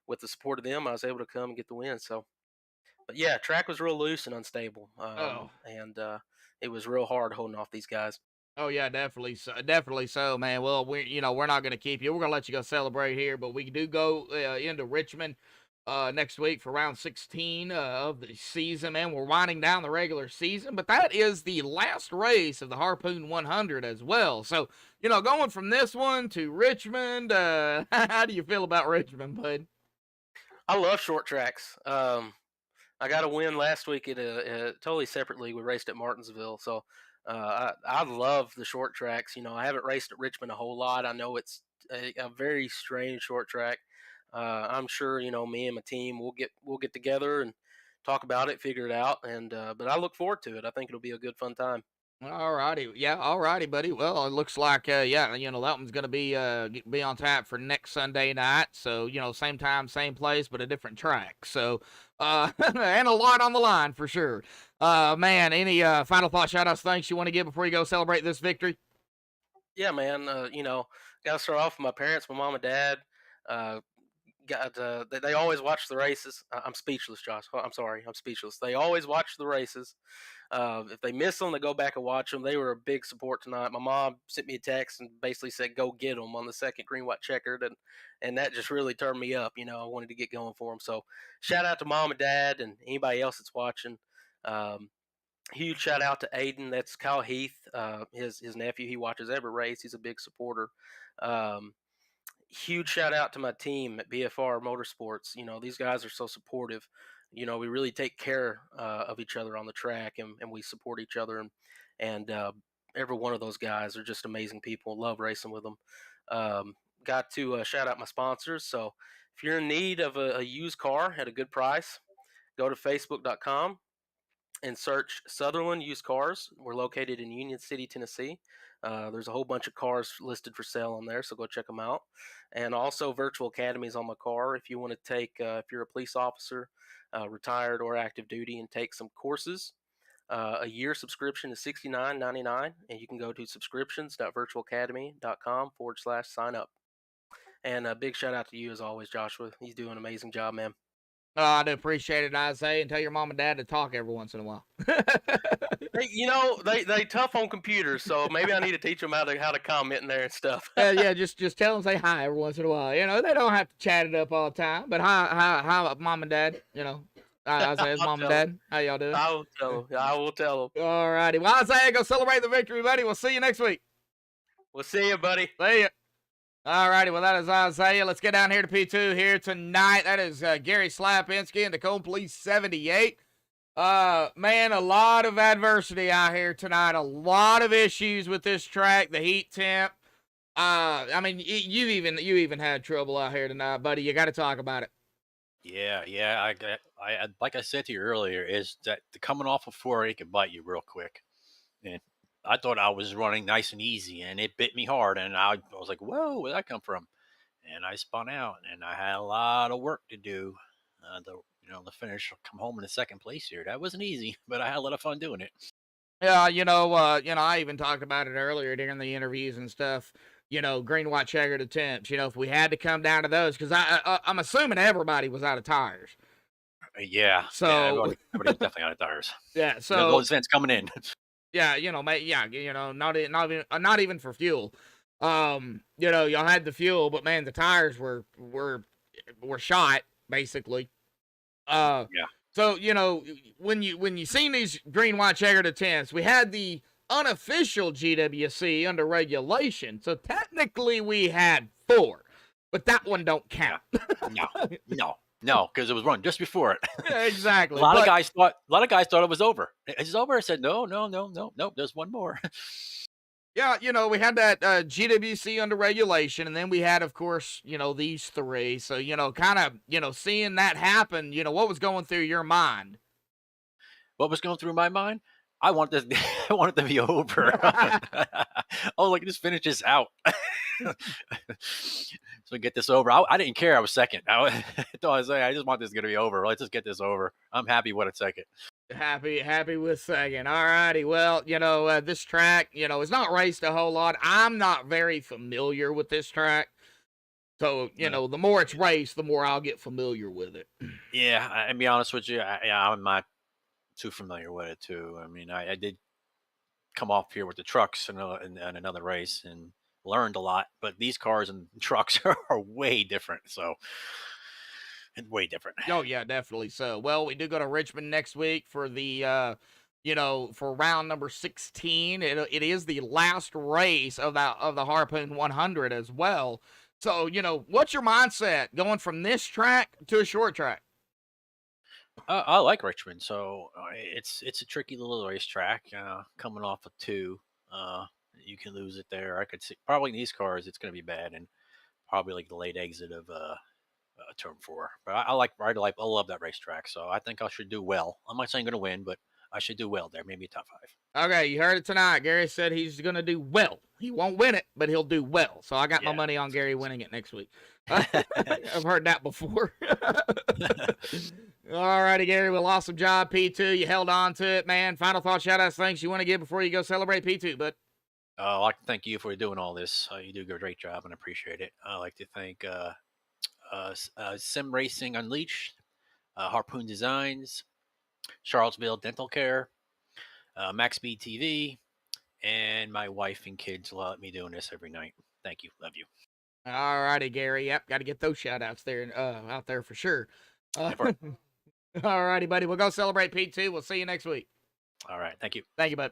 with the support of them, I was able to come and get the win. So, but yeah, track was real loose and unstable, and it was real hard holding off these guys. Oh yeah, definitely so, man. Well, we're not going to keep you. We're going to let you go celebrate here, but we do go into Richmond next week for round 16 of the season, man. We're winding down the regular season, but that is the last race of the Harpoon 100 as well. So, going from this one to Richmond, how do you feel about Richmond, bud? I love short tracks. I got a win last week at a totally separate league. We raced at Martinsville, so I love the short tracks. I haven't raced at Richmond a whole lot. I know it's a very strange short track. I'm sure me and my team we'll get together and talk about it, figure it out, and but I look forward to it. I think it'll be a good fun time. All righty, yeah, all righty, buddy. Well, it looks like that one's gonna be on tap for next Sunday night. So same time, same place, but a different track. So and a lot on the line for sure. Man, any final thought, shout outs, thanks you want to give before you go celebrate this victory? Yeah, man. Gotta start off with my parents, my mom and dad. They always watch the races. I'm speechless, Josh. I'm sorry, I'm speechless. They always watch the races. If they miss them, they go back and watch them. They were a big support tonight. My mom sent me a text and basically said, "Go get them" on the second green, white, checkered, and that just really turned me up. I wanted to get going for them. So shout out to mom and dad and anybody else that's watching. Huge shout out to Aiden. That's Kyle Heath, his nephew. He watches every race. He's a big supporter. Huge shout out to my team at BFR Motorsports. These guys are so supportive. We really take care of each other on the track, and we support each other. And every one of those guys are just amazing people. Love racing with them. Got to shout out my sponsors. So if you're in need of a used car at a good price, go to facebook.com and search Sutherland Used Cars. We're located in Union City, Tennessee. There's a whole bunch of cars listed for sale on there, so go check them out. And also Virtual Academies on my car. If you want to take, if you're a police officer, retired or active duty, and take some courses, a year subscription is $69.99, and you can go to subscriptions.virtualacademy.com/sign up. And a big shout out to you as always, Joshua. He's doing an amazing job, man. I do appreciate it, Isaiah, and tell your mom and dad to talk every once in a while. They tough on computers, so maybe I need to teach them how to comment in there and stuff. Yeah, just tell them, say hi every once in a while. They don't have to chat it up all the time, but hi, mom and dad. Isaiah's mom and dad. How y'all doing? I will tell them. All righty. Well, Isaiah, go celebrate the victory, buddy. We'll see you next week. We'll see you, buddy. See ya. All righty, well, that is Isaiah. Let's get down here to P2 here tonight. That is Gary Slapinski and Tacoma Police 78. Man, a lot of adversity out here tonight. A lot of issues with this track, the heat temp. I mean, you even had trouble out here tonight, buddy. You got to talk about it. Yeah. I like I said to you earlier, is that the coming off of 4, it can bite you real quick. And I thought I was running nice and easy, and it bit me hard. And I was like, whoa, where'd that come from? And I spun out, and I had a lot of work to do to finish, come home in the second place here. That wasn't easy, but I had a lot of fun doing it. Yeah, I even talked about it earlier during the interviews and stuff. Green, white, checkered attempts. If we had to come down to those, because I'm assuming everybody was out of tires. Yeah. So everybody was definitely out of tires. Yeah. So those vents coming in. Yeah, not even for fuel. Y'all had the fuel, but man, the tires were shot basically. Yeah. So when you seen these green, white, checkered attempts, we had the unofficial GWC under regulation. So technically we had 4, but that one don't count. No, because it was run just before it. Yeah, exactly. A lot of guys thought it was over. Is it over? I said, no. There's one more. Yeah, we had that GWC under regulation, and then we had, of course, these three. So, kind of, seeing that happen, what was going through your mind? What was going through my mind? I want this. I want it to be over. Oh, like just finish this out. So we get this over. I didn't care. I was second. I just want this to be over. Let's just get this over. I'm happy with a second. Happy with second. All righty. Well, this track, is not raced a whole lot. I'm not very familiar with this track. So, the more it's raced, the more I'll get familiar with it. Yeah, and be honest with you, I'm not too familiar with it too. I mean, I did come off here with the trucks in another race and learned a lot, but these cars and trucks are way different. So, and way different. Oh yeah, definitely so. Well, we do go to Richmond next week for the for round number 16. It is the last race of the Harpoon 100 as well. So, what's your mindset going from this track to a short track? I like Richmond, so it's a tricky little racetrack. Coming off of 2, you can lose it there. I could see probably in these cars it's going to be bad, and probably like the late exit of turn 4. But I love that racetrack, so I think I should do well. I'm not saying I'm going to win, but I should do well there. Maybe a top 5. Okay, you heard it tonight. Gary said he's going to do well. He won't win it, but he'll do well. So I got my money on Gary winning it next week. I've heard that before. All righty, Gary. Well, awesome job, P2. You held on to it, man. Final thoughts, shout-outs, things you want to give before you go celebrate P2, bud? I'd like to thank you for doing all this. You do a great job and appreciate it. I'd like to thank Sim Racing Unleashed, Harpoon Designs, Charlottesville Dental Care, MaxspeedTV, and my wife and kids let me doing this every night. Thank you. Love you. All righty, Gary. Yep, got to get those shout-outs there, out there for sure. All righty, buddy. We'll go celebrate P2. We'll see you next week. All right. Thank you. Thank you, bud.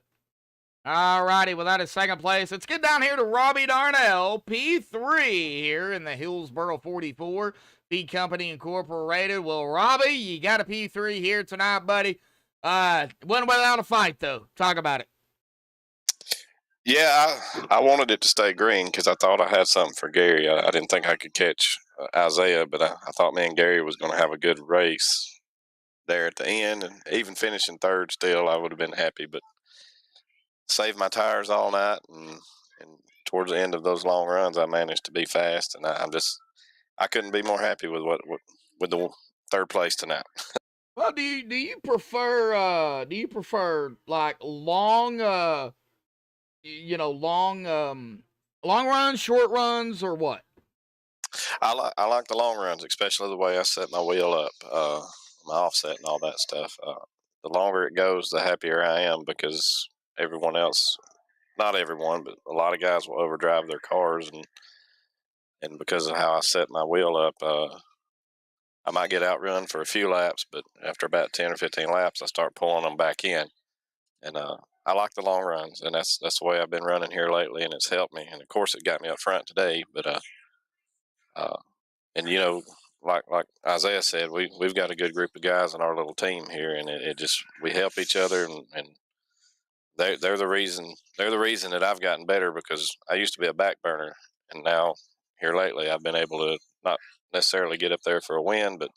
All righty. Well, that is second place. Let's get down here to Robbie Darnell, P3 here in the Hillsboro 44, Feed Company Incorporated. Well, Robbie, you got a P3 here tonight, buddy. Went without a fight, though. Talk about it. Yeah, I wanted it to stay green because I thought I had something for Gary. I didn't think I could catch Isaiah, but I thought me and Gary was going to have a good race there at the end, and even finishing third still, I would have been happy. But saved my tires all night, and towards the end of those long runs, I managed to be fast, and I couldn't be more happy with with the third place tonight. Well, do you prefer like long long runs, short runs, or what? I like the long runs, especially the way I set my wheel up, my offset and all that stuff. The longer it goes, the happier I am because everyone else, not everyone, but a lot of guys will overdrive their cars, and because of how I set my wheel up, I might get outrun for a few laps, but after about 10 or 15 laps, I start pulling them back in, and I like the long runs, and that's the way I've been running here lately, and it's helped me. And of course, it got me up front today. But and like Isaiah said, we've got a good group of guys in our little team here, and it just we help each other, and they're the reason that I've gotten better because I used to be a back burner, and now here lately I've been able to not necessarily get up there for a win, but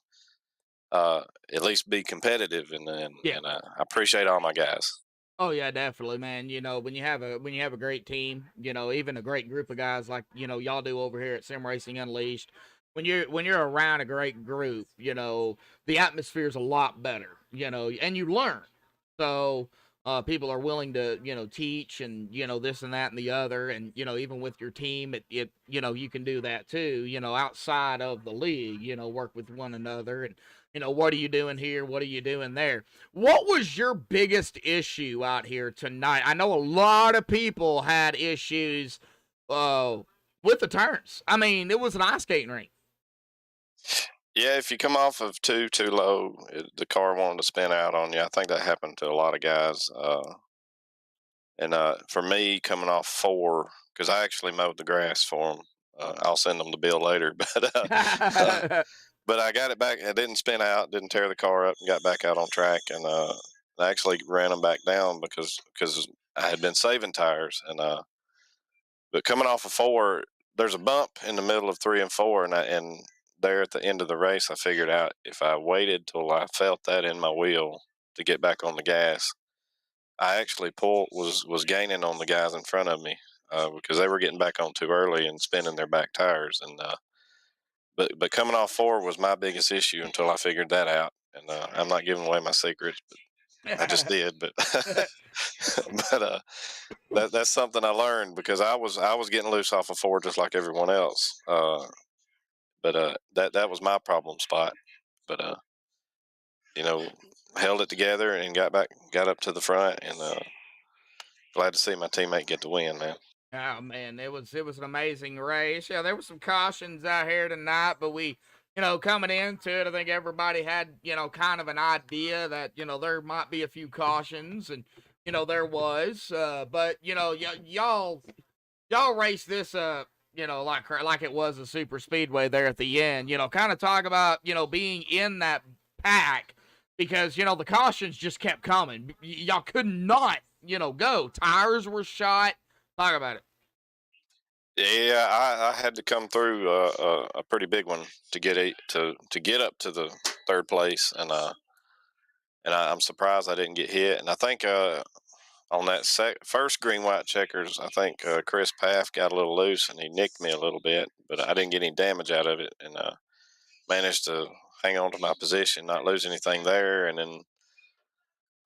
at least be competitive, and I appreciate all my guys. Oh yeah, definitely, man. When you have a great team, even a great group of guys like y'all do over here at Sim Racing Unleashed, when you're around a great group, the atmosphere is a lot better, and you learn. So people are willing to teach and this and that and the other, and even with your team, it you can do that too. Outside of the league, work with one another and. What are you doing here? What are you doing there? What was your biggest issue out here tonight? I know a lot of people had issues with the turns. I mean, it was an ice skating rink. Yeah, if you come off of too low, the car wanted to spin out on you. I think that happened to a lot of guys. And for me, coming off 4, because I actually mowed the grass for them. I'll send them the bill later, but but I got it back. It didn't spin out, didn't tear the car up, and got back out on track. And I actually ran them back down because I had been saving tires. And But coming off of 4, there's a bump in the middle of 3 and 4, and there at the end of the race, I figured out if I waited till I felt that in my wheel to get back on the gas, I actually was gaining on the guys in front of me because they were getting back on too early and spinning their back tires. And but coming off 4 was my biggest issue until I figured that out. And I'm not giving away my secrets, but I just did. But but that's something I learned because I was getting loose off of 4 just like everyone else. But that was my problem spot. But you know, held it together and got up to the front, and glad to see my teammate get the win, man. Oh man, it was an amazing race. Yeah, there were some cautions out here tonight, but coming into it, I think everybody had, kind of an idea that, there might be a few cautions, and there was. But y'all raced this like it was a super speedway there at the end. Kind of talk about, being in that pack because, the cautions just kept coming. Y'all could not, go. Tires were shot. Talk about it. Yeah, I had to come through a pretty big one to get up to the 3rd place, and I'm surprised I didn't get hit. And I think on that first green white checkers, I think Chris Paff got a little loose and he nicked me a little bit, but I didn't get any damage out of it, and managed to hang on to my position, not lose anything there. And then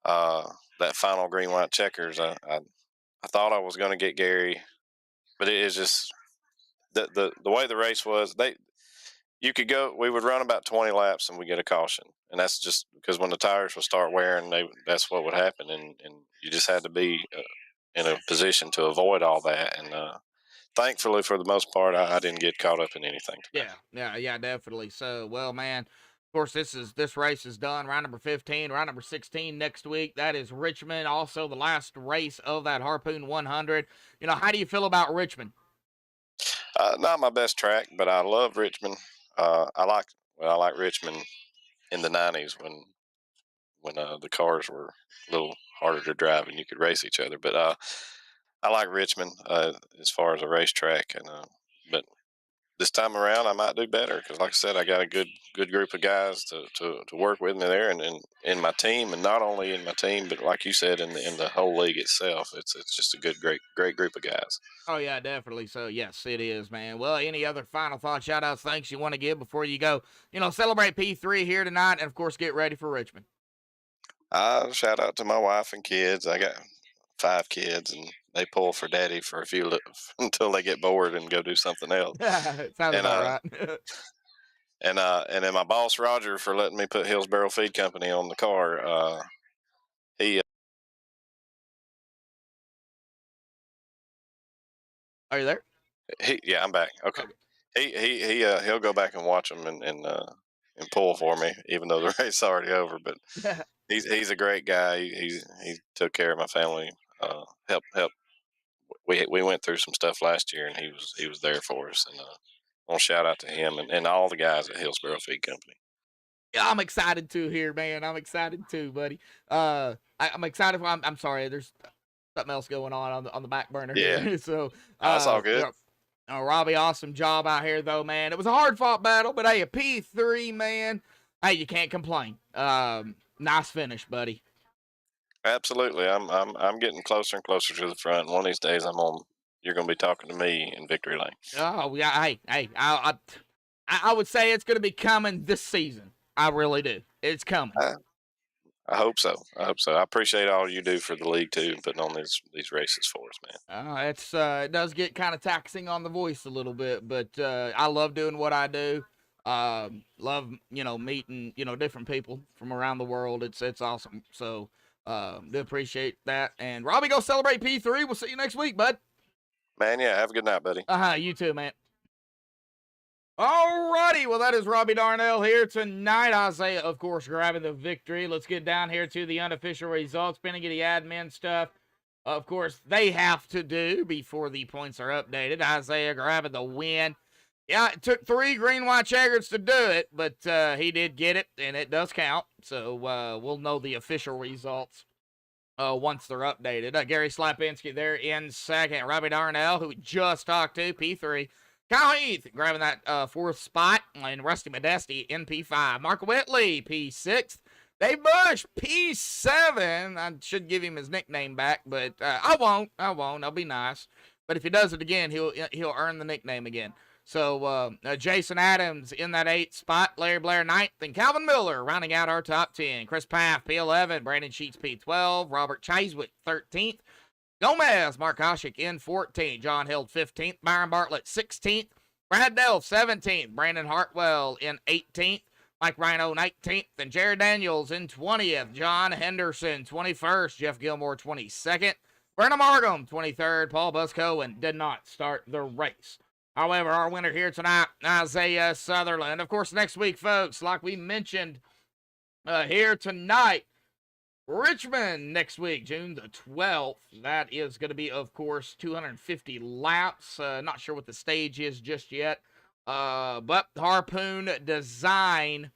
that final green white checkers, I thought I was going to get Gary, but it is just the way the race was. We would run about 20 laps and we get a caution, and that's just because when the tires would start wearing, that's what would happen, and you just had to be in a position to avoid all that. And thankfully, for the most part, I didn't get caught up in anything today. Yeah, definitely. So, well, man, of course, this race is done. Round number 15, round number 16 next week. That is Richmond. Also, the last race of that Harpoon 100. How do you feel about Richmond? Not my best track, but I love Richmond. I like Richmond in the 90s when the cars were a little harder to drive and you could race each other. But I like Richmond as far as a racetrack, and but this time around I might do better because, like I said, I got a good group of guys to work with me there, and in my team, and not only in my team, but like you said, in the whole league itself. It's just a great group of guys. Oh yeah, definitely. So yes, it is, man. Well, any other final thoughts, shout outs, thanks you want to give before you go? Celebrate P3 here tonight, and of course get ready for Richmond. Shout out to my wife and kids. I got 5 kids, and they pull for daddy for a few until they get bored and go do something else. Sounds about right. and then my boss Roger for letting me put Hillsboro Feed Company on the car. He Are you there? Yeah, I'm back. Okay. He'll go back and watch them and pull for me, even though the race is already over. But he's a great guy. He took care of my family. Help. We went through some stuff last year, and he was there for us. And I want to shout out to him and all the guys at Hillsboro Feed Company. Yeah, I'm excited too here, man. I'm excited too, buddy. I'm excited. I'm sorry. There's something else going on the back burner. Yeah. So that's all good. Robbie, awesome job out here though, man. It was a hard fought battle, but hey, a P3, man. Hey, you can't complain. Nice finish, buddy. Absolutely. I'm getting closer and closer to the front. One of these days you're gonna be talking to me in victory lane. Oh yeah, hey, I would say it's gonna be coming this season. I really do. It's coming. I hope so. I appreciate all you do for the league too, putting on these races for us, man. It does get kind of taxing on the voice a little bit, but I love doing what I do. Love meeting different people from around the world. It's awesome. So do appreciate that. And Robbie, go celebrate P3. We'll see you next week, bud. Man, yeah. Have a good night, buddy. You too, man. Alrighty, well, that is Robbie Darnell here tonight. Isaiah, of course, grabbing the victory. Let's get down here to the unofficial results. Bennigan admin stuff, of course, they have to do before the points are updated. Isaiah grabbing the win. Yeah, it took 3 green, white checkers to do it, but he did get it, and it does count. So we'll know the official results once they're updated. Gary Slapinski there in second. Robbie Darnell, who we just talked to, P3. Kyle Heath grabbing that fourth spot. And Rusty Modesti in P5. Mark Whitley, P6. Dave Bush, P7. I should give him his nickname back, but I won't. I'll be nice. But if he does it again, he'll earn the nickname again. So Jason Adams in that 8th spot, Larry Blair 9th, and Calvin Miller rounding out our top 10. Chris Paff, P11, Brandon Sheets, P12, Robert Chaswick, 13th, Gomez, Mark Koshik in 14th, John Hill, 15th, Byron Bartlett, 16th, Brad Dell, 17th, Brandon Hartwell in 18th, Mike Rhino, 19th, and Jared Daniels in 20th, John Henderson, 21st, Jeff Gilmore, 22nd, Brennan Markham, 23rd, Paul Buscoe, did not start the race. However, our winner here tonight, Isaiah Sutherland. Of course, next week, folks, like we mentioned here tonight, Richmond next week, June the 12th. That is going to be, of course, 250 laps. Not sure what the stage is just yet. But Harpoon Design,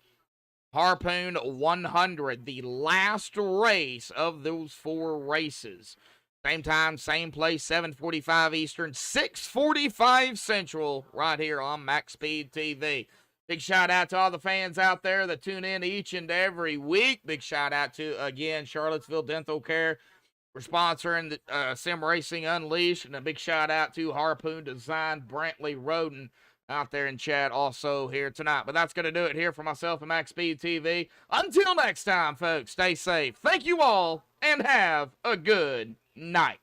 Harpoon 100, the last race of those 4 races. Same time, same place, 7:45 Eastern, 6:45 Central, right here on MaxspeedTV. Big shout out to all the fans out there that tune in each and every week. Big shout out to, again, Charlottesville Dental Care for sponsoring the Sim Racing Unleashed. And a big shout out to Harpoon Design, Brantley Roden out there in chat also here tonight. But that's going to do it here for myself and MaxspeedTV. Until next time, folks, stay safe. Thank you all, and have a good night.